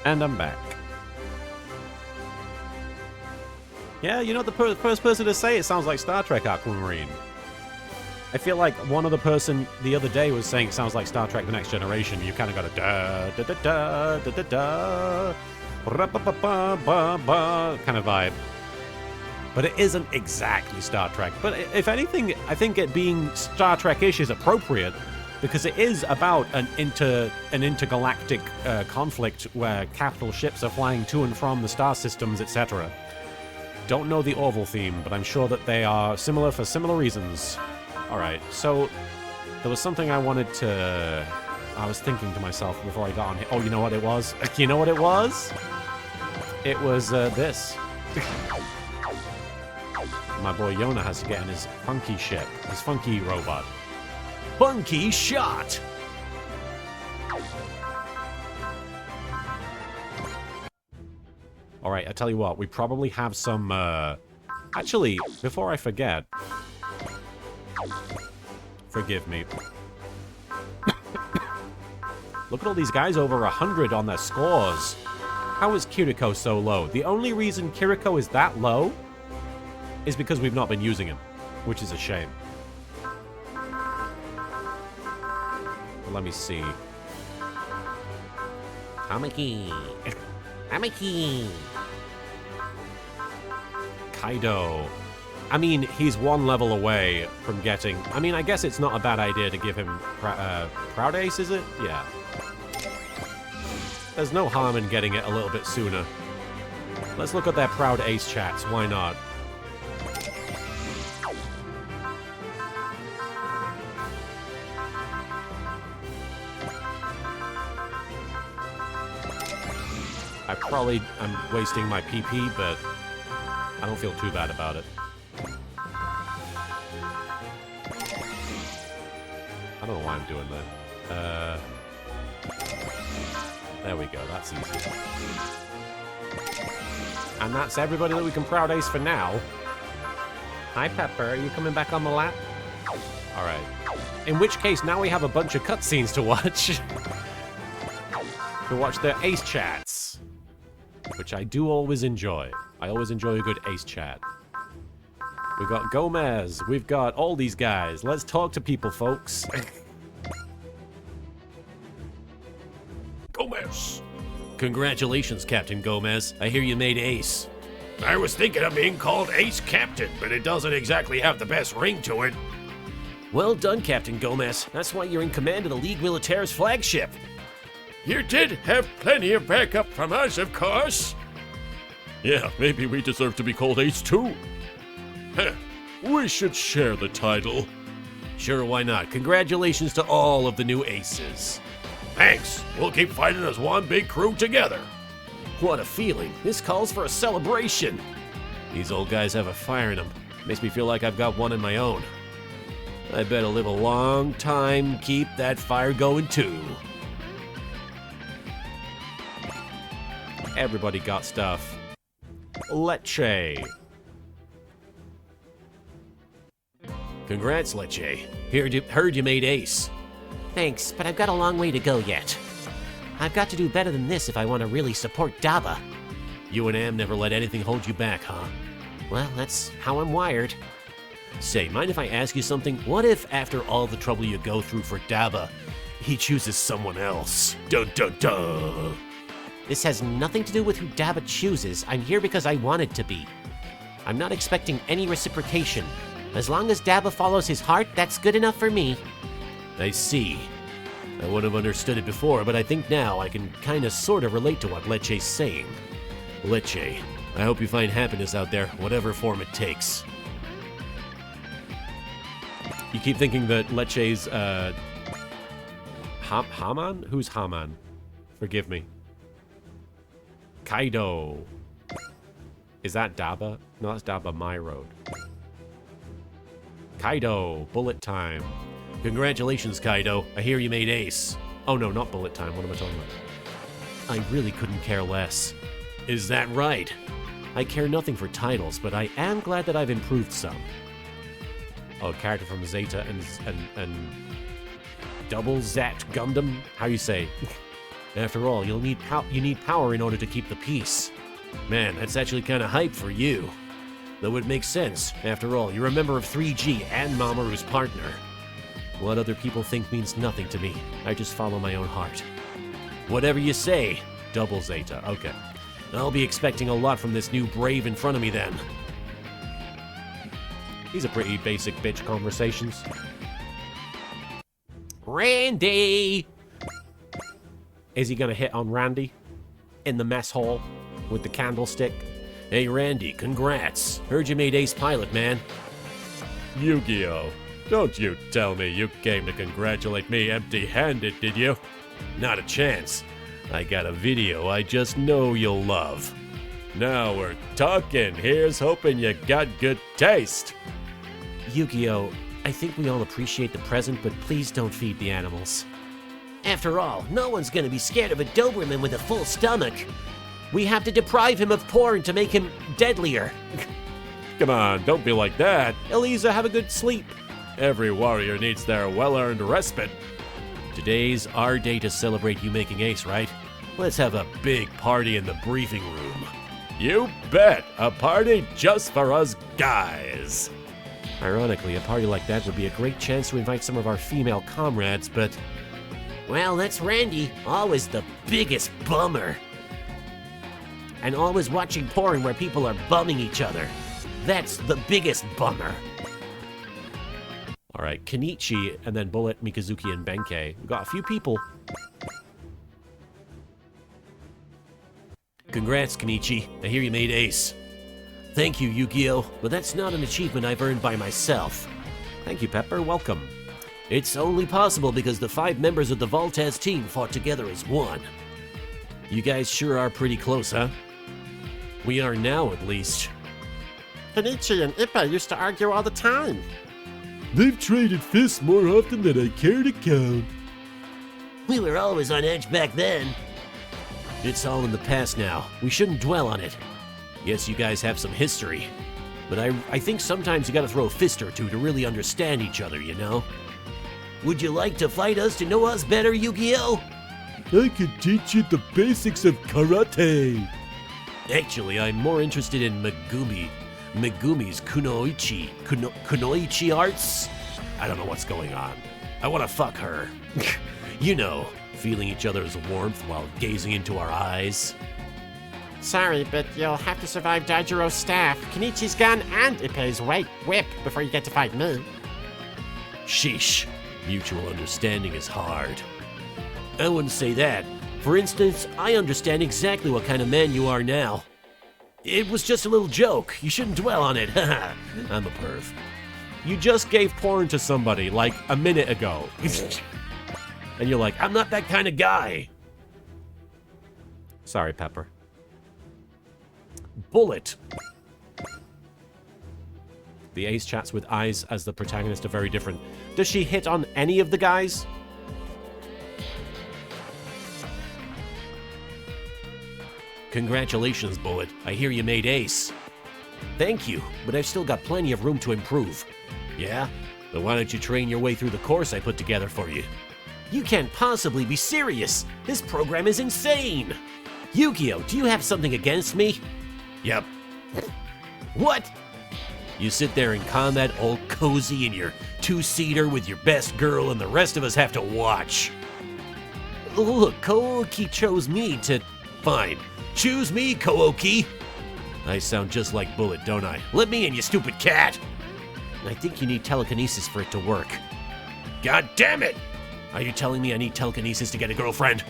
Speaker 1: And I'm back. Yeah, you're not the first person to say it sounds like Star Trek Aquamarine. I feel like one other person the other day was saying it sounds like Star Trek The Next Generation. You kind of got a da-da-da-da-da-da, ra-ba-ba-ba-ba-ba kind of vibe. But it isn't exactly Star Trek. But if anything, I think it being Star Trek-ish is appropriate, because it is about an intergalactic conflict where capital ships are flying to and from the star systems, etc. Don't know the Orville theme, but I'm sure that they are similar for similar reasons. Alright, so there was something I wanted to... I was thinking to myself before I got on here. Oh, you know what it was? You know what it was? It was this. My boy Yona has to get in his funky ship, his funky robot. Funky shot! Alright, I tell you what, we probably have some, Actually, before I forget... Forgive me. Look at all these guys over 100 on their scores. How is Kiriko so low? The only reason Kiriko is that low is because we've not been using him, which is a shame. Let me see.
Speaker 5: Tamaki. Tamaki.
Speaker 1: Kaido. I mean, he's one level away from getting... I mean, I guess it's not a bad idea to give him Proud Ace, is it? Yeah. There's no harm in getting it a little bit sooner. Let's look at their Proud Ace chats. Why not? I probably am wasting my PP, but I don't feel too bad about it. I don't know why I'm doing that. There we go, that's easy. And that's everybody that we can Proud Ace for now. Hi, Pepper, are you coming back on the lap? Alright. In which case, now we have a bunch of cutscenes to watch. To watch their Ace chats. Which I do always enjoy. I always enjoy a good Ace chat. We've got Gomez. We've got all these guys. Let's talk to people, folks.
Speaker 6: Gomez.
Speaker 3: Congratulations, Captain Gomez. I hear you made ace.
Speaker 6: I was thinking of being called Ace Captain, but it doesn't exactly have the best ring to it.
Speaker 3: Well done, Captain Gomez. That's why you're in command of the League Militaire's flagship.
Speaker 6: You did have plenty of backup from us, of course. Yeah, maybe we deserve to be called Ace too. Huh. We should share the title.
Speaker 3: Sure, why not? Congratulations to all of the new aces.
Speaker 6: Thanks. We'll keep fighting as one big crew together.
Speaker 3: What a feeling. This calls for a celebration. These old guys have a fire in them. Makes me feel like I've got one in my own. I better live a long time, keep that fire going too.
Speaker 1: Everybody got stuff. Lecce.
Speaker 3: Congrats, Lecce. Heard you made ace.
Speaker 5: Thanks, but I've got a long way to go yet. I've got to do better than this if I want to really support Daba.
Speaker 3: You and Am never let anything hold you back, huh?
Speaker 5: Well, that's how I'm wired.
Speaker 3: Say, mind if I ask you something? What if, after all the trouble you go through for Daba, he chooses someone else? Dun dun dun!
Speaker 5: This has nothing to do with who Daba chooses. I'm here because I wanted to be. I'm not expecting any reciprocation. As long as Daba follows his heart, that's good enough for me.
Speaker 3: I see. I would have understood it before, but I think now I can kinda sorta relate to what Lecce's saying. Lecce, I hope you find happiness out there, whatever form it takes.
Speaker 1: You keep thinking that Lecce's, Haman? Who's Haman? Forgive me. Kaido. Is that Daba? No, that's Daba My Road. Kaido. Bullet time.
Speaker 3: Congratulations, Kaido. I hear you made ace.
Speaker 1: Oh no, not bullet time. What am I talking about?
Speaker 3: I really couldn't care less. Is that right? I care nothing for titles, but I am glad that I've improved some.
Speaker 1: Oh, character from Zeta and Double Zet Gundam? How you say?
Speaker 3: After all, you need power in order to keep the peace. Man, that's actually kind of hype for you. Though it makes sense. After all, you're a member of 3G and Mamoru's partner. What other people think means nothing to me. I just follow my own heart. Whatever you say.
Speaker 1: Double Zeta, okay.
Speaker 3: I'll be expecting a lot from this new brave in front of me then.
Speaker 1: These are pretty basic bitch conversations.
Speaker 5: Randy!
Speaker 1: Is he gonna hit on Randy? In the mess hall? With the candlestick?
Speaker 3: Hey Randy, congrats. Heard you made ace pilot, man.
Speaker 6: Yu-Gi-Oh! Don't you tell me you came to congratulate me empty-handed, did you?
Speaker 3: Not a chance. I got a video I just know you'll love.
Speaker 6: Now we're talking. Here's hoping you got good taste.
Speaker 5: Yu-Gi-Oh! I think we all appreciate the present, but please don't feed the animals. After all, no one's gonna be scared of a Doberman with a full stomach. We have to deprive him of porn to make him deadlier.
Speaker 3: Come on, don't be like that. Elisa, have a good sleep. Every warrior needs their well-earned respite. Today's our day to celebrate you making ace, right? Let's have a big party in the briefing room. You bet! A party just for us guys.
Speaker 1: Ironically, a party like that would be a great chance to invite some of our female comrades, but...
Speaker 5: Well, that's Randy. Always the biggest bummer. And always watching porn where people are bumming each other. That's the biggest bummer.
Speaker 1: Alright, Kenichi, and then Bullet, Mikazuki, and Benkei. We've got a few people.
Speaker 3: Congrats, Kenichi. I hear you made ace. Thank you, Yu-Gi-Oh! But that's not an achievement I've earned by myself.
Speaker 1: Thank you, Pepper. Welcome.
Speaker 3: It's only possible because the 5 members of the Voltez team fought together as one. You guys sure are pretty close, huh? We are now, at least.
Speaker 5: Kenichi and Ippei used to argue all the time.
Speaker 4: They've traded fists more often than I care to count.
Speaker 5: We were always on edge back then.
Speaker 3: It's all in the past now. We shouldn't dwell on it. Yes, you guys have some history. But I think sometimes you gotta throw a fist or two to really understand each other, you know? Would you like to fight us to know us better, Yu-Gi-Oh?
Speaker 4: I could teach you the basics of karate.
Speaker 3: Actually, I'm more interested in Megumi's kunoichi arts? I don't know what's going on. I want to fuck her. You know, feeling each other's warmth while gazing into our eyes.
Speaker 5: Sorry, but you'll have to survive Daijiro's staff, Kenichi's gun, and Ippei's whip before you get to fight me.
Speaker 3: Sheesh. Mutual understanding is hard. I wouldn't say that. For instance, I understand exactly what kind of man you are now. It was just a little joke. You shouldn't dwell on it. I'm a perv.
Speaker 1: You just gave porn to somebody, like, a minute ago. And you're like,
Speaker 3: I'm not that kind of guy.
Speaker 1: Sorry, Pepper.
Speaker 3: Bullet.
Speaker 1: The ace chats with eyes as the protagonist are very different. Does she hit on any of the guys?
Speaker 3: Congratulations, Bullet. I hear you made ace. Thank you, but I've still got plenty of room to improve. Yeah? But why don't you train your way through the course I put together for you? You can't possibly be serious. This program is insane. Yu-Gi-Oh, do you have something against me? Yep. What? You sit there in combat all cozy in your two-seater with your best girl and the rest of us have to watch. Look, Kooki chose me to... Fine. Choose me, Kooki. I sound just like Bullet, don't I? Let me in, you stupid cat.
Speaker 1: I think you need telekinesis for it to work.
Speaker 3: God damn it! Are you telling me I need telekinesis to get a girlfriend?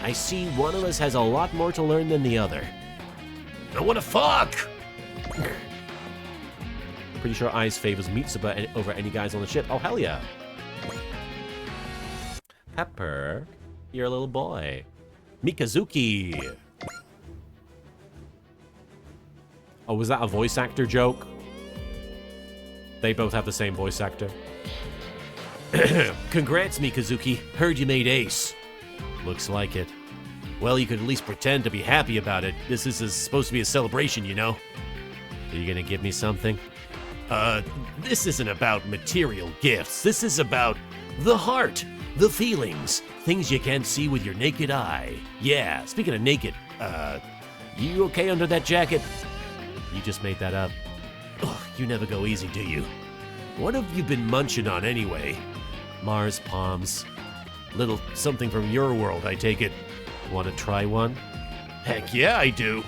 Speaker 1: I see one of us has a lot more to learn than the other.
Speaker 3: I wanna fuck!
Speaker 1: Pretty sure Eyes favors Mitsuba over any guys on the ship. Oh, hell yeah. Pepper, you're a little boy. Mikazuki. Oh, was that a voice actor joke? They both have the same voice actor.
Speaker 3: Congrats, Mikazuki. Heard you made ace. Looks like it. Well, you could at least pretend to be happy about it. This is supposed to be a celebration, you know?
Speaker 1: Are you gonna give me something?
Speaker 3: This isn't about material gifts. This is about the heart, the feelings, things you can't see with your naked eye. Yeah, speaking of naked, you okay under that jacket?
Speaker 1: You just made that up.
Speaker 3: Ugh, you never go easy, do you? What have you been munching on anyway?
Speaker 1: Mars palms.
Speaker 3: Little something from your world, I take it.
Speaker 1: Want to try one?
Speaker 3: Heck yeah, I do.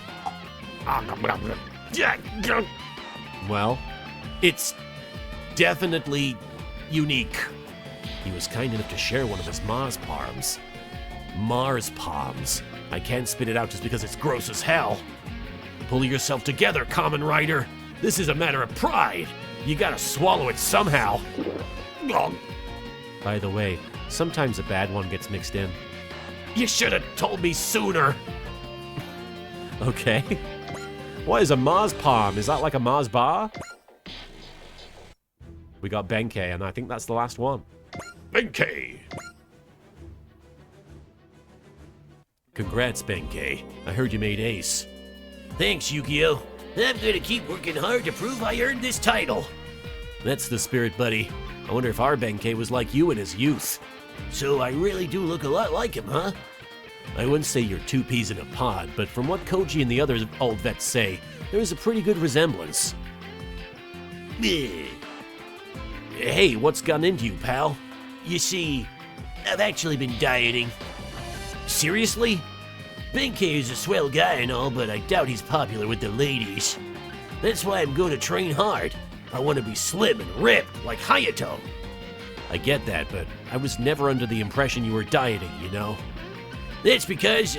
Speaker 1: Well,
Speaker 3: it's definitely unique. He was kind enough to share one of his Mars palms. Mars palms. I can't spit it out just because it's gross as hell. Pull yourself together, Kamen Rider. This is a matter of pride. You gotta swallow it somehow.
Speaker 1: By the way, sometimes a bad one gets mixed in.
Speaker 3: You should have told me sooner.
Speaker 1: Okay. What is a Mars palm? Is that like a Mars bar? We got Benkei, and I think that's the last one.
Speaker 6: Benkei.
Speaker 3: Congrats, Benkei. I heard you made ace. Thanks, Yu-Gi-Oh! I'm gonna keep working hard to prove I earned this title. That's the spirit, buddy. I wonder if our Benkei was like you in his youth. So I really do look a lot like him, huh? I wouldn't say you're two peas in a pod, but from what Koji and the other old vets say, there is a pretty good resemblance. Hey, what's gotten into you, pal? You see, I've actually been dieting. Seriously? Benkei is a swell guy and all, but I doubt he's popular with the ladies. That's why I'm going to train hard. I want to be slim and ripped like Hayato. I get that, but I was never under the impression you were dieting, you know? That's because,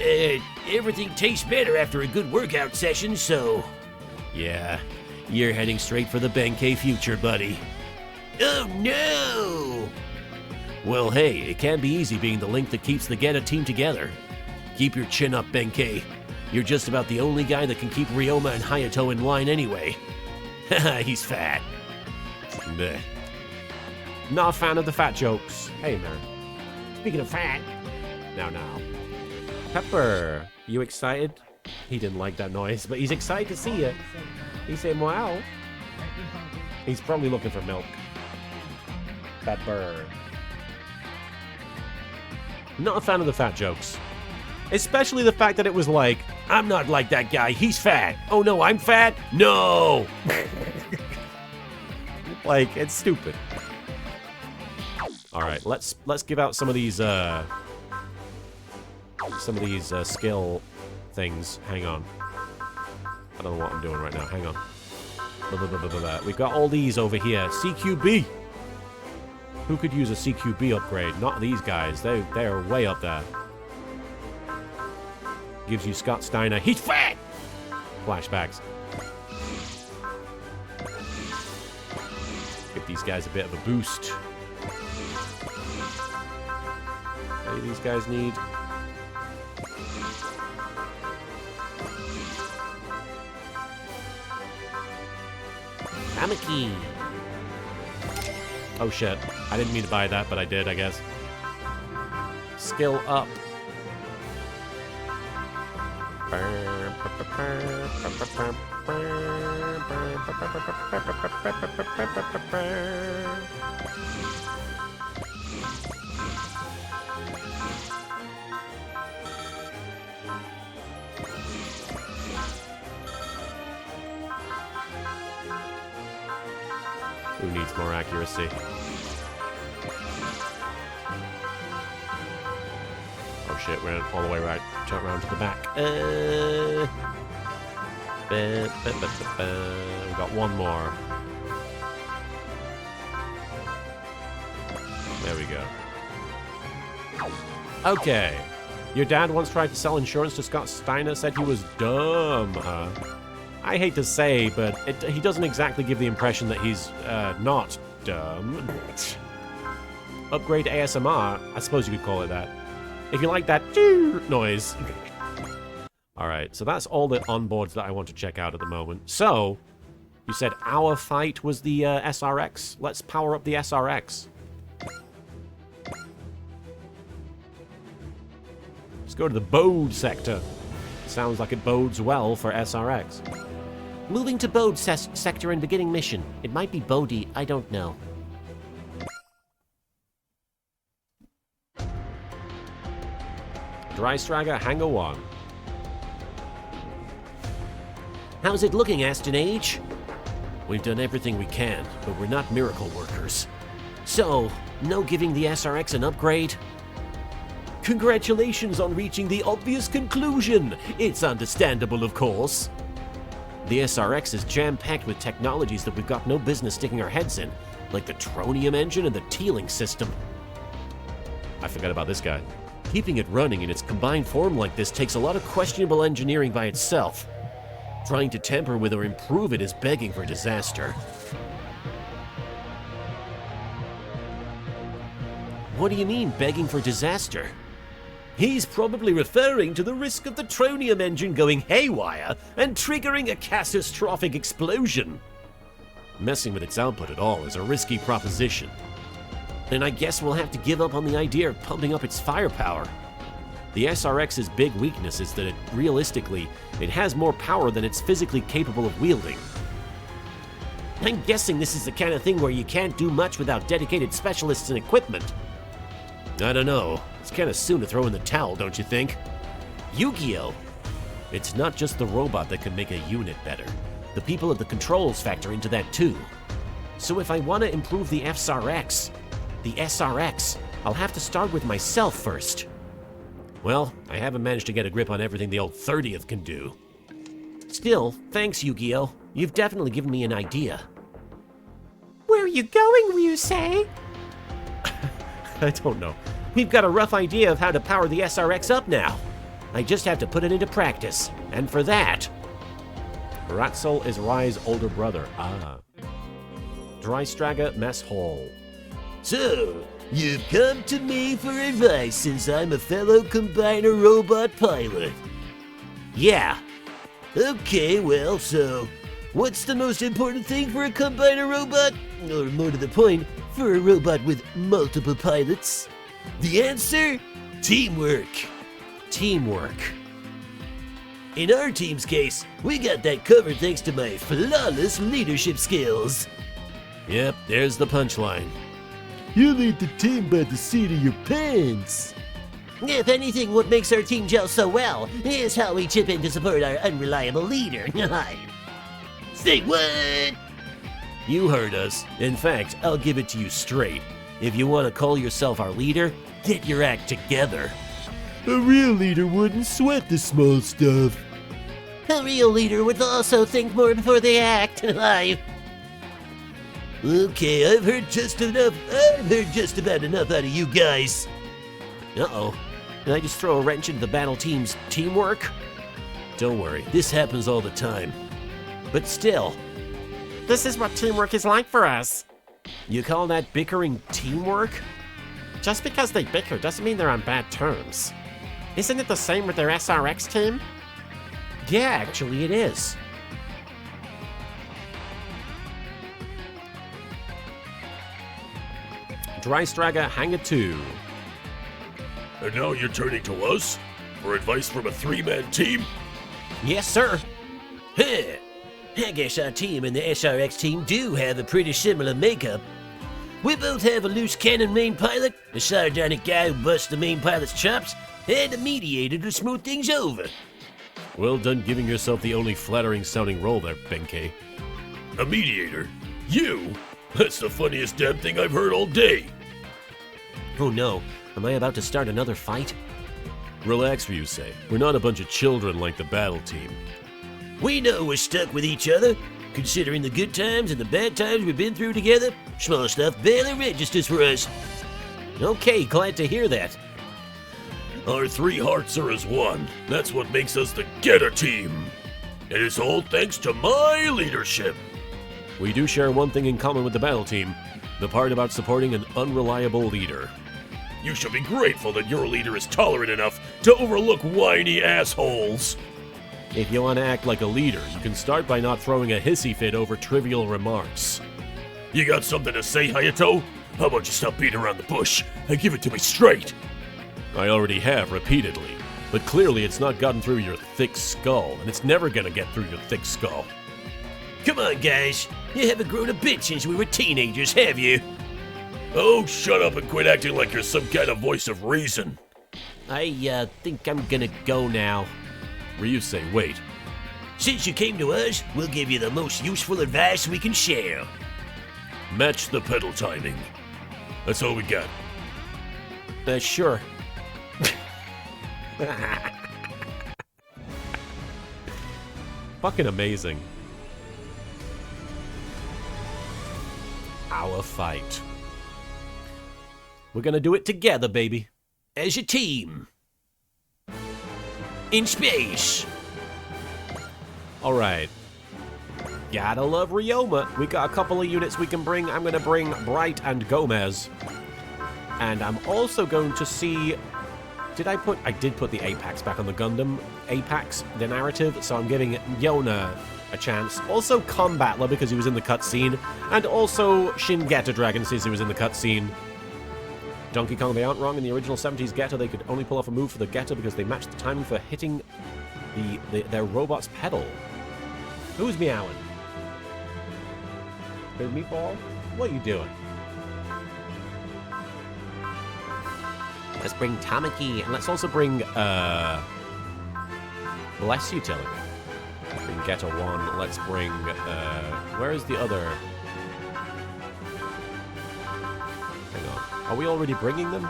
Speaker 3: everything tastes better after a good workout session, so... Yeah, you're heading straight for the Benkei future, buddy. Oh no! Well, hey, it can be easy being the link that keeps the Geta team together. Keep your chin up, Benkei. You're just about the only guy that can keep Ryoma and Hayato in line anyway. Haha, he's fat. Bleh.
Speaker 1: Not a fan of the fat jokes. Hey, man. Speaking of fat. Now. Pepper, you excited? He didn't like that noise, but he's excited to see you. He said, wow. He's probably looking for milk. Pepper. Not a fan of the fat jokes. Especially the fact that it was like,
Speaker 3: I'm not like that guy, he's fat. Oh no, I'm fat? No!
Speaker 1: like, it's stupid. Alright, let's give out some of these, skill things. Hang on. I don't know what I'm doing right now. Hang on. We've got all these over here. CQB! Who could use a CQB upgrade? Not these guys. They're way up there. Gives you Scott Steiner. He's fat! Flashbacks. Give these guys a bit of a boost. What do these guys need?
Speaker 5: Amaki.
Speaker 1: Oh shit. I didn't mean to buy that, but I did, I guess. Skill up. Who needs more accuracy? Oh shit, we're all the way right. Turn around to the back. We got one more. There we go. Okay. Your dad once tried to sell insurance to Scott Steiner, said he was dumb, huh? I hate to say, but he doesn't exactly give the impression that he's not dumb. Upgrade ASMR, I suppose you could call it that. If you like that noise. Alright, so that's all the onboards that I want to check out at the moment. So, you said our fight was the SRX. Let's power up the SRX. Let's go to the Bode sector. Sounds like it bodes well for SRX.
Speaker 5: Moving to Bode sector and beginning mission. It might be Bodhi, I don't know.
Speaker 1: Dry Stragger, Hangar 1.
Speaker 5: How's it looking, Aston Age?
Speaker 3: We've done everything we can, but we're not miracle workers.
Speaker 5: So, no giving the SRX an upgrade?
Speaker 3: Congratulations on reaching the obvious conclusion. It's understandable, of course.
Speaker 5: The SRX is jam-packed with technologies that we've got no business sticking our heads in, like the tronium engine and the tealing system.
Speaker 1: I forgot about this guy.
Speaker 3: Keeping it running in its combined form like this takes a lot of questionable engineering by itself. Trying to tamper with or improve it is begging for disaster.
Speaker 5: What do you mean, begging for disaster?
Speaker 3: He's probably referring to the risk of the tronium engine going haywire and triggering a catastrophic explosion. Messing with its output at all is a risky proposition.
Speaker 5: Then I guess we'll have to give up on the idea of pumping up its firepower.
Speaker 3: The SRX's big weakness is that realistically, it has more power than it's physically capable of wielding. I'm guessing this is the kind of thing where you can't do much without dedicated specialists and equipment. I don't know. It's kind of soon to throw in the towel, don't you think? Yu-Gi-Oh! It's not just the robot that can make a unit better. The people at the controls factor into that too. So if I want to improve the SRX, I'll have to start with myself first. Well, I haven't managed to get a grip on everything the old 30th can do. Still, thanks, Yu-Gi-Oh! You've definitely given me an idea.
Speaker 5: Where are you going, Ryusei?
Speaker 3: I don't know. We've got a rough idea of how to power the SRX up now. I just have to put it into practice. And for that... Ratzel is Rai's older brother. Drystraga Mess Hall.
Speaker 4: So, you've come to me for advice since I'm a fellow Combiner robot pilot.
Speaker 3: Yeah.
Speaker 4: Okay, well, so, what's the most important thing for a Combiner robot? Or more to the point, for a robot with multiple pilots? The answer? Teamwork.
Speaker 3: Teamwork.
Speaker 4: In our team's case, we got that covered thanks to my flawless leadership skills.
Speaker 3: Yep, there's the punchline.
Speaker 4: You lead the team by the seat of your pants.
Speaker 5: If anything, what makes our team gel so well is how we chip in to support our unreliable leader.
Speaker 4: Say what?
Speaker 3: You heard us. In fact, I'll give it to you straight. If you want to call yourself our leader, get your act together.
Speaker 4: A real leader wouldn't sweat the small stuff.
Speaker 5: A real leader would also think more before they act.
Speaker 4: Okay, I've heard just about enough out of you guys.
Speaker 3: Uh-oh. Did I just throw a wrench into the battle team's teamwork? Don't worry, this happens all the time. But still,
Speaker 5: This is what teamwork is like for us.
Speaker 3: you call that bickering teamwork?
Speaker 5: Just because they bicker doesn't mean they're on bad terms. Isn't it the same with their SRX team?
Speaker 3: Yeah, actually it is. Drystraga Hanger 2.
Speaker 6: And now you're turning to us? For advice from a three-man team?
Speaker 3: Yes, sir.
Speaker 4: Huh. I guess our team and the SRX team do have a pretty similar makeup. We both have a loose cannon main pilot, a sardonic guy who busts the main pilot's chops, and a mediator to smooth things over.
Speaker 3: Well done giving yourself the only flattering sounding role there, Benkei.
Speaker 6: A mediator? You? That's the funniest damn thing I've heard all day.
Speaker 3: Oh no, am I about to start another fight? Relax, Ryusei. We're not a bunch of children like the battle team.
Speaker 4: We know we're stuck with each other. Considering the good times and the bad times we've been through together, small stuff barely registers for us.
Speaker 3: Okay, glad to hear that.
Speaker 6: Our three hearts are as one. That's what makes us the Getter Team. It is all thanks to my leadership.
Speaker 3: We do share one thing in common with the battle team, the part about supporting an unreliable leader.
Speaker 6: You should be grateful that your leader is tolerant enough to overlook whiny assholes.
Speaker 3: If you want to act like a leader, you can start by not throwing a hissy fit over trivial remarks.
Speaker 6: You got something to say, Hayato? How about you stop beating around the bush and give it to me straight?
Speaker 3: I already have repeatedly, but clearly it's not gotten through your thick skull, and it's never gonna get through your thick skull.
Speaker 4: Come on, guys. You haven't grown a bit since we were teenagers, have you?
Speaker 6: Oh, shut up and quit acting like you're some kind of voice of reason.
Speaker 3: I think I'm gonna go now. Ryusei, wait.
Speaker 4: Since you came to us, we'll give you the most useful advice we can share.
Speaker 6: Match the pedal timing. That's all we got.
Speaker 3: Sure. Fucking amazing. Our fight. We're gonna do it together, baby.
Speaker 4: As a team. In space.
Speaker 3: Alright. Gotta love Ryoma. We got a couple of units we can bring. I'm gonna bring Bright and Gomez. And I'm also going to see... I did put the Apex back on the Gundam. Apex, the narrative, so I'm giving Yona a chance. Also Combatler, because he was in the cutscene. And also Shingeta Dragon, since he was in the cutscene.
Speaker 1: Donkey Kong, they aren't wrong. In the original 70s Getter, they could only pull off a move for the Getter because they matched the timing for hitting their robot's pedal. Who's meowing? Big Meatball? What are you doing? Let's bring Tamaki, and let's also bring, bless you, Tilly. Bring Getter 1. Let's bring, where is the other? Hang on. Are we already bringing them?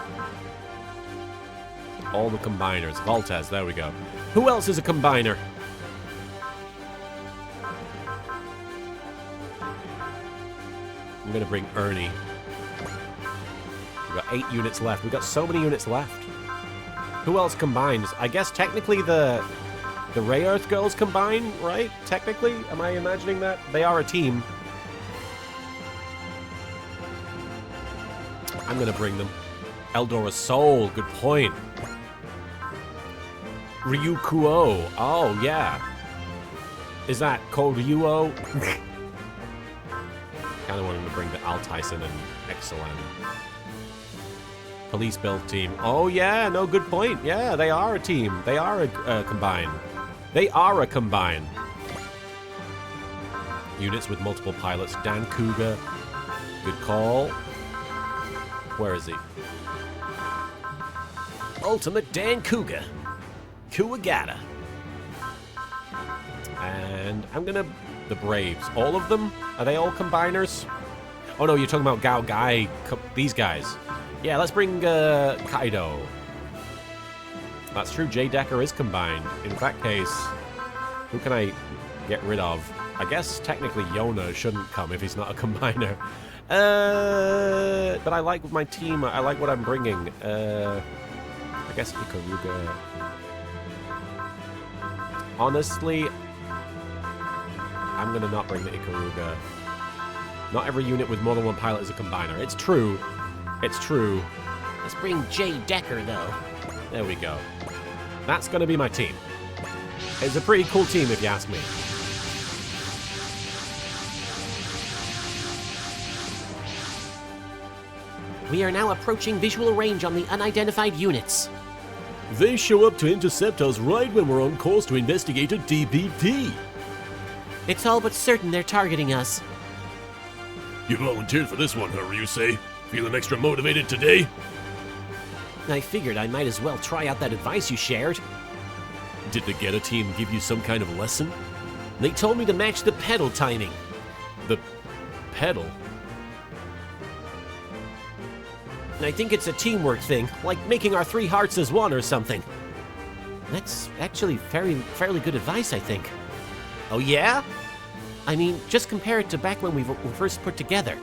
Speaker 1: All the combiners. Voltez, there we go. Who else is a combiner? I'm gonna bring Ernie. We've got 8 units left. We've got so many units left. Who else combines? I guess technically the Ray Earth girls combine, right? Technically? Am I imagining that? They are a team. I'm gonna bring them. Eldora Soul, good point. Ryukuo. Oh, yeah. Is that called Ryuo? Kind of wanted to bring the Al Tyson and Excellent. Police build team. Oh, yeah, no, good point. Yeah, they are a team. They are a combine. They are a combine. Units with multiple pilots. Dan Cougar. Good call. Where is he? Ultimate Dan Cougar. Kuwagata. And I'm gonna... The Braves. All of them? Are they all combiners? Oh no, you're talking about Gao Gai. These guys. Yeah, let's bring Kaido. That's true, Jay Decker is combined. In that case, who can I get rid of? I guess technically Yona shouldn't come if he's not a combiner. But I like my team. I like what I'm bringing. I guess Ikaruga. Honestly, I'm going to not bring the Ikaruga. Not every unit with more than one pilot is a combiner. It's true. It's true.
Speaker 5: Let's bring Jay Decker, though.
Speaker 1: There we go. That's going to be my team. It's a pretty cool team, if you ask me.
Speaker 5: We are now approaching visual range on the unidentified units.
Speaker 4: They show up to intercept us right when we're on course to investigate a DBD.
Speaker 5: It's all but certain they're targeting us.
Speaker 6: You volunteered for this one, huh, Ryusei? Feeling extra motivated today?
Speaker 5: I figured I might as well try out that advice you shared.
Speaker 4: Did the Getter team give you some kind of lesson?
Speaker 5: They told me to match the pedal timing.
Speaker 4: The pedal?
Speaker 5: I think it's a teamwork thing, like making our 3 hearts as one or something. That's actually fairly good advice, I think. Oh yeah? I mean, just compare it to back when we were first put together.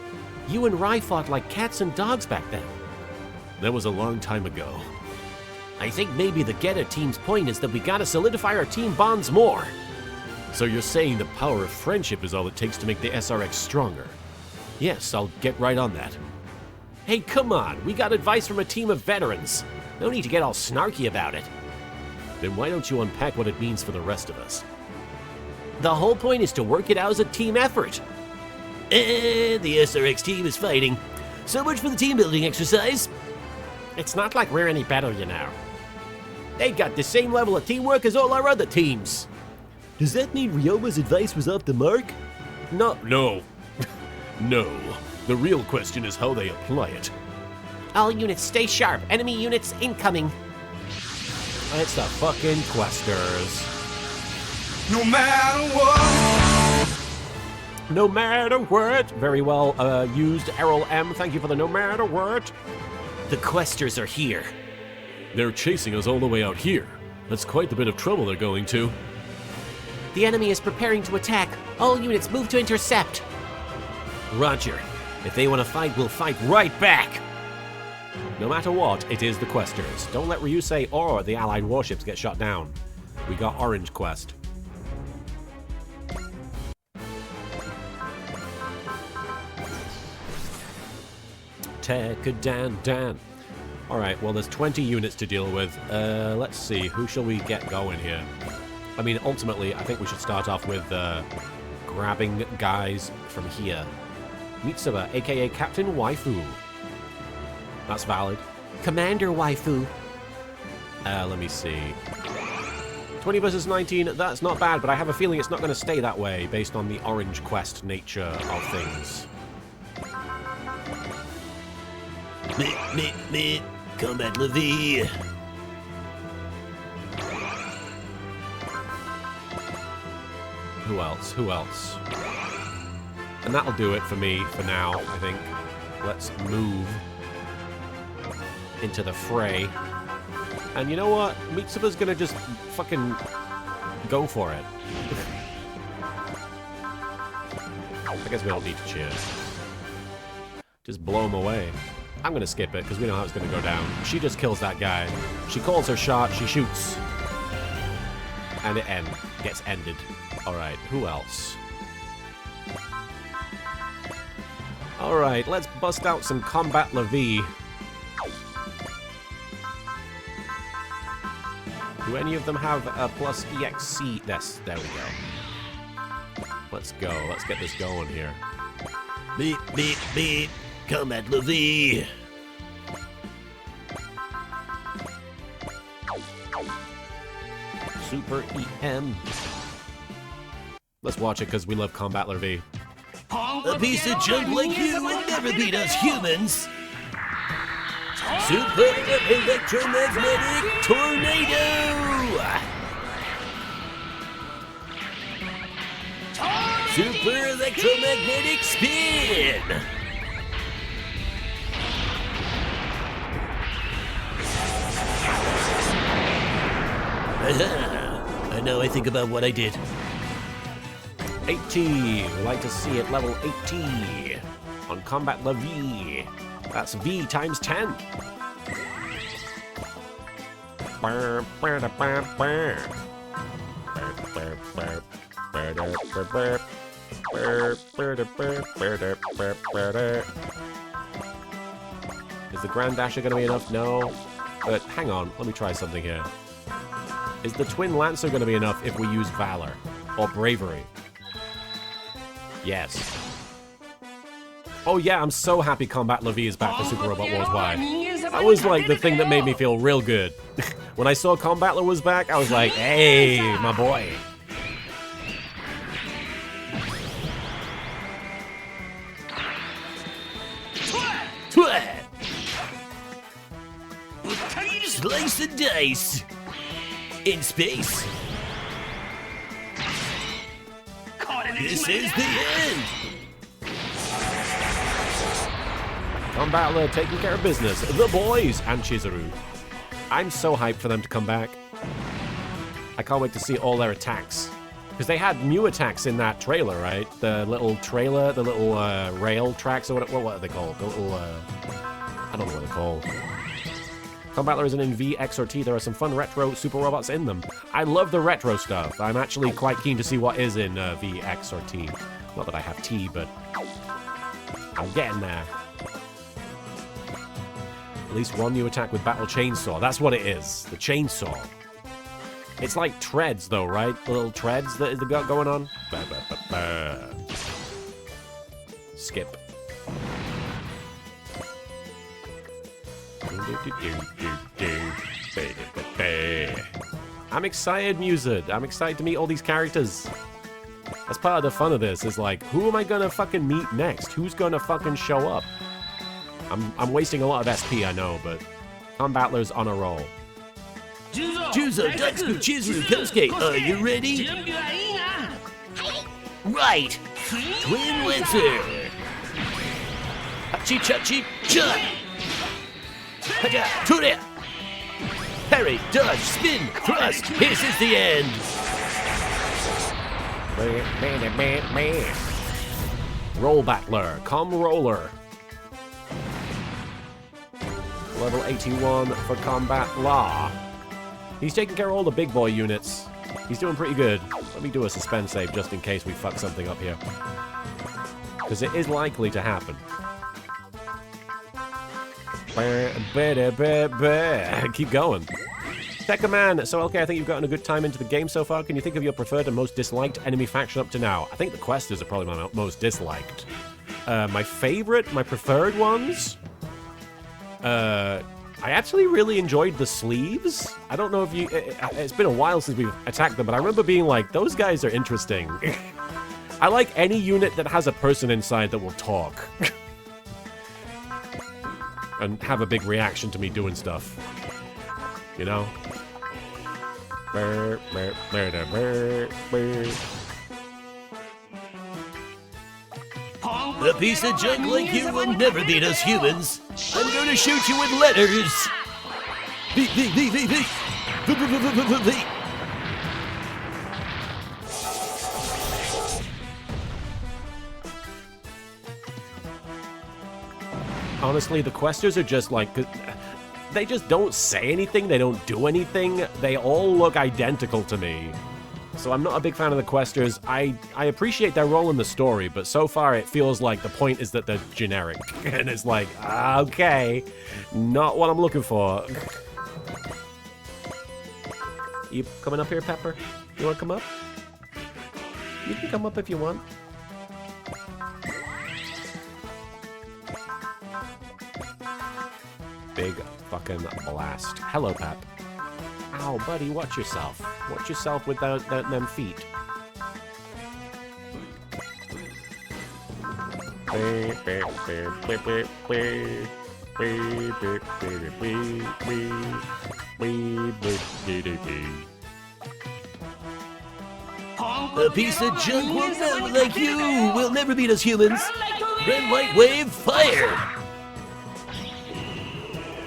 Speaker 5: You and Rai fought like cats and dogs back then.
Speaker 4: That was a long time ago.
Speaker 5: I think maybe the Getter team's point is that we gotta solidify our team bonds more.
Speaker 4: So you're saying the power of friendship is all it takes to make the SRX stronger? Yes, I'll get right on that.
Speaker 5: Hey, come on, we got advice from a team of veterans. No need to get all snarky about it.
Speaker 4: Then why don't you unpack what it means for the rest of us?
Speaker 5: The whole point is to work it out as a team effort.
Speaker 4: The SRX team is fighting. So much for the team building exercise.
Speaker 5: It's not like we're any better, you know. They got the same level of teamwork as all our other teams.
Speaker 4: Does that mean Ryoma's advice was off the mark?
Speaker 5: No.
Speaker 6: No. No. The real question is how they apply it.
Speaker 5: All units stay sharp. Enemy units incoming.
Speaker 1: It's the fucking Questers.
Speaker 2: No matter what.
Speaker 1: No matter what. Very well used, Errol M. Thank you for the no matter what.
Speaker 5: The Questers are here.
Speaker 4: They're chasing us all the way out here. That's quite the bit of trouble they're going to.
Speaker 5: The enemy is preparing to attack. All units move to intercept.
Speaker 1: Roger. If they want to fight, we'll fight right back. No matter what, it is the Questers. Don't let Ryusei or the Allied warships get shot down. We got Orange Quest. Dan. Alright, well, there's 20 units to deal with. Let's see, who shall we get going here? I mean, ultimately, I think we should start off with grabbing guys from here. Mitsuba, aka Captain Waifu. That's valid.
Speaker 5: Commander Waifu.
Speaker 1: Let me see. 20 versus 19, that's not bad, but I have a feeling it's not going to stay that way based on the orange quest nature of things.
Speaker 4: Combat Levy.
Speaker 1: Who else? Who else? And that'll do it for me for now, I think. Let's move into the fray. And you know what? Mitsuba's gonna just fucking go for it. I guess we don't need to cheer. Just blow him away. I'm gonna skip it, because we know how it's gonna go down. She just kills that guy. She calls her shot, she shoots. And it gets ended. Alright, who else? Alright, let's bust out some Combat Levy. Do any of them have a plus EXC? Yes, there we go. Let's go. Let's get this going here.
Speaker 4: Beep, beep, beep. Combat Levy.
Speaker 1: Super EM. Let's watch it because we love Combat Levy.
Speaker 4: A piece of junk like you would never beat us humans. Super electromagnetic tornado. Super electromagnetic spin. And now I think about what I did.
Speaker 1: 80. We like to see it level 80 on Combat Levy. That's V times 10. Is the Grand Dasher going to be enough? No. But hang on, let me try something here. Is the Twin Lancer going to be enough if we use Valor or Bravery? Yes. Oh yeah, I'm so happy Combat Levy is back for Super Robot Wars Y. That was like the thing that made me feel real good. When I saw Combat Levy was back, I was like, hey, my boy.
Speaker 4: Slice and dice. In space. This is the end.
Speaker 1: Combat Levy taking care of business. The boys and Chizuru. I'm so hyped for them to come back. I can't wait to see all their attacks. Because they had new attacks in that trailer, right? The little trailer, the little rail tracks, or what are they called? The little, I don't know what they're called. Combat Levy isn't in V, X, or T. There are some fun retro super robots in them. I love the retro stuff. I'm actually quite keen to see what is in V, X, or T. Not that I have T, but I'm getting there. At least one new attack with Battle Chainsaw. That's what it is. The chainsaw. It's like treads, though, right? The little treads that they got going on. Skip. I'm excited, Musa. I'm excited to meet all these characters. That's part of the fun of this, is like, who am I gonna fucking meet next? Who's gonna fucking show up? I'm wasting a lot of SP, I know, but Combat Levy's on a roll.
Speaker 4: Juzo, Datsuku, Chizuru, Kosuke, are you ready? Right! Twin Lancer! Hachi-chachi, cha! Haja, Turia! Parry, dodge, spin, thrust! This is the end!
Speaker 1: Roll Battler, Com Roller. Level 81 for Combat Law. He's taking care of all the big boy units. He's doing pretty good. Let me do a suspense save just in case we fuck something up here. Because it is likely to happen. Keep going. Tekkaman, so okay, I think you've gotten a good time into the game so far. Can you think of your preferred and most disliked enemy faction up to now? I think the Questers are probably my most disliked. My favorite, my preferred ones? I actually really enjoyed the sleeves. I don't know if you... It's been a while since we've attacked them, but I remember being like, those guys are interesting. I like any unit that has a person inside that will talk. And have a big reaction to me doing stuff. You know?
Speaker 4: A piece of junk like you will never beat us humans. I'm going to shoot you with letters. V.
Speaker 1: Honestly, the questers are just like... They just don't say anything, they don't do anything. They all look identical to me. So I'm not a big fan of the questers. I appreciate their role in the story, but so far it feels like the point is that they're generic. And it's like, okay, not what I'm looking for. You coming up here, Pepper? You want to come up? You can come up if you want. Big fucking blast. Hello, Pep. Ow, buddy, watch yourself. Watch yourself with them feet.
Speaker 4: A piece of junk will never, like you will never beat us humans. Red, white, wave, fire.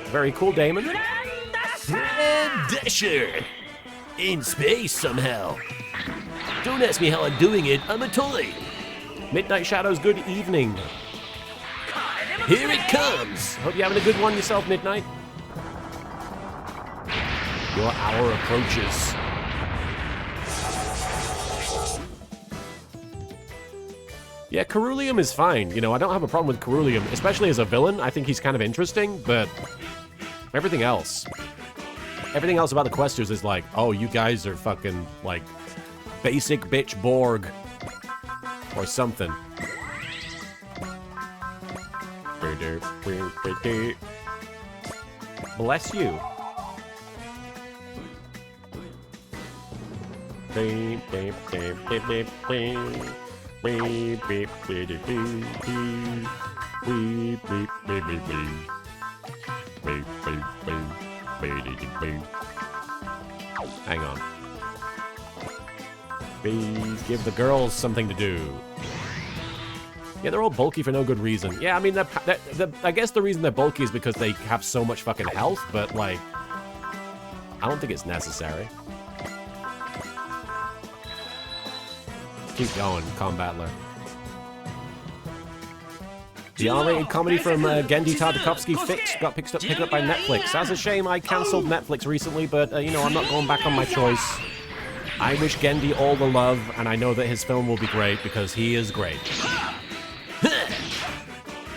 Speaker 1: Very cool, Damon.
Speaker 4: Red Dasher! In space somehow. Don't ask me how I'm doing it, I'm a toy.
Speaker 1: Midnight Shadows, good evening.
Speaker 4: Here it comes!
Speaker 1: Hope you're having a good one yourself, Midnight. Your hour approaches. Yeah, Ceruleum is fine. You know, I don't have a problem with Ceruleum, especially as a villain. I think he's kind of interesting, but everything else about the questers is like, oh, you guys are fucking, like, basic bitch Borg. Or something. Bless you. Hang on. Please give the girls something to do. Yeah, they're all bulky for no good reason. Yeah, I mean, I guess the reason they're bulky is because they have so much fucking health, but, like, I don't think it's necessary. Keep going, Combatler. The R-rated comedy from Genndy Tartakovsky got picked up by Netflix. That's a shame. I cancelled Netflix recently, but, you know, I'm not going back on my choice. I wish Genndy all the love, and I know that his film will be great, because he is great.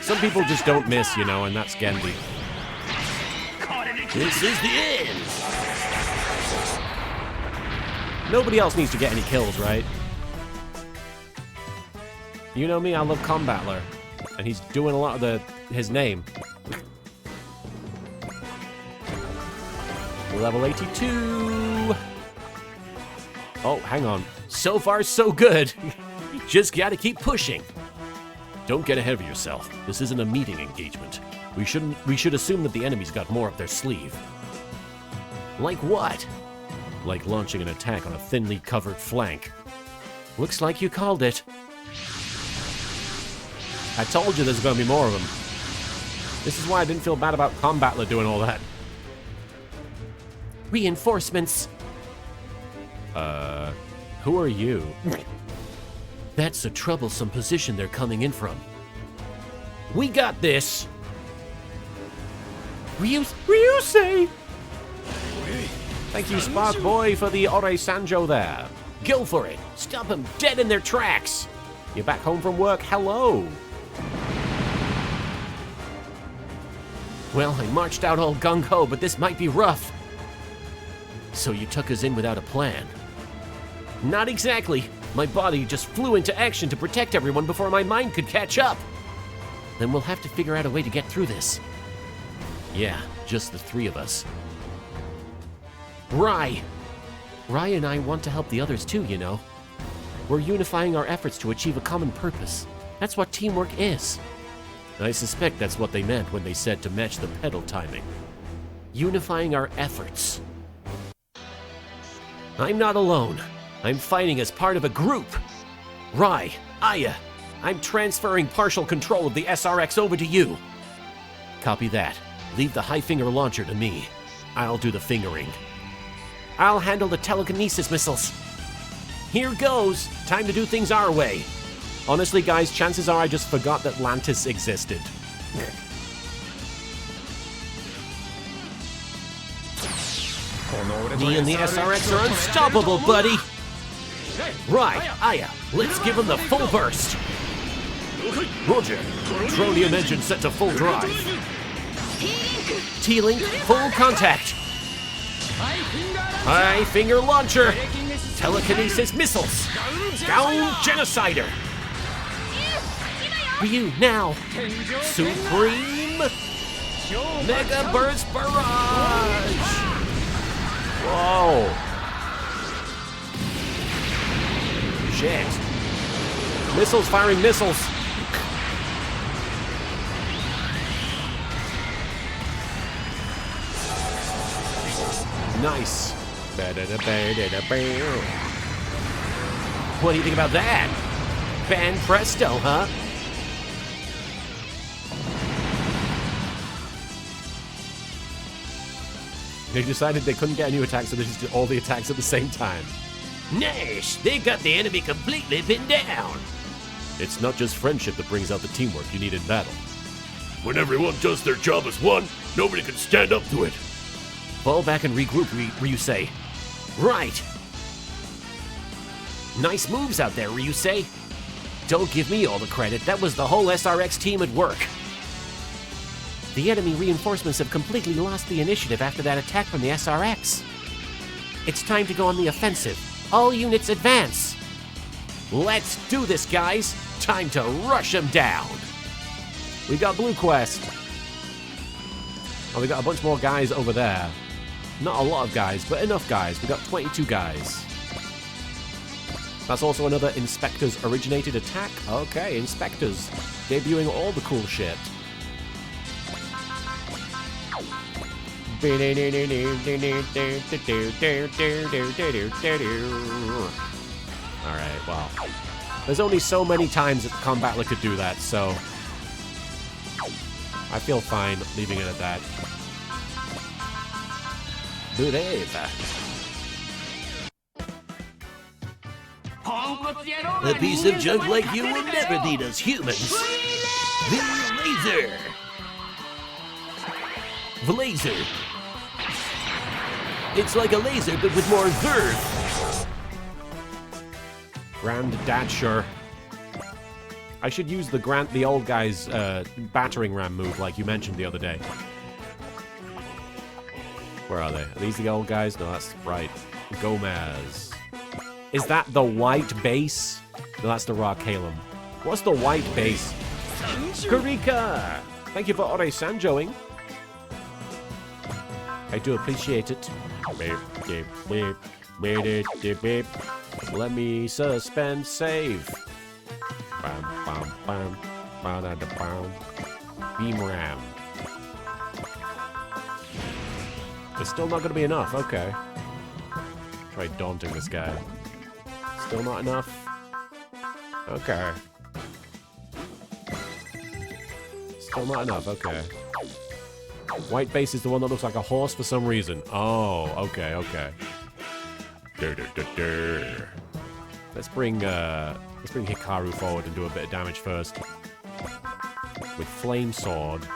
Speaker 1: Some people just don't miss, you know, and that's Genndy.
Speaker 4: This is the end!
Speaker 1: Nobody else needs to get any kills, right? You know me, I love Combatler. And he's doing a lot of his name. Level 82. Oh, hang on. So far, so good. You just gotta keep pushing. Don't get ahead of yourself. This isn't a meeting engagement. We should assume that the enemy's got more up their sleeve. Like what? Like launching an attack on a thinly covered flank. Looks like you called it. I told you there's gonna be more of them. This is why I didn't feel bad about Combatler doing all that.
Speaker 5: Reinforcements.
Speaker 1: Who are you?
Speaker 5: That's a troublesome position they're coming in from.
Speaker 1: We got this!
Speaker 5: Ryusei!
Speaker 1: Thank you, Spark Boy, for the Ore Sanjo there.
Speaker 5: Go for it! Stop them dead in their tracks!
Speaker 1: You're back home from work, hello!
Speaker 5: Well, I marched out all gung-ho, but this might be rough. So you took us in without a plan? Not exactly. My body just flew into action to protect everyone before my mind could catch up. Then we'll have to figure out a way to get through this.
Speaker 3: Yeah, just the three of us. Rai and I want to help the others too, you know. We're unifying our efforts to achieve a common purpose. That's what teamwork is. I suspect that's what they meant when they said to match the pedal timing. Unifying our efforts. I'm not alone. I'm fighting as part of a group. Rai, Aya, I'm transferring partial control of the SRX over to you. Copy that. Leave the high finger launcher to me. I'll do the fingering. I'll handle the telekinesis missiles. Here goes. Time to do things our way.
Speaker 1: Honestly, guys, chances are I just forgot that Lantis existed.
Speaker 3: Me and the SRX are unstoppable, buddy. Right, Aya, let's give him the full burst.
Speaker 6: Roger. Tronium engine set to full drive.
Speaker 3: T-Link, full contact. High finger launcher. Telekinesis missiles. Down genocider. Ryu, now. Supreme Mega Burst Barrage.
Speaker 1: Whoa.
Speaker 3: Shit.
Speaker 1: Missiles firing missiles. Nice.
Speaker 3: What do you think about that? Ban presto, huh?
Speaker 1: They decided they couldn't get a new attack, so they just did all the attacks at the same time.
Speaker 3: Nash, they got the enemy completely pinned down.
Speaker 1: It's not just friendship that brings out the teamwork you need in battle.
Speaker 6: When everyone does their job as one, nobody can stand up to it.
Speaker 3: Fall back and regroup, Ryusei. Right. Nice moves out there, Ryusei. Don't give me all the credit. That was the whole SRX team at work. The enemy reinforcements have completely lost the initiative after that attack from the SRX. It's time to go on the offensive. All units advance. Let's do this, guys. Time to rush them down.
Speaker 1: We got Blue Quest. Oh, we got a bunch more guys over there. Not a lot of guys, but enough guys. We got 22 guys. That's also another Inspectors originated attack. Okay, Inspectors. Debuting all the cool shit. Alright, well. There's only so many times that the Combattler could do that, so I feel fine leaving it at that.
Speaker 3: A piece of junk like you will never need us humans. The laser. The laser. It's like a laser, but with more verve.
Speaker 1: Grand Datsure. I should use the old guy's battering ram move like you mentioned the other day. Where are they? Are these the old guys? No, that's right. Gomez. Is that the white base? No, that's the Ra Kalem. What's the white base? Kurika! Thank you for Ore Sanjoing. I do appreciate it. Let me suspend save. Beam ram. It's still not going to be enough. Okay. Try daunting this guy. Still not enough. Okay. Still not enough. Okay. White base is the one that looks like a horse for some reason. Oh, okay, okay. Let's bring Hikaru forward and do a bit of damage first. With Flame Sword.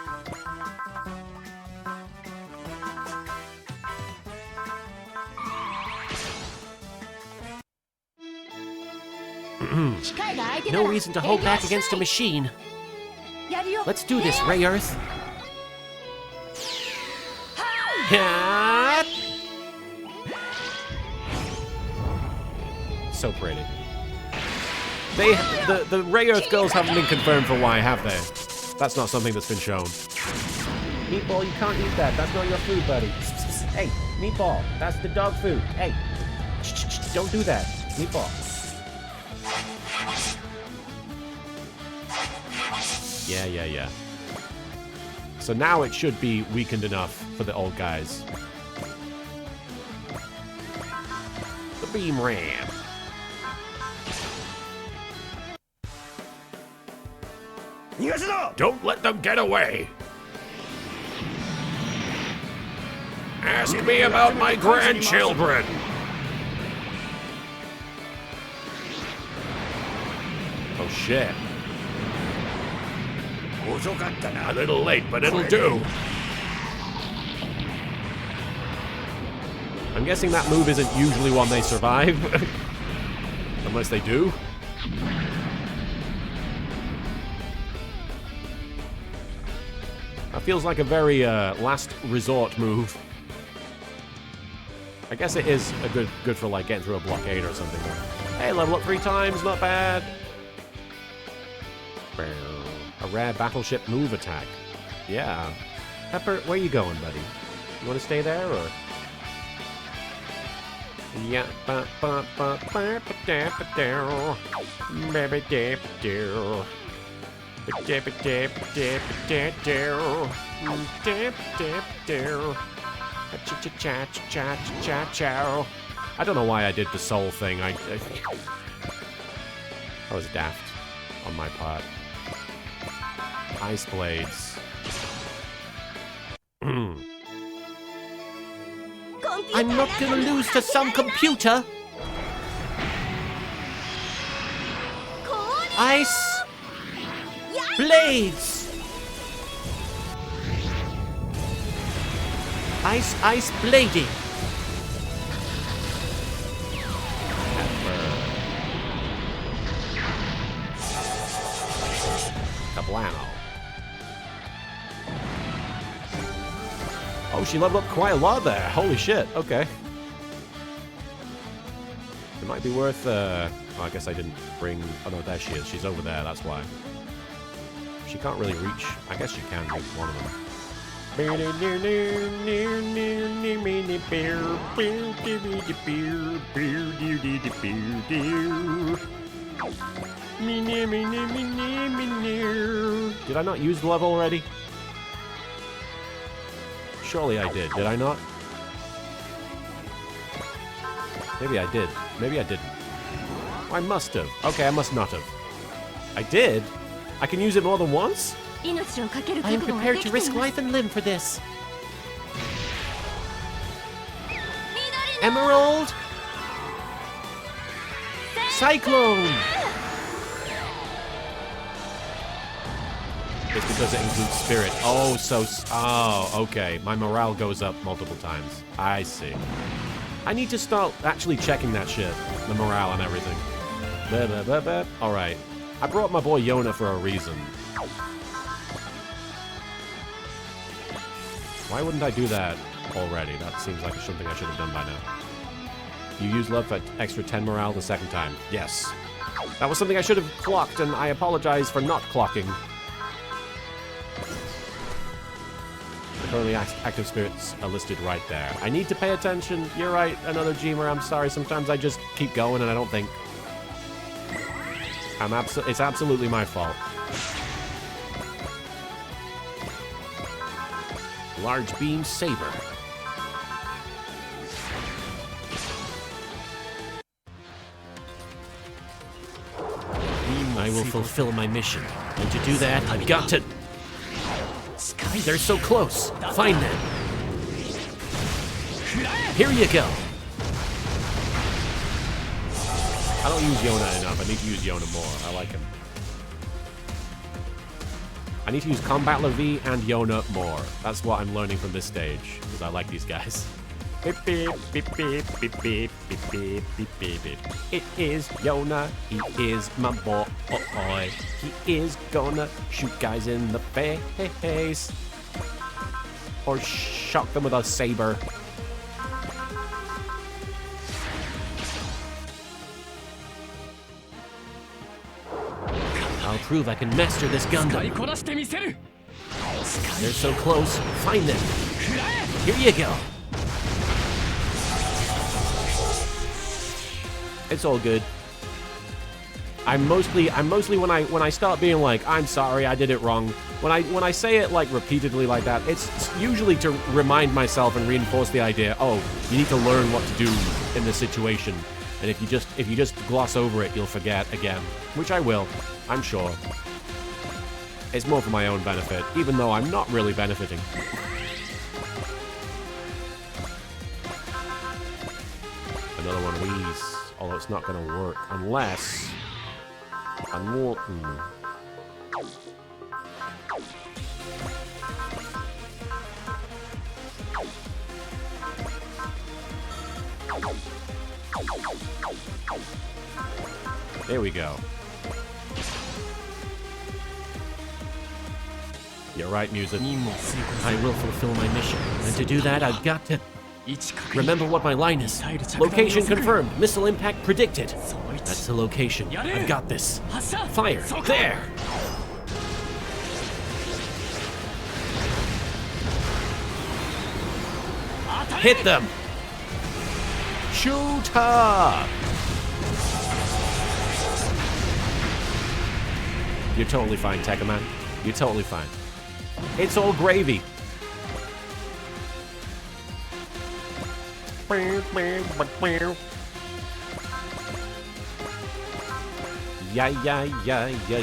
Speaker 3: No reason to hold back against a machine. Let's do this, Ray Earth.
Speaker 1: So pretty. The Ray Earth girls haven't been confirmed for why, have they? That's not something that's been shown. Meatball, you can't eat that. That's not your food, buddy. Hey, Meatball, that's the dog food. Hey, don't do that. Meatball. Yeah. So now it should be weakened enough for the old guys. The beam ram.
Speaker 6: Don't let them get away. Ask me about my grandchildren.
Speaker 1: Oh shit.
Speaker 6: A little late, but it'll do.
Speaker 1: I'm guessing that move isn't usually one they survive. Unless they do. That feels like a very last resort move. I guess it is a good for like getting through a blockade or something. Hey, level up 3 times, not bad. A rare battleship move attack. Yeah. Pepper, where you going, buddy? You want to stay there, or? Yeah. I don't know why I did the soul thing. I was daft on my part. Ice blades.
Speaker 5: I'm not gonna lose to some computer. Ice blades. Ice blading.
Speaker 1: Kablano. Oh, she leveled up quite a lot there. Holy shit. Okay. It might be worth, oh, I guess I didn't bring... Oh, no, there she is. She's over there. That's why. She can't really reach... I guess she can reach one of them. Did I not use the level already? Surely I did. Did I not? Maybe I did. Maybe I didn't. I must have. Okay, I must not have. I did? I can use it more than once?
Speaker 5: I am prepared to risk life and limb for this. Emerald! Cyclone!
Speaker 1: It's because it includes spirit. Oh, oh, okay. My morale goes up multiple times. I see. I need to start actually checking that shit. The morale and everything. Alright. I brought my boy Yona for a reason. Why wouldn't I do that already? That seems like something I should have done by now. You used love for extra 10 morale the second time. Yes. That was something I should have clocked, and I apologize for not clocking. The currently active spirits are listed right there. I need to pay attention. You're right, another Gmer. I'm sorry. Sometimes I just keep going and I don't think. It's absolutely my fault. Large beam saber. I will fulfill my mission. And to do that, I've got to... They're so close. Find them. Here you go. I don't use Yona enough. I need to use Yona more. I like him. I need to use Combat V and Yona more. That's what I'm learning from this stage, because I like these guys. Beep, beep, beep, beep, beep, beep, beep, beep, beep, beep, beep. It is Yona. He is my boy. He is gonna shoot guys in the face. Or shock them with a saber. I'll prove I can master this Gundam.
Speaker 3: They're so close. Find them. Here you go.
Speaker 1: It's all good. I'm mostly when I start being like, I'm sorry, I did it wrong. When I say it like repeatedly like that, it's usually to remind myself and reinforce the idea. Oh, you need to learn what to do in this situation. And if you just gloss over it, you'll forget again, which I will, I'm sure. It's more for my own benefit, even though I'm not really benefiting. Another one of these, although it's not going to work unless there we go. You're right, music.
Speaker 3: I will fulfill my mission. And to do that, I've got to remember what my line is. Location confirmed. Missile impact predicted. That's the location. I've got this. Fire. There!
Speaker 1: Hit them! Shoot her! You're totally fine, Tekka Man. You're totally fine. It's all gravy.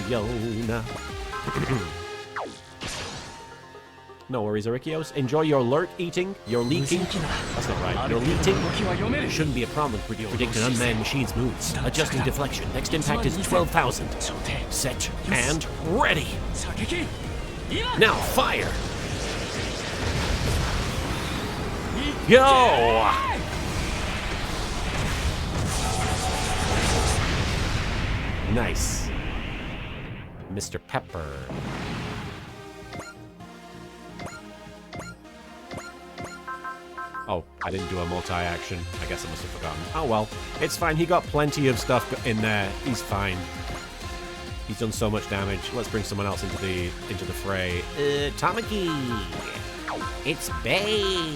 Speaker 1: Yo. No worries, Arikios. Enjoy your lurk eating. Your leaking. That's not right. Your leaking shouldn't be a problem. Predict an unmanned machine's moves. Adjusting deflection. Next impact is 12,000. Set and ready. Now fire. Go! Nice. Mr. Pepper. Oh, I didn't do a multi-action. I guess I must have forgotten. Oh well, it's fine. He got plenty of stuff in there. He's fine. He's done so much damage. Let's bring someone else into the fray. Tamaki! It's Bay!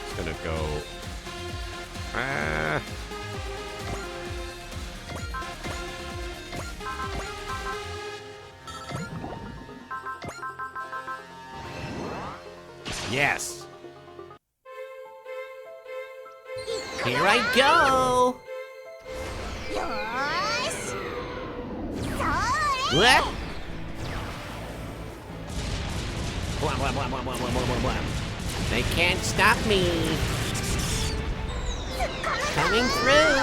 Speaker 1: It's gonna go... Yes!
Speaker 5: Here I go! What? Blah, blah, blah, blah, blah, blah, blah, blah. They can't stop me. Coming through.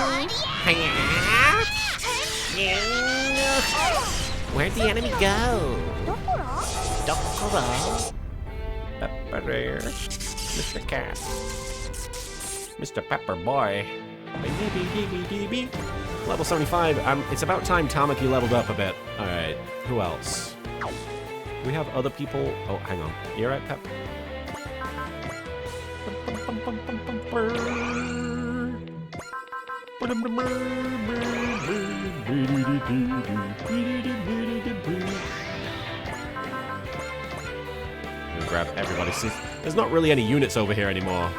Speaker 5: Where'd the enemy go? LittleKuriboh.
Speaker 1: Pepper there. Mr. Cat. Mr. Pepper Boy. Level 75. It's about time Tamaki leveled up a bit. Alright, who else? Do we have other people? Oh, hang on. You're right, Pep. We'll grab everybody. See, there's not really any units over here anymore.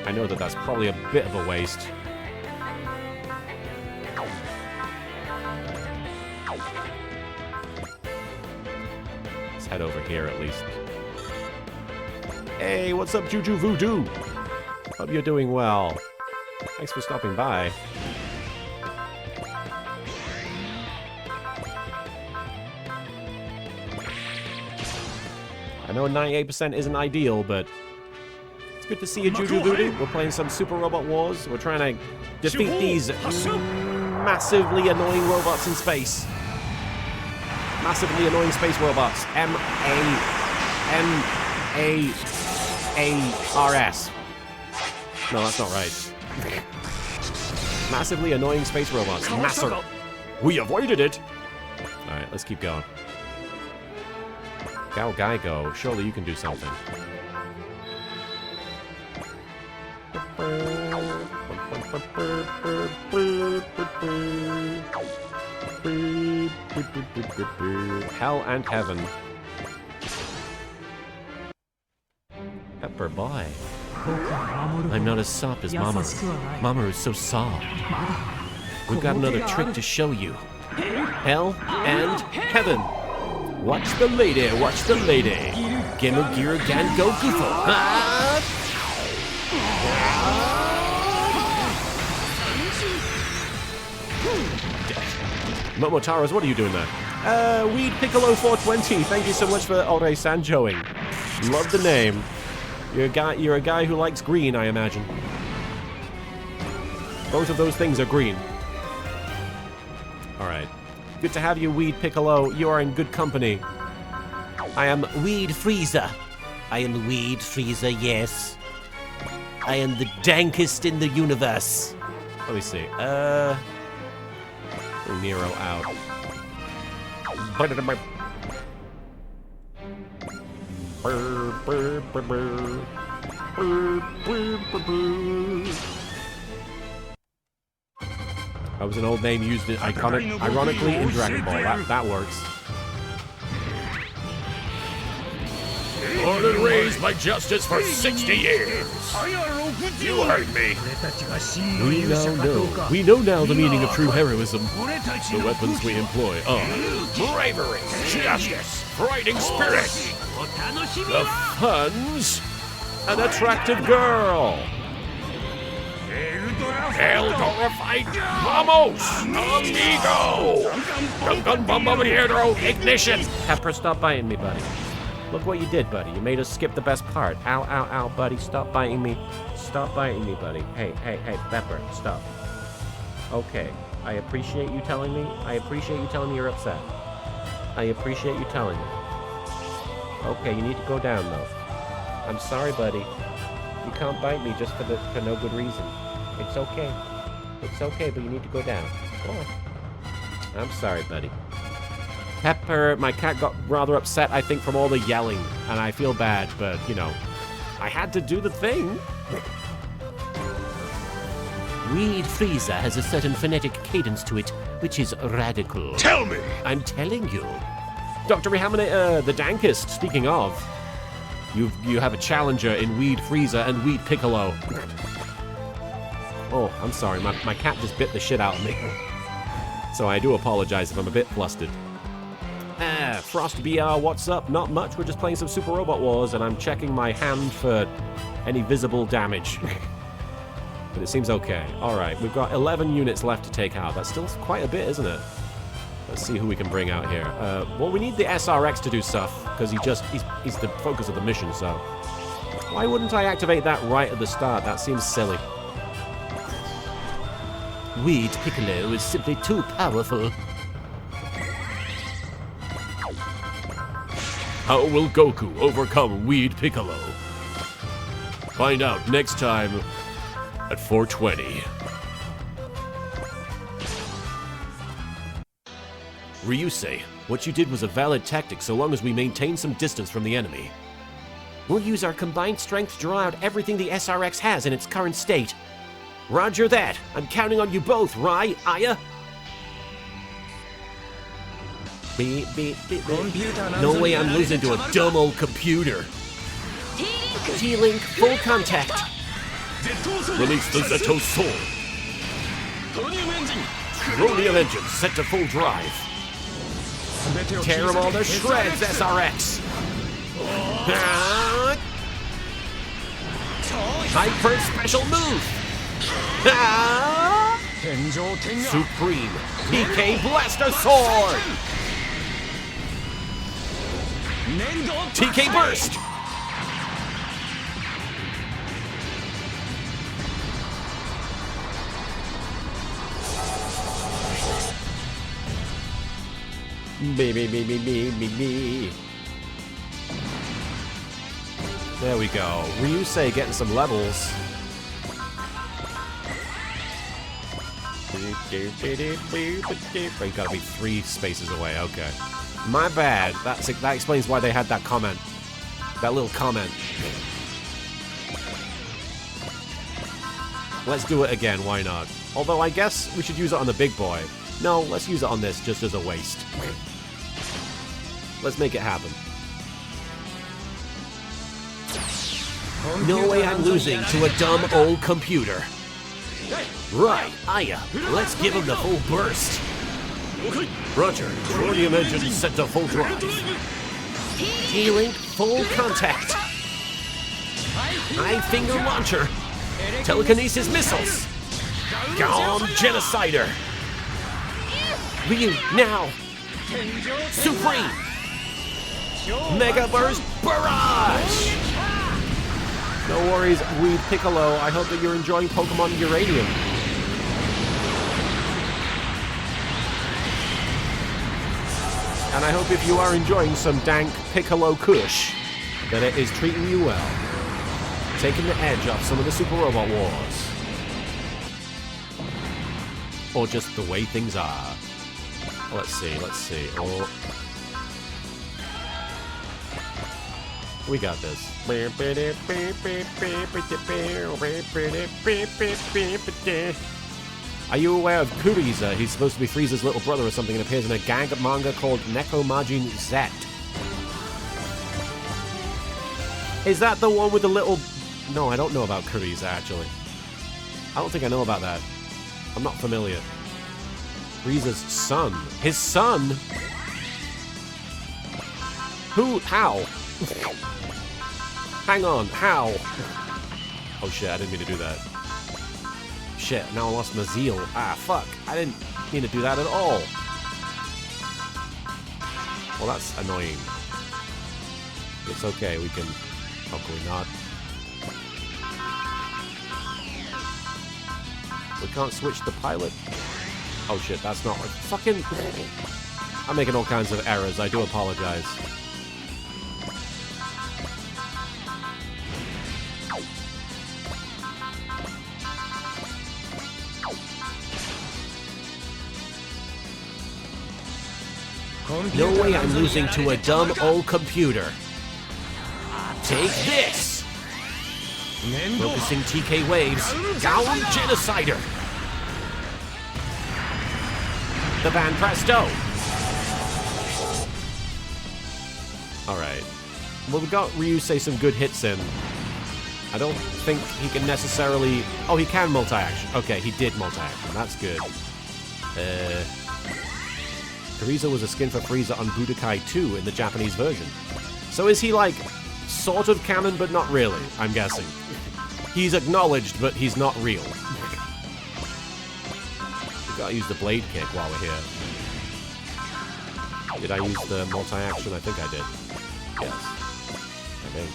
Speaker 1: I know that that's probably a bit of a waste. Let's head over here at least. Hey, what's up, Juju Voodoo? Hope you're doing well. Thanks for stopping by. I know 98% isn't ideal, but it's good to see you, Juju Voodoo. We're playing some Super Robot Wars. We're trying to defeat these massively annoying robots in space. Massively annoying space robots. M-A-R-S. No, that's not right. Massively annoying space robots. We avoided it! Alright, let's keep going. Gal Geigo, surely you can do something. Hell and heaven. Pepper boy. I'm not as soft as Mama. Mama is so soft. We've got another trick to show you. Hell and heaven. Watch the lady, watch the lady. Gemugira Gan Go Gufo. Momotaros, what are you doing there? Weed Piccolo 420, thank you so much for Ore Sanjoing. Love the name. You're a guy who likes green, I imagine. Both of those things are green. Alright. Good to have you, Weed Piccolo. You are in good company. I am Weed Frieza. I am Weed Frieza, yes. I am the dankest in the universe. Let me see. Nero out. That was an old name used ironically in Dragon Ball. That works.
Speaker 6: Born and raised by justice for 60 years. You heard me.
Speaker 1: We know now the meaning of true heroism.
Speaker 6: The weapons we employ are bravery, justice, fighting spirit,
Speaker 1: The funds, an attractive girl.
Speaker 6: El glorified vamos, amigo. Gun bum bum hero ignition.
Speaker 1: Pepper, stop biting me, buddy. Look what you did, buddy. You made us skip the best part. Ow, ow, ow, buddy. Stop biting me. Stop biting me, buddy. Hey, Pepper, stop. Okay. I appreciate you telling me. I appreciate you telling me you're upset. I appreciate you telling me. Okay, you need to go down, though. I'm sorry, buddy. You can't bite me just for no good reason. It's okay. It's okay, but you need to go down. Go on. I'm sorry, buddy. Pepper, my cat got rather upset, I think, from all the yelling, and I feel bad, but, you know, I had to do the thing.
Speaker 5: Weed Frieza has a certain phonetic cadence to it, which is radical.
Speaker 6: Tell me.
Speaker 5: I'm telling you.
Speaker 1: Dr. Rihamane, the Dankest, speaking of, you have a challenger in Weed Frieza and Weed Piccolo. Oh, I'm sorry, my cat just bit the shit out of me. So I do apologize if I'm a bit flustered. Frost BR, what's up? Not much, we're just playing some Super Robot Wars, and I'm checking my hand for any visible damage. But it seems okay. Alright, we've got 11 units left to take out. That's still quite a bit, isn't it? Let's see who we can bring out here. Well, we need the SRX to do stuff, because he's the focus of the mission, so... Why wouldn't I activate that right at the start? That seems silly.
Speaker 5: Weed Piccolo is simply too powerful.
Speaker 6: How will Goku overcome Weed Piccolo? Find out next time at 420.
Speaker 3: Ryusei, what you did was a valid tactic so long as we maintain some distance from the enemy.
Speaker 5: We'll use our combined strength to draw out everything the SRX has in its current state. Roger that. I'm counting on you both, Rai, Aya.
Speaker 3: No way I'm losing to a dumb old computer.
Speaker 5: T-Link, full contact.
Speaker 6: Release the Zeto Sword.
Speaker 3: Chromium engine set to full drive.
Speaker 1: Tear them all to shreds, SRX!
Speaker 3: Hyper special move. Supreme PK Blaster Sword. TK Burst.
Speaker 1: Me. There we go. Ryusei getting some levels. You gotta be 3 spaces away, okay. My bad. That explains why they had that comment. That little comment. Let's do it again, why not? Although I guess we should use it on the big boy. No, let's use it on this just as a waste. Let's make it happen.
Speaker 3: No way I'm losing to a dumb old computer. Right, Aya, let's give him the full burst. Roger, tronium engine set to full drive. T-Link full contact. High finger launcher. Telekinesis missiles. Gone genocider. Ryu, now. Supreme. Mega Burst Barrage.
Speaker 1: No worries, Weed Piccolo. I hope that you're enjoying Pokemon Uranium. And I hope if you are enjoying some dank Piccolo Kush, that it is treating you well. Taking the edge off some of the Super Robot Wars. Or just the way things are. Let's see. Oh. We got this. Are you aware of Kuriza? He's supposed to be Frieza's little brother or something and appears in a gag manga called Neko Majin Z. Is that the one with the little... No, I don't know about Kuriza, actually. I don't think I know about that. I'm not familiar. Frieza's son. His son? Who? How? Hang on, how? Oh shit, I didn't mean to do that. Shit, now I lost my zeal. Ah, fuck. I didn't mean to do that at all. Well, that's annoying. It's okay, we can... Oh, can we not? We can't switch the pilot? Oh shit, that's not... Fucking... I'm making all kinds of errors, I do apologize.
Speaker 3: No way I'm losing to a dumb old computer. Take this! Focusing TK waves. Gown Genocider! The Van Presto!
Speaker 1: Alright. Well, we got Ryu say some good hits in. I don't think he can necessarily... Oh, he can multi-action. Okay, he did multi-action. That's good. Kuriza was a skin for Frieza on Budokai 2 in the Japanese version. So is he, like, sort of canon, but not really, I'm guessing. He's acknowledged, but he's not real. We gotta use the blade kick while we're here. Did I use the multi-action? I think I did. Yes. I think.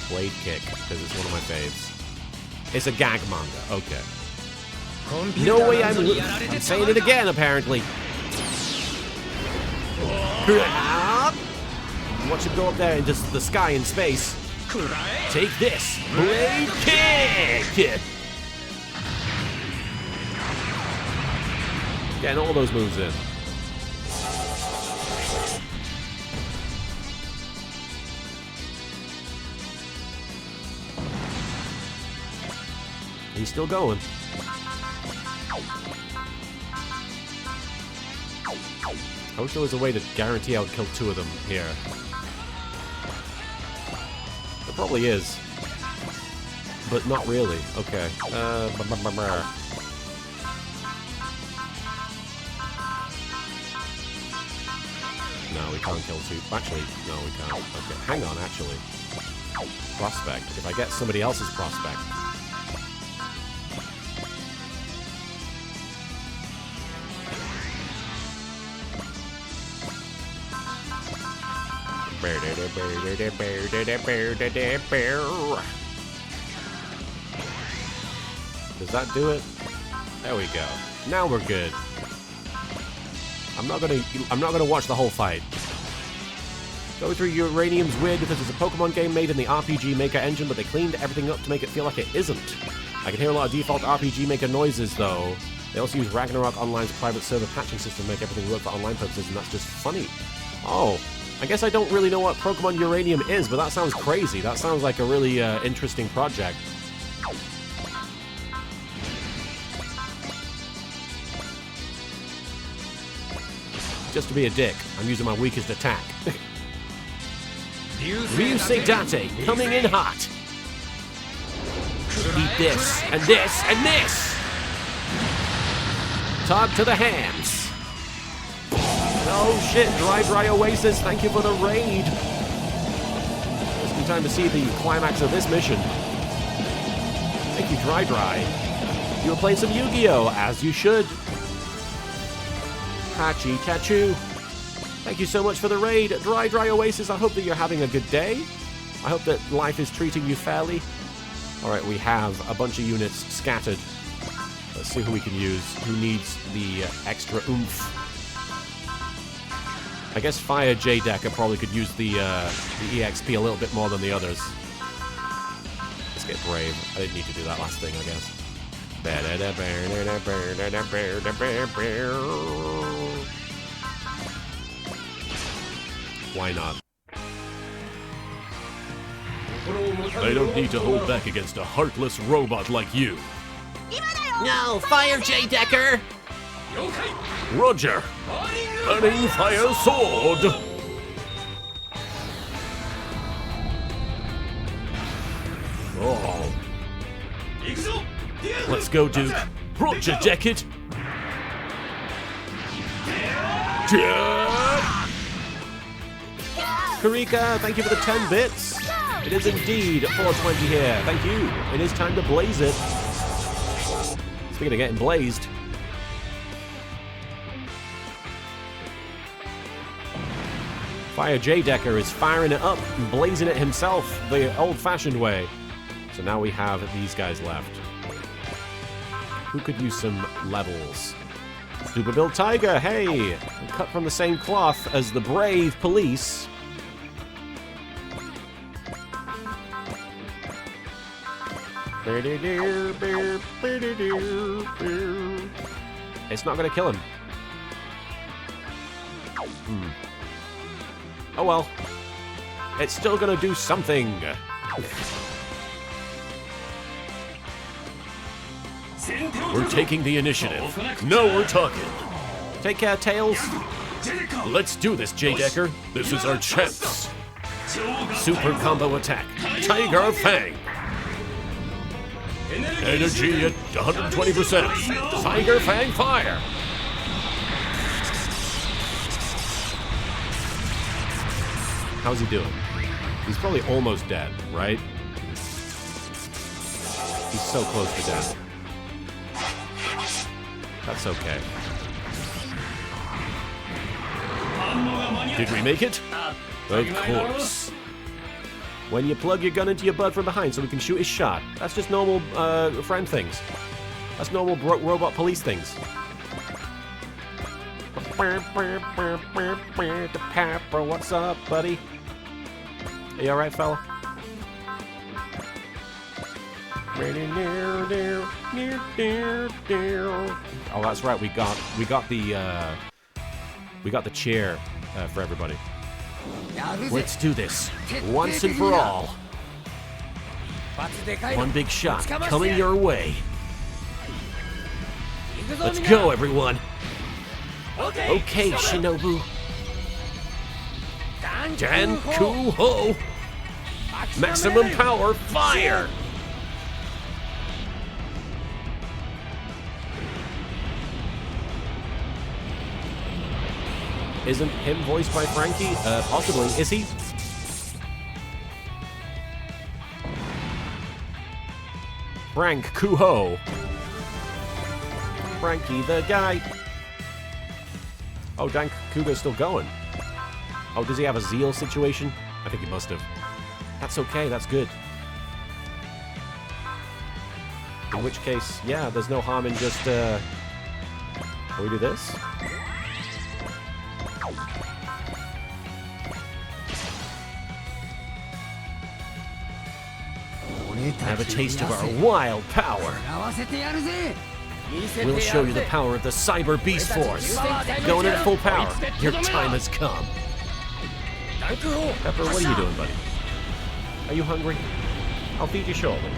Speaker 1: Blade kick, because it's one of my faves. It's a gag manga. Okay.
Speaker 3: No way I'm saying it again, apparently. Watch him go up there into the sky in space. Take this. Blade kick!
Speaker 1: Getting all those moves in. He's still going. I wish there was a way to guarantee I would kill two of them here. There probably is. But not really. Okay. No, we can't kill two. Actually, no, we can't. Okay, hang on, actually. Prospect. If I get somebody else's prospect. Does that do it? There we go. Now we're good. I'm not gonna watch the whole fight. Go through Uranium's weird because it's a Pokemon game made in the RPG Maker engine, but they cleaned everything up to make it feel like it isn't. I can hear a lot of default RPG Maker noises though. They also use Ragnarok Online's private server patching system to make everything work for online purposes, and that's just funny. Oh, I guess I don't really know what Pokemon Uranium is, but that sounds crazy. That sounds like a really interesting project. Just to be a dick, I'm using my weakest attack. Ryusei Date, coming in hot. Eat this, and this, and this! Talk to the hands. Oh shit, Dry Oasis, thank you for the raid. Just in time to see the climax of this mission. Thank you, Dry. You were playing some Yu-Gi-Oh! As you should. Hachi Chachu. Thank you so much for the raid. Dry Oasis, I hope that you're having a good day. I hope that life is treating you fairly. Alright, we have a bunch of units scattered. Let's see who we can use. Who needs the extra oomph? I guess Fire J-Decker probably could use the EXP a little bit more than the others. Let's get Brave. I didn't need to do that last thing, I guess. Why not?
Speaker 6: I don't need to hold back against a heartless robot like you.
Speaker 5: No, Fire J-Decker!
Speaker 6: Roger! Burning Fire Sword! Oh. Let's go, Duke. Roger, Jacket!
Speaker 1: Karika, thank you for the 10 bits. It is indeed 420 here. Thank you. It is time to blaze it. Speaking of getting blazed. Fire J-Decker is firing it up and blazing it himself the old-fashioned way. So now we have these guys left. Who could use some levels? Super Bill Tiger, hey! Cut from the same cloth as the brave police. It's not gonna kill him. Oh well. It's still gonna do something.
Speaker 6: We're taking the initiative. Now we're talking.
Speaker 1: Take care, Tails.
Speaker 6: Let's do this, J-Decker. This is our chance. Super combo attack. Tiger Fang. Energy at 120%. Tiger Fang Fire.
Speaker 1: How's he doing? He's probably almost dead, right? He's so close to death. That's okay.
Speaker 6: Did we make it? Of course.
Speaker 1: When you plug your gun into your butt from behind so we can shoot his shot. That's just normal friend things. That's normal robot police things. Pepper, what's up, buddy? Are you alright, fella? Oh, that's right. We got the chair for everybody.
Speaker 3: Let's do this, once and for all. One big shot coming your way. Let's go, everyone. Okay, Shinobu.
Speaker 6: Dan Ku Ho. Maximum power fire.
Speaker 1: Isn't him voiced by Frankie? Possibly. Is he? Frank Kuho. Frankie the guy. Oh, Dan Kugo's still going. Oh, does he have a Zeal situation? I think he must have. That's okay, that's good. In which case, yeah, there's no harm in just, Can we do this?
Speaker 3: Have a taste of our wild power. We'll show you the power of the Cyber Beast Force. Going at full power. Your time has come.
Speaker 1: Pepper, what are you doing, buddy? Are you hungry? I'll feed you shortly.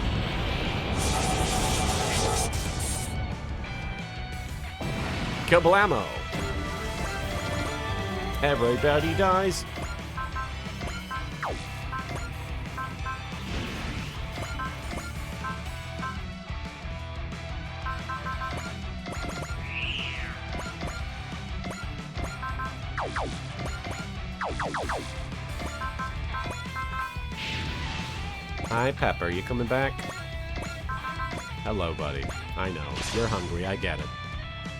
Speaker 1: Kablamo! Everybody dies. Hi, Pepper. You coming back? Hello, buddy. I know. You're hungry. I get it.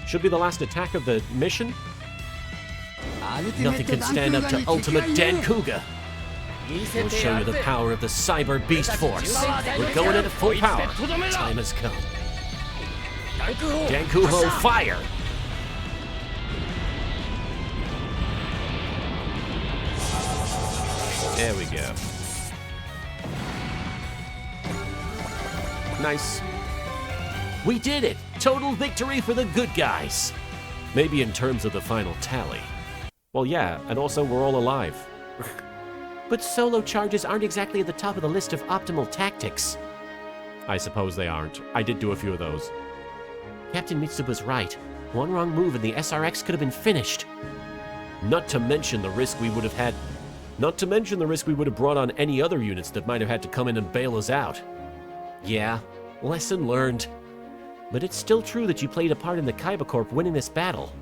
Speaker 1: Should be the last attack of the mission?
Speaker 3: Nothing can stand up to Ultimate Dan Kuga. We'll show you the power of the Cyber Beast Force. We're going at full power. Time has come. Dan Kuho, fire!
Speaker 1: There we go. Nice.
Speaker 3: We did it! Total victory for the good guys! Maybe in terms of the final tally.
Speaker 1: Well, yeah, and also we're all alive.
Speaker 5: But solo charges aren't exactly at the top of the list of optimal tactics.
Speaker 1: I suppose they aren't. I did do a few of those.
Speaker 5: Captain Mitsuba's right. One wrong move and the SRX could have been finished.
Speaker 3: Not to mention the risk we would have had. Not to mention the risk we would have brought on any other units that might have had to come in and bail us out. Yeah, lesson learned.
Speaker 5: But it's still true that you played a part in the Kaiba Corp winning this battle.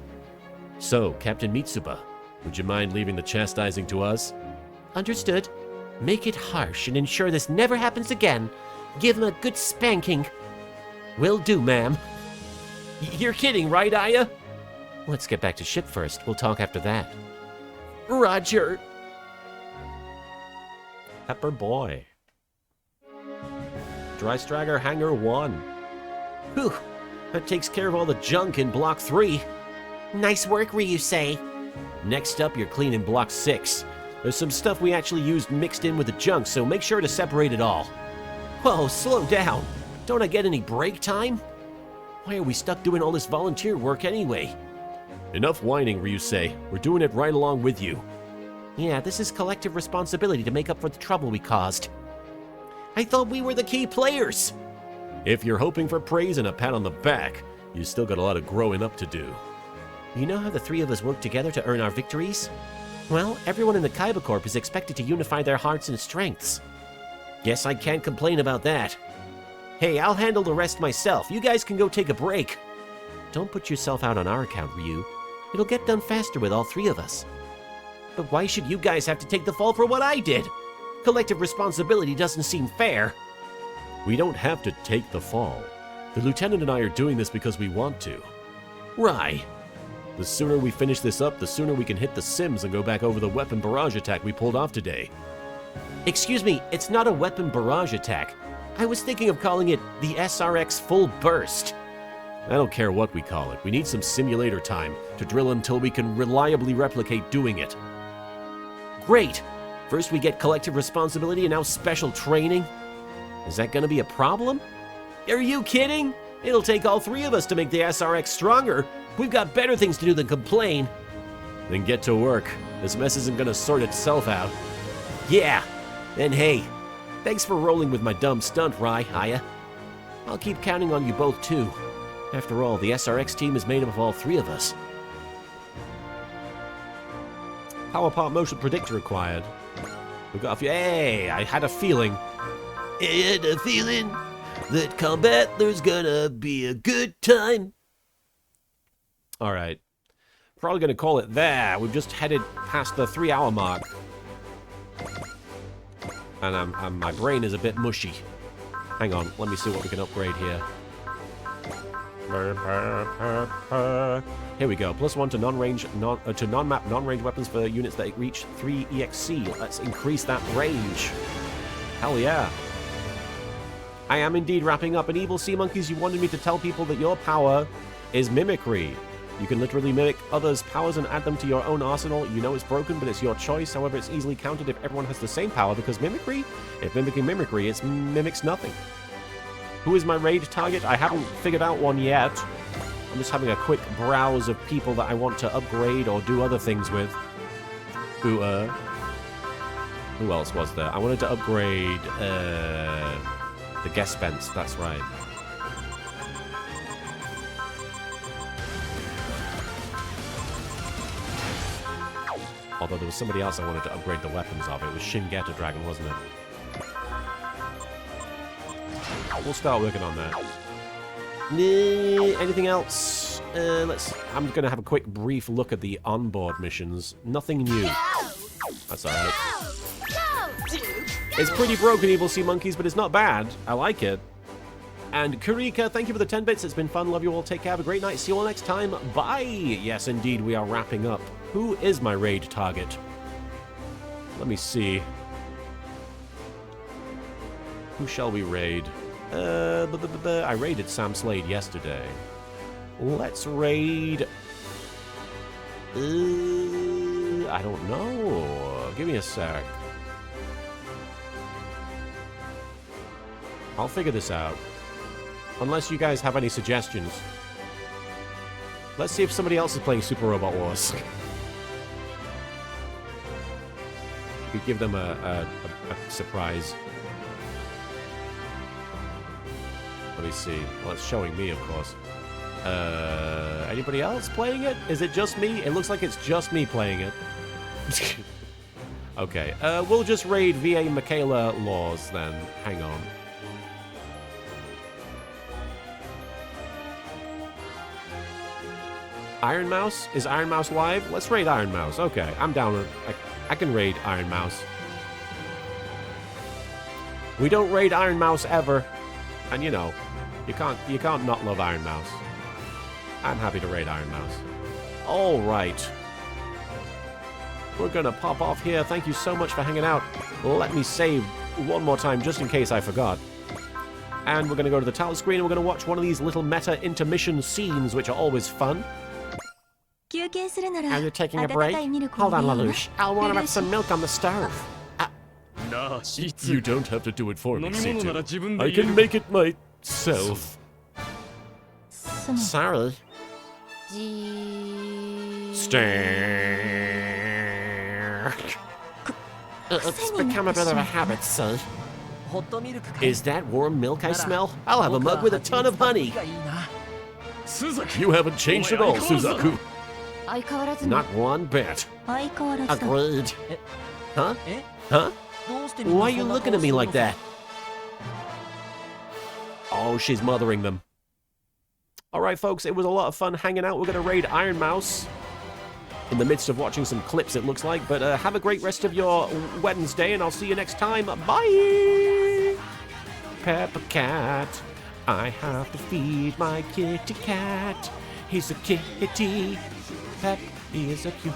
Speaker 3: So, Captain Mitsuba, would you mind leaving the chastising to us?
Speaker 5: Understood. Make it harsh and ensure this never happens again. Give him a good spanking.
Speaker 3: Will do, ma'am. You're kidding, right, Aya?
Speaker 5: Let's get back to ship first. We'll talk after that.
Speaker 3: Roger.
Speaker 1: Pepper boy. Dry Stragger Hangar 1.
Speaker 3: Whew. That takes care of all the junk in Block 3.
Speaker 5: Nice work, Ryusei.
Speaker 3: Next up, you're cleaning Block 6. There's some stuff we actually used mixed in with the junk, so make sure to separate it all. Whoa, slow down. Don't I get any break time? Why are we stuck doing all this volunteer work anyway? Enough whining, Ryusei. We're doing it right along with you.
Speaker 5: Yeah, this is collective responsibility to make up for the trouble we caused.
Speaker 3: I thought we were the key players. If you're hoping for praise and a pat on the back, you still got a lot of growing up to do.
Speaker 5: You know how the three of us work together to earn our victories? Well, everyone in the Kaiba Corp is expected to unify their hearts and strengths.
Speaker 3: Guess I can't complain about that. Hey, I'll handle the rest myself. You guys can go take a break.
Speaker 5: Don't put yourself out on our account, Ryu. It'll get done faster with all three of us.
Speaker 3: But why should you guys have to take the fall for what I did? Collective responsibility doesn't seem fair. We don't have to take the fall. The lieutenant and I are doing this because we want to. Right. The sooner we finish this up, the sooner we can hit the Sims and go back over the weapon barrage attack we pulled off today. Excuse me, it's not a weapon barrage attack. I was thinking of calling it the SRX Full Burst. I don't care what we call it. We need some simulator time to drill until we can reliably replicate doing it. Great! First we get collective responsibility and now special training? Is that gonna be a problem? Are you kidding? It'll take all three of us to make the SRX stronger. We've got better things to do than complain. Then get to work. This mess isn't gonna sort itself out. Yeah! And hey, thanks for rolling with my dumb stunt, Aya. I'll keep counting on you both too. After all, the SRX team is made up of all three of us. Power part motion predictor required. We've got a few. Hey, I had a feeling. That combat there's gonna be a good time. Alright. Probably gonna call it there. We've just headed past the 3-hour mark. And my brain is a bit mushy. Hang on, let me see what we can upgrade here. Here we go. +1 to non-map, non-range weapons for units that reach 3 EXC. Let's increase that range. Hell yeah. I am indeed wrapping up. And Evil Sea Monkeys, you wanted me to tell people that your power is mimicry. You can literally mimic others' powers and add them to your own arsenal. You know it's broken, but it's your choice. However, it's easily countered if everyone has the same power, because mimicry, if mimicking mimicry, it mimics nothing. Who is my raid target? I haven't figured out one yet.
Speaker 1: I'm just having a quick browse of people that I want to upgrade or do other things with. Who else was there? I wanted to upgrade the guest spence, that's right. Although there was somebody else I wanted to upgrade the weapons of. It was Shingeta Dragon, wasn't it? We'll start working on that. Anything else? I'm going to have a quick brief look at the onboard missions. Nothing new. That's alright. It's pretty broken, Evil Sea Monkeys, but it's not bad. I like it. And Kurika, thank you for the 10 bits. It's been fun. Love you all. Take care. Have a great night. See you all next time. Bye. Yes, indeed, we are wrapping up. Who is my raid target? Let me see. Who shall we raid? I raided Sam Slade yesterday. Let's raid... I don't know. Give me a sec. I'll figure this out. Unless you guys have any suggestions. Let's see if somebody else is playing Super Robot Wars. We could give them a surprise. Let me see. Well, it's showing me, of course. Anybody else playing it? Is it just me? It looks like it's just me playing it. Okay. We'll just raid VA Michaela Laws then. Hang on. Iron Mouse? Is Iron Mouse live? Let's raid Iron Mouse. Okay, I'm down with... I can raid Iron Mouse. We don't raid Iron Mouse ever. And you know, you can't not love Iron Mouse. I'm happy to raid Iron Mouse. Alright. We're gonna pop off here. Thank you so much for hanging out. Let me save one more time just in case I forgot. And we're gonna go to the title screen and we're gonna watch one of these little meta intermission scenes, which are always fun. Are you taking a break? Hold on, Lelouch. I'll warm up some milk on the stove.
Speaker 6: You don't have to do it for me, C2. I can make it myself.
Speaker 1: Sorry. Stare. It's become a bit of a habit, son. Is that warm milk I smell? I'll have a mug with a ton of honey.
Speaker 6: You haven't changed at all, Suzaku.
Speaker 1: Not one bit. Agreed. Huh? Huh? Why are you looking at me like that? Oh, she's mothering them. Alright, folks, it was a lot of fun hanging out. We're going to raid Iron Mouse in the midst of watching some clips, it looks like. But have a great rest of your Wednesday, and I'll see you next time. Bye! Pepper Cat, I have to feed my kitty cat. He's a kitty. Pep, he is a cute